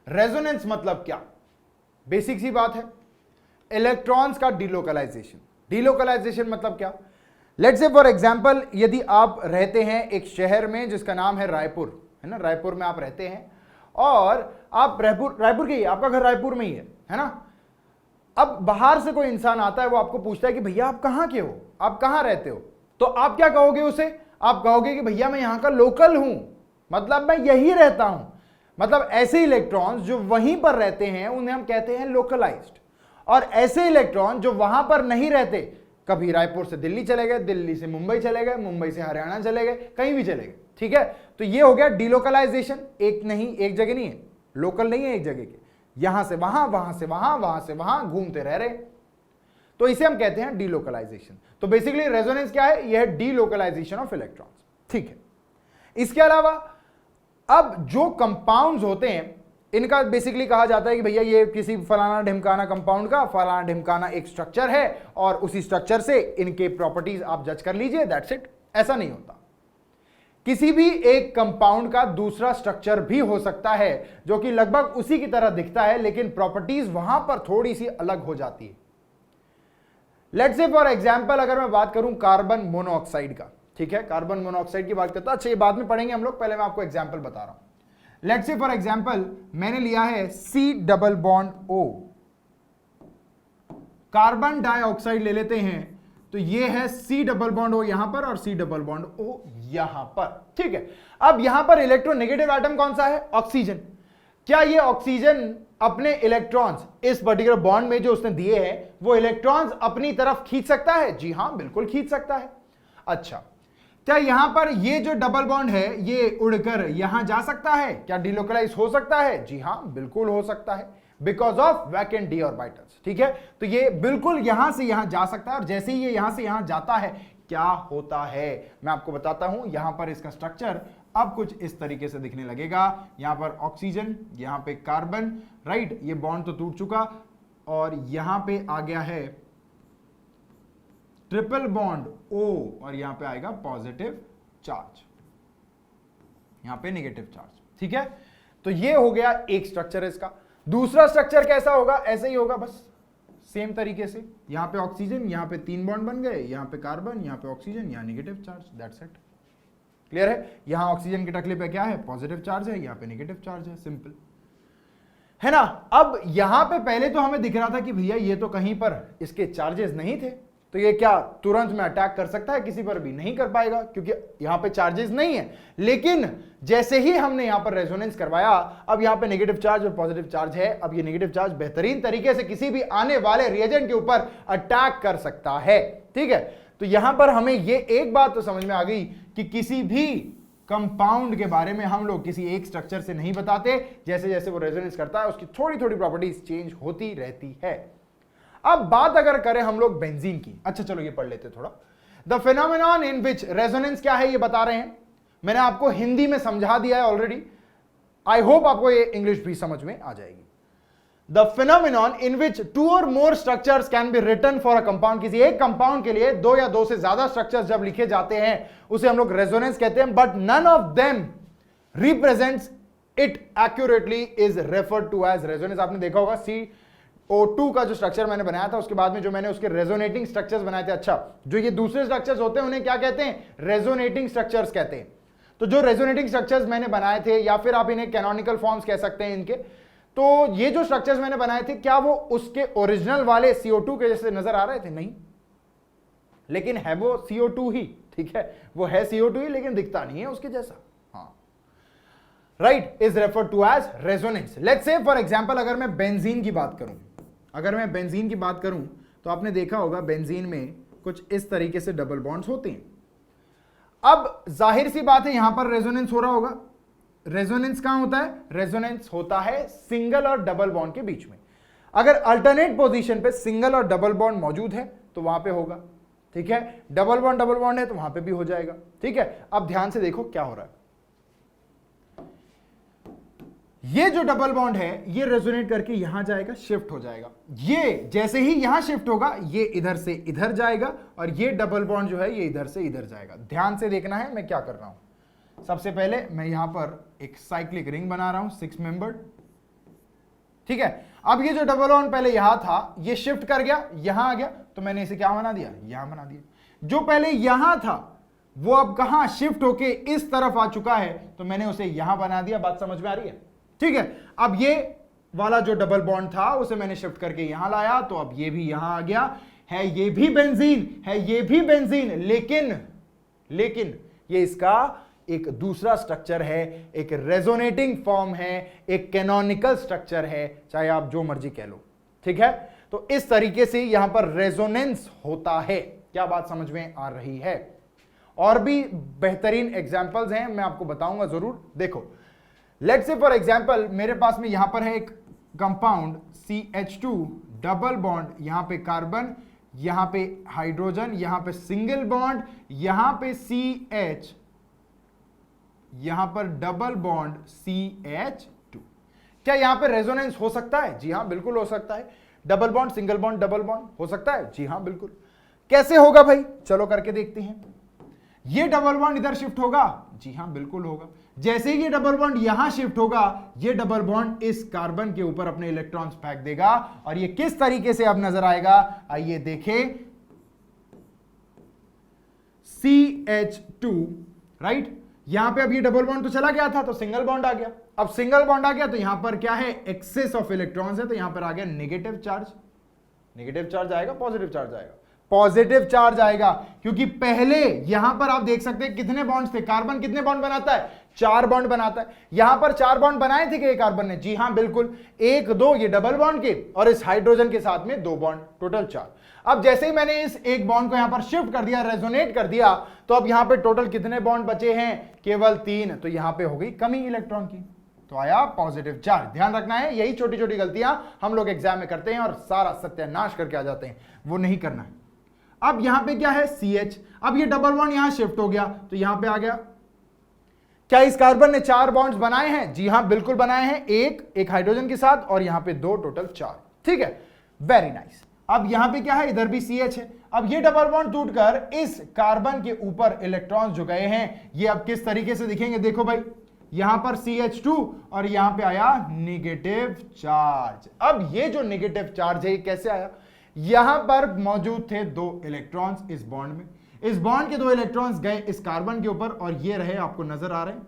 रेजोनेंस मतलब क्या, बेसिक सी बात है, इलेक्ट्रॉन्स का डिलोकलाइजेशन मतलब क्या। लेट्स से फॉर एग्जांपल यदि आप रहते हैं एक शहर में जिसका नाम है रायपुर, है ना, रायपुर में आप रहते हैं और आप रायपुर के ही, आपका घर रायपुर में ही है ना। अब बाहर से कोई इंसान आता है, वो आपको पूछता है कि भैया आप कहाँ के हो, आप कहाँ रहते हो, तो आप क्या कहोगे उसे, आप कहोगे कि भैया मैं यहाँ का लोकल हूं, मतलब मैं यही रहता हूं। मतलब ऐसे इलेक्ट्रॉन्स जो वहीं पर रहते हैं उन्हें हम कहते हैं लोकलाइज्ड, और ऐसे इलेक्ट्रॉन जो वहां पर नहीं रहते, कभी रायपुर से दिल्ली चले गए, दिल्ली से मुंबई चले गए, मुंबई से हरियाणा चले गए, कहीं भी चले गए, ठीक है। तो ये हो गया डिलोकलाइजेशन, एक जगह नहीं है, लोकल नहीं है एक जगह के, यहां से वहां, वहां से वहां, वहां से वहां घूमते रह रहे, तो इसे हम कहते हैं डिलोकलाइजेशन। तो बेसिकली रेजोनेंस क्या है, यह है डिलोकलाइजेशन ऑफ इलेक्ट्रॉन्स, ठीक है। इसके अलावा अब जो कंपाउंड्स होते हैं इनका बेसिकली कहा जाता है कि भैया ये किसी फलाना ढिमकाना कंपाउंड का फलाना ढिमकाना एक स्ट्रक्चर है और उसी स्ट्रक्चर से इनके प्रॉपर्टीज आप जज कर लीजिए, दैट्स इट। ऐसा नहीं होता, किसी भी एक कंपाउंड का दूसरा स्ट्रक्चर भी हो सकता है जो कि लगभग उसी की तरह दिखता है, लेकिन प्रॉपर्टीज वहां पर थोड़ी सी अलग हो जाती है। लेट्स से फॉर एग्जांपल अगर मैं बात करूं कार्बन मोनोऑक्साइड का, ठीक है, कार्बन मोनोऑक्साइड की बात करता, अच्छा ये बाद में पढ़ेंगे हम लोग, पहले मैं आपको एग्जांपल बता रहा हूं। लेट्स से फॉर एग्जांपल मैंने लिया है C+O, कार्बन डाइऑक्साइड ले लेते हैं, तो ये है C+O यहां पर और C+O यहां पर, ठीक है। अब यहां पर इलेक्ट्रोनेगेटिव एटम कौन सा है, ऑक्सीजन। क्या ये ऑक्सीजन अपने इलेक्ट्रॉन्स इस पर्टिकुलर बॉन्ड में जो उसने दिए हैं वो इलेक्ट्रॉन्स अपनी तरफ खींच सकता है, जी हां बिल्कुल खींच सकता है। अच्छा, क्या यहां पर ये जो डबल बॉन्ड है ये उड़कर यहां जा सकता है, क्या डिलोकलाइज हो सकता है, जी हां बिल्कुल हो सकता है, because of vacant D orbitals, ठीक है। तो ये बिल्कुल यहां से यहां जा सकता है, और जैसे ही ये यहां से यहां जाता है क्या होता है मैं आपको बताता हूं। यहां पर इसका स्ट्रक्चर अब कुछ इस तरीके से दिखने लगेगा, यहां पर ऑक्सीजन, यहां पे कार्बन, राइट, ये बॉन्ड तो टूट चुका, और यहां पे आ गया है ट्रिपल बॉन्ड O, और यहां पे आएगा पॉजिटिव चार्ज, यहां पे नेगेटिव चार्ज, ठीक है। तो ये हो गया एक स्ट्रक्चर इसका। दूसरा स्ट्रक्चर कैसा होगा, ऐसे ही होगा, बस सेम तरीके से, यहां पे ऑक्सीजन, यहां पे 3 बॉन्ड बन गए, यहां पे कार्बन, यहां पे ऑक्सीजन, यहां negative charge, that's it, clear है। यहां ऑक्सीजन के टकले पे क्या है, पॉजिटिव चार्ज है, यहां पे नेगेटिव चार्ज है, सिंपल है ना। अब यहां पे पहले तो हमें दिख रहा था कि भैया ये तो कहीं पर इसके चार्जेस नहीं थे, तो ये क्या तुरंत में अटैक कर सकता है किसी पर भी? नहीं कर पाएगा, क्योंकि यहां पे चार्जेस नहीं है। लेकिन जैसे ही हमने यहां पर रेजोनेंस करवाया, अब यहां पे नेगेटिव चार्ज और पॉजिटिव चार्ज है। अब ये नेगेटिव चार्ज बेहतरीन तरीके से किसी भी आने वाले रिएजेंट के ऊपर अटैक कर सकता है। ठीक है, तो यहां पर हमें ये एक बात तो समझ में आ गई कि किसी भी कंपाउंड के बारे में हम लोग किसी एक स्ट्रक्चर से नहीं बताते, जैसे जैसे वो रेजोनेंस करता है उसकी थोड़ी थोड़ी प्रॉपर्टीज चेंज होती रहती है। अब बात अगर करें हम लोग बेंजीन की, अच्छा चलो ये पढ़ लेते थोड़ा। द फिनोमेनॉन इन विच रेजोनेंस क्या है ये बता रहे हैं। मैंने आपको हिंदी में समझा दिया है ऑलरेडी, आई होप आपको ये इंग्लिश भी समझ में आ जाएगी। द फिनोमेनॉन इन विच 2 और more structures can be written for a compound, किसी एक कंपाउंड के लिए 2 या 2 से ज्यादा स्ट्रक्चर्स जब लिखे जाते हैं उसे हम लोग रेजोनेंस कहते हैं। But none of them represents it accurately is referred to as resonance. आपने देखा होगा CO2 का जो स्ट्रक्चर मैंने बनाया था उसके बाद में जो मैंने उसके रेजोनेटिंग स्ट्रक्चर्स बनाए थे, अच्छा जो ये दूसरे स्ट्रक्चर्स होते हैं उन्हें क्या कहते हैं? रेजोनेटिंग स्ट्रक्चर्स कहते हैं। तो जो रेजोनेटिंग स्ट्रक्चर्स मैंने बनाए थे, या फिर आप इन्हें कैनोनिकल फॉर्म्स कह सकते हैं इनके, तो ये जो स्ट्रक्चर्स मैंने बनाए थे क्या वो उसके ओरिजिनल वाले CO2 के जैसे नजर आ रहे थे? नहीं, लेकिन है वो CO2 ही। ठीक है, वो है CO2 ही लेकिन दिखता नहीं है उसके जैसा। हाँ, right, is refer to as resonance. Let's say for example अगर मैं बेंजीन की बात करूं, तो आपने देखा होगा बेंजीन में कुछ इस तरीके से डबल बॉन्ड्स होते हैं। अब जाहिर सी बात है यहां पर रेजोनेंस हो रहा होगा। रेजोनेंस कहां होता है? रेजोनेंस होता है सिंगल और डबल बॉन्ड के बीच में। अगर अल्टरनेट पोजीशन पे सिंगल और डबल बॉन्ड मौजूद है तो वहां पे होगा। ठीक है, डबल बॉन्ड है तो वहां पे भी हो जाएगा। ठीक है, अब ध्यान से देखो क्या हो रहा है। ये जो डबल बॉन्ड है ये रेजोनेट करके यहां जाएगा, शिफ्ट हो जाएगा। ये जैसे ही यहां शिफ्ट होगा ये इधर से इधर जाएगा, और ये डबल बॉन्ड जो है ये इधर से इधर जाएगा। ध्यान से देखना है मैं क्या कर रहा हूं। सबसे पहले मैं यहां पर एक साइक्लिक रिंग बना रहा हूं 6 मेंबर्ड। ठीक है, अब ये जो डबल बॉन्ड पहले यहां था ये शिफ्ट कर गया, यहां आ गया, तो मैंने इसे क्या बना दिया? यहां बना दिया। जो पहले यहां था वो अब कहां शिफ्ट होके इस तरफ आ चुका है, तो मैंने उसे यहां बना दिया। बात समझ में आ रही है? ठीक है, अब ये वाला जो डबल बॉन्ड था उसे मैंने शिफ्ट करके यहां लाया, तो अब ये भी यहां आ गया है। ये भी बेंजीन है, ये भी बेंजीन, लेकिन ये इसका एक दूसरा स्ट्रक्चर है, एक रेजोनेटिंग फॉर्म है, एक कैनोनिकल स्ट्रक्चर है, चाहे आप जो मर्जी कह लो। ठीक है, तो इस तरीके से यहां पर रेजोनेंस होता है। क्या बात समझ में आ रही है? और भी बेहतरीन एग्जाम्पल्स हैं, मैं आपको बताऊंगा जरूर। देखो, लेट्स से फॉर एग्जांपल मेरे पास में यहां पर है एक कंपाउंड CH2 डबल बॉन्ड, यहां पे कार्बन, यहां पे हाइड्रोजन, यहां पे सिंगल बॉन्ड, यहां पे CH, यहां पर डबल बॉन्ड CH2। क्या यहां पे रेजोनेंस हो सकता है? जी हां, बिल्कुल हो सकता है। Double bond single bond double bond हो सकता है? जी हां, बिल्कुल। कैसे होगा भाई? चलो करके देखते हैं। ये डबल बॉन्ड इधर शिफ्ट होगा? जी हां, बिल्कुल होगा। जैसे ही ये डबल बॉन्ड यहां शिफ्ट होगा, ये डबल बॉन्ड इस कार्बन के ऊपर अपने इलेक्ट्रॉन्स फेंक देगा, और ये किस तरीके से अब नजर आएगा आइए देखें। CH2, राइट, यहां पे अब ये डबल बॉन्ड तो चला गया था तो सिंगल बॉन्ड आ गया। अब सिंगल बॉन्ड आ गया तो यहां पर क्या है? एक्सेस ऑफ इलेक्ट्रॉन्स है, तो यहां पर आ गया नेगेटिव चार्ज। नेगेटिव चार्ज आएगा, पॉजिटिव चार्ज आएगा, पॉजिटिव चार्ज आएगा, क्योंकि पहले यहां पर आप देख सकते हैं कितने बॉन्ड्स थे। कार्बन कितने बॉन्ड बनाता है? 4 बॉन्ड बनाता है। यहां पर 4 बॉन्ड बनाए थे कि कार्बन ने? जी हां, बिल्कुल। 1 2 ये डबल बॉन्ड के, और इस हाइड्रोजन के साथ में 2 बॉन्ड, टोटल 4। अब जैसे ही मैंने इस एक बॉन्ड को यहां पर शिफ्ट कर दिया, रेजोनेट कर दिया, तो अब यहां पे टोटल कितने बॉन्ड बचे हैं? केवल 3। तो यहां पे हो गई कमी इलेक्ट्रॉन की, तो आया पॉजिटिव चार्ज। ध्यान रखना है, यही छोटी छोटी गलतियां हम लोग एग्जाम में करते हैं और सारा सत्यानाश करके आ जाते हैं, वो नहीं करना है। अब यहां पे क्या है? CH। अब ये डबल बॉन्ड यहां शिफ्ट हो गया तो यहां पे आ गया। क्या इस कार्बन ने 4 बॉन्ड्स बनाए हैं? जी हां, बिल्कुल बनाए हैं। एक हाइड्रोजन के साथ, और यहां पे 2, टोटल 4। ठीक है, वेरी नाइस। अब यहां पे क्या है? इधर भी CH है। अब ये डबल बॉन्ड टूटकर इस कार्बन के ऊपर इलेक्ट्रॉन्स जो गए हैं ये अब किस तरीके से दिखेंगे? देखो भाई, यहां पर CH2 और यहां पे आया नेगेटिव चार्ज। अब ये जो नेगेटिव चार्ज है ये कैसे आया? यहां पर मौजूद थे 2 इलेक्ट्रॉन्स इस बॉन्ड में, इस बॉन्ड के 2 इलेक्ट्रॉन्स गए इस कार्बन के ऊपर, और ये रहे आपको नजर आ रहे हैं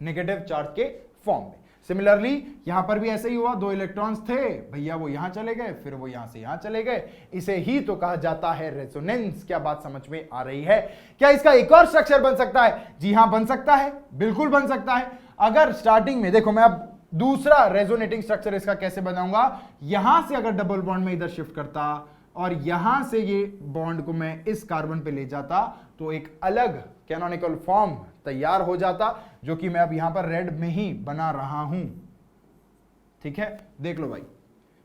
नेगेटिव चार्ज के फॉर्म में। सिमिलरली यहां पर भी ऐसे ही हुआ, 2 इलेक्ट्रॉन्स थे भैया, वो यहां चले गए, फिर वो यहां से यहां चले गए, इसे ही तो कहा जाता है रेजोनेंस। क्या बात समझ में आ रही है? क्या इसका एक और स्ट्रक्चर बन सकता है? जी हां, बन सकता है, बिल्कुल बन सकता है। अगर स्टार्टिंग में देखो, मैं अब दूसरा रेजोनेटिंग स्ट्रक्चर इसका कैसे बनाऊंगा, यहां से अगर डबल बॉन्ड में इधर शिफ्ट करता और यहां से ये बॉन्ड को मैं इस कार्बन पे ले जाता, तो एक अलग कैनोनिकल फॉर्म तैयार हो जाता, जो कि मैं अब यहां पर रेड में ही बना रहा हूं। ठीक है, देख लो भाई,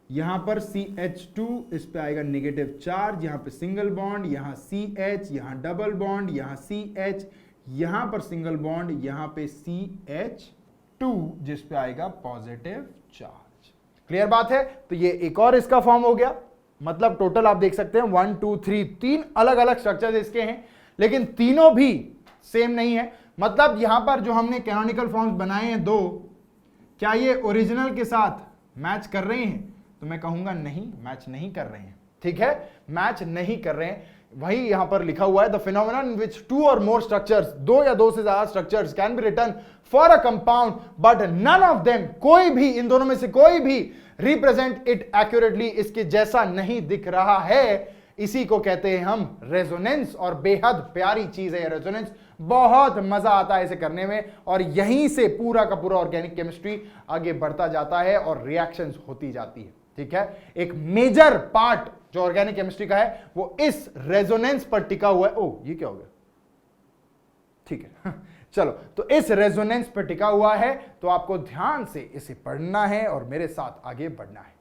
यहां पर CH2, इस पे आएगा नेगेटिव चार्ज, यहां पे सिंगल बॉन्ड, यहां CH, यहां डबल बॉन्ड, यहां CH, यहां पर सिंगल बॉन्ड, यहां पे CH2, जिस पे आएगा पॉजिटिव चार्ज। क्लियर बात है? तो ये एक और इसका फॉर्म हो गया। मतलब टोटल आप देख सकते हैं 1 2 3 3 अलग अलग स्ट्रक्चर्स इसके हैं, लेकिन तीनों भी सेम नहीं है। मतलब यहां पर जो हमने कैनोनिकल फॉर्म्स बनाए हैं 2, क्या ये ओरिजिनल के साथ मैच कर रहे हैं? तो मैं कहूंगा नहीं, मैच नहीं कर रहे हैं। ठीक है, मैच नहीं कर रहे हैं। वही यहां पर लिखा हुआ है, द फिनोमेनन इन विच 2 और मोर स्ट्रक्चर्स, 2 या 2 से ज्यादा structures can be written for a compound but none of them, कोई भी इन दोनों में से कोई भी रिप्रेजेंट इट एक्यूरेटली, इसके जैसा नहीं दिख रहा है, इसी को कहते हैं हम रेजोनेंस। और बेहद प्यारी चीज है रेजोनेंस, बहुत मजा आता है इसे करने में, और यहीं से पूरा का पूरा ऑर्गेनिक केमिस्ट्री आगे बढ़ता जाता है और रिएक्शंस होती जाती है। ठीक है, एक मेजर पार्ट जो ऑर्गेनिक केमिस्ट्री का है वो इस रेजोनेंस पर टिका हुआ है। ओ, ये क्या हो गया? ठीक है चलो, तो इस रेजोनेंस पर टिका हुआ है, तो आपको ध्यान से इसे पढ़ना है और मेरे साथ आगे बढ़ना है।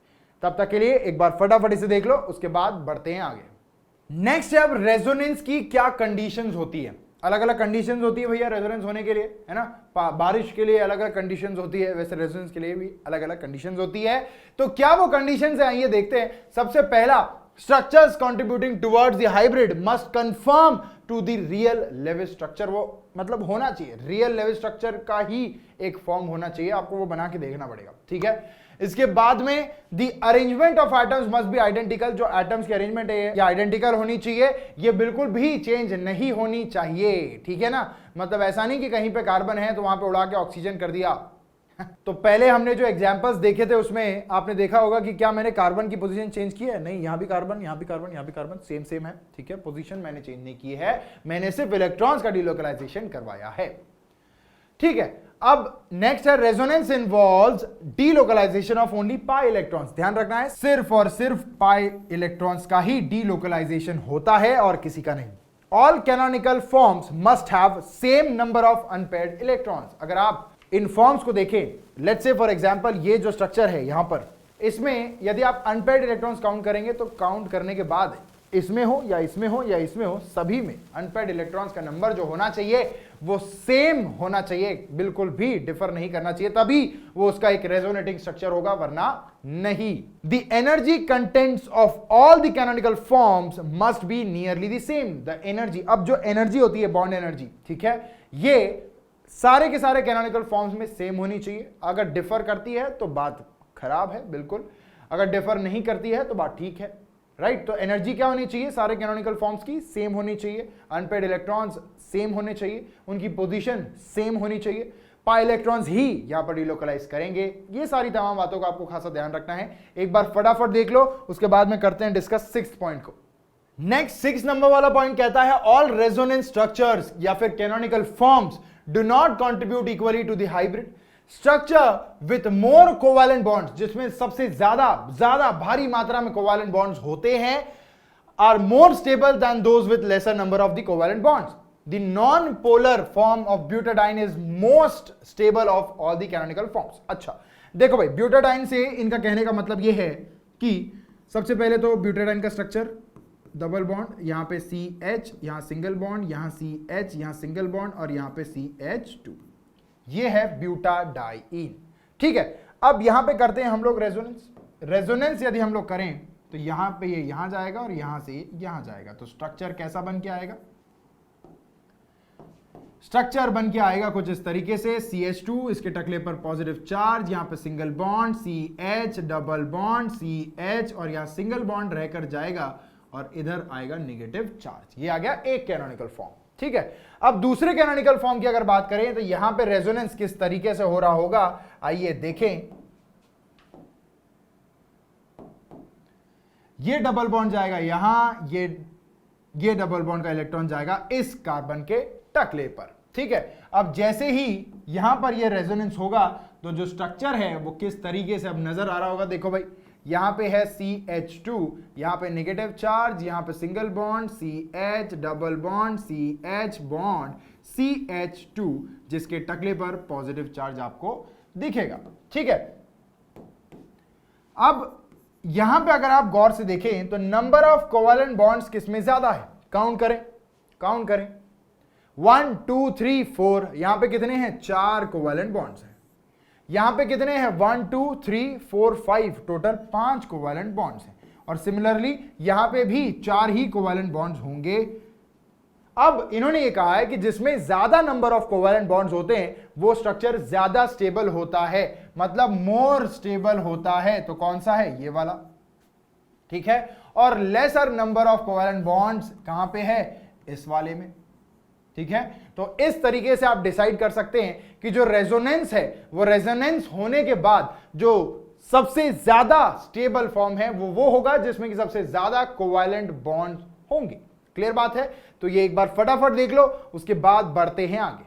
तब तक के लिए एक बार फटाफट इसे देख लो, उसके बाद बढ़ते हैं आगे। नेक्स्ट है अब रेजोनेंस की क्या कंडीशंस होती है। अलग अलग कंडीशंस होती है भैया रेजोनेंस होने के लिए, है ना। बारिश के लिए अलग अलग कंडीशंस होती है, वैसे रेजोनेंस के लिए भी अलग अलग कंडीशंस होती है। तो क्या वो कंडीशंस है, आइए देखते हैं। सबसे पहला, structures contributing towards the hybrid must confirm to the real Lewis structure. वो मतलब होना चाहिए, रियल लेविस स्ट्रक्चर का ही एक फॉर्म होना चाहिए, आपको वो बना के देखना पड़ेगा। ठीक है, इसके बाद में the arrangement of atoms must be identical, जो एटम्स की अरेंजमेंट है ये आइडेंटिकल होनी चाहिए, ये बिल्कुल भी चेंज नहीं होनी चाहिए। ठीक है ना, मतलब ऐसा नहीं कि कहीं पे कार्बन है तो वहां पे उड़ा के ऑक्सीजन कर दिया। तो पहले हमने जो एग्जांपल्स देखे थे उसमें आपने देखा होगा कि क्या मैंने कार्बन की पोजीशन चेंज की है? नहीं, यहां भी कार्बन, यहां भी कार्बन, यहां भी कार्बन, सेम सेम है। ठीक है, पोजीशन मैंने चेंज नहीं की है, मैंने सिर्फ इलेक्ट्रॉन्स का डिलोकलाइजेशन करवाया है। ठीक है, अब नेक्स्ट है resonance involves delocalization of only pi electrons. ध्यान रखना है, सिर्फ और सिर्फ पाई इलेक्ट्रॉन्स का ही डीलोकलाइजेशन होता है और किसी का नहीं। All canonical forms must have same number of unpaired electrons. अगर आप इन फॉर्म्स को देखें, लेट्स से फॉर एग्जांपल ये जो स्ट्रक्चर है यहां पर, इसमें यदि आप अनपेयर्ड इलेक्ट्रॉन्स काउंट करेंगे तो काउंट करने के बाद इसमें हो या इसमें हो या इसमें हो, सभी में अनपेयर्ड इलेक्ट्रॉन्स का नंबर जो होना चाहिए वो सेम होना चाहिए, बिल्कुल भी डिफर नहीं करना चाहिए, तभी वो उसका एक रेजोनेटिंग स्ट्रक्चर होगा, वरना नहीं। The energy contents of all the canonical forms must be nearly the same. The energy, अब जो एनर्जी होती है बॉन्ड एनर्जी, ठीक है, ये सारे के सारे कैनोनिकल फॉर्म्स में सेम होनी चाहिए। अगर डिफर करती है तो बात खराब है बिल्कुल, अगर डिफर नहीं करती है तो बात ठीक है, राइट। तो एनर्जी क्या होनी चाहिए? सारे कैनोनिकल फॉर्म्स की सेम होनी चाहिए, अनपेयर्ड इलेक्ट्रॉन्स सेम होने चाहिए, उनकी पोजीशन सेम होनी चाहिए, पाई इलेक्ट्रॉन्स ही यहां पर डिलोकलाइज करेंगे। ये सारी तमाम बातों का आपको खासा ध्यान रखना है। एक बार फटाफट देख लो, उसके बाद में करते हैं डिस्कस 6th पॉइंट को। नेक्स्ट 6 नंबर वाला पॉइंट कहता है ऑल रेजोनेंस स्ट्रक्चर्स या फिर canonical forms do not contribute equally to the hybrid structure with more covalent bonds, जिसमें सबसे ज्यादा भारी मात्रा में कोवैलेंट बॉन्ड्स होते हैं, are more stable than those with lesser number of the covalent bonds. The non polar form of butadiene is most stable of all the canonical forms. अच्छा देखो भाई, ब्यूटाडाइन से इनका कहने का मतलब यह है कि सबसे पहले तो ब्यूटाडाइन का स्ट्रक्चर डबल बॉन्ड, यहां पे CH, यहां सिंगल बॉन्ड, यहां CH, यहां सिंगल बॉन्ड और यहां पे CH2, ये है ब्यूटाडाइन। ठीक है, अब यहां पे करते हैं हम लोग रेजोनेंस। रेजोनेंस यदि हम लोग करें तो यहां पे ये यहां जाएगा और यहां से यहां जाएगा, तो स्ट्रक्चर कैसा बन के आएगा? स्ट्रक्चर बन के आएगा कुछ इस तरीके से, CH2, इसके टकले पर पॉजिटिव चार्ज, यहां पे single bond CH, double bond CH और यहां सिंगल बॉन्ड रहकर जाएगा और इधर आएगा नेगेटिव चार्ज। ये आ गया एक कैनोनिकल फॉर्म। ठीक है। अब दूसरे कैनोनिकल फॉर्म की अगर बात करें तो यहां पे रेजोनेंस किस तरीके से हो रहा होगा, आइए देखें। ये डबल बॉन्ड जाएगा यहां, ये डबल बॉन्ड का इलेक्ट्रॉन जाएगा इस कार्बन के टकले पर, ठीक है। अब जैसे ही यहां पर ये रेजोनेंस होगा तो जो स्ट्रक्चर है वो किस तरीके से अब नजर आ रहा होगा, देखो भाई यहां पे है CH2, यहां पे नेगेटिव चार्ज, यहां पे single bond CH, double bond CH, bond CH2, जिसके टकले पर पॉजिटिव चार्ज आपको दिखेगा, ठीक है। अब यहां पे अगर आप गौर से देखें तो नंबर ऑफ कोवेलेंट बॉन्ड्स किसमें ज्यादा है, काउंट करें 1 2 3 4, यहां पे कितने हैं, 4 कोवेलेंट बॉन्ड्स हैं। यहां पे कितने हैं, 1 2 3 4 5, टोटल 5 कोवेलेंट बॉन्ड्स हैं। और सिमिलरली यहां पे भी 4 ही कोवेलेंट बॉन्ड्स होंगे। अब इन्होंने ये कहा है कि जिसमें ज्यादा नंबर ऑफ कोवेलेंट बॉन्ड्स होते हैं वो स्ट्रक्चर ज्यादा स्टेबल होता है, मतलब मोर स्टेबल होता है। तो कौन सा है, ये वाला, ठीक है। और laser number of covalent bonds कहां पे है, इस वाले में, ठीक है। तो इस तरीके से आप डिसाइड कर सकते हैं कि जो रेजोनेंस है वो रेजोनेंस होने के बाद जो सबसे ज्यादा स्टेबल फॉर्म है वो होगा जिसमें कि सबसे ज्यादा कोवेलेंट बॉन्ड होंगे। क्लियर बात है। तो ये एक बार फटाफट देख लो, उसके बाद बढ़ते हैं आगे।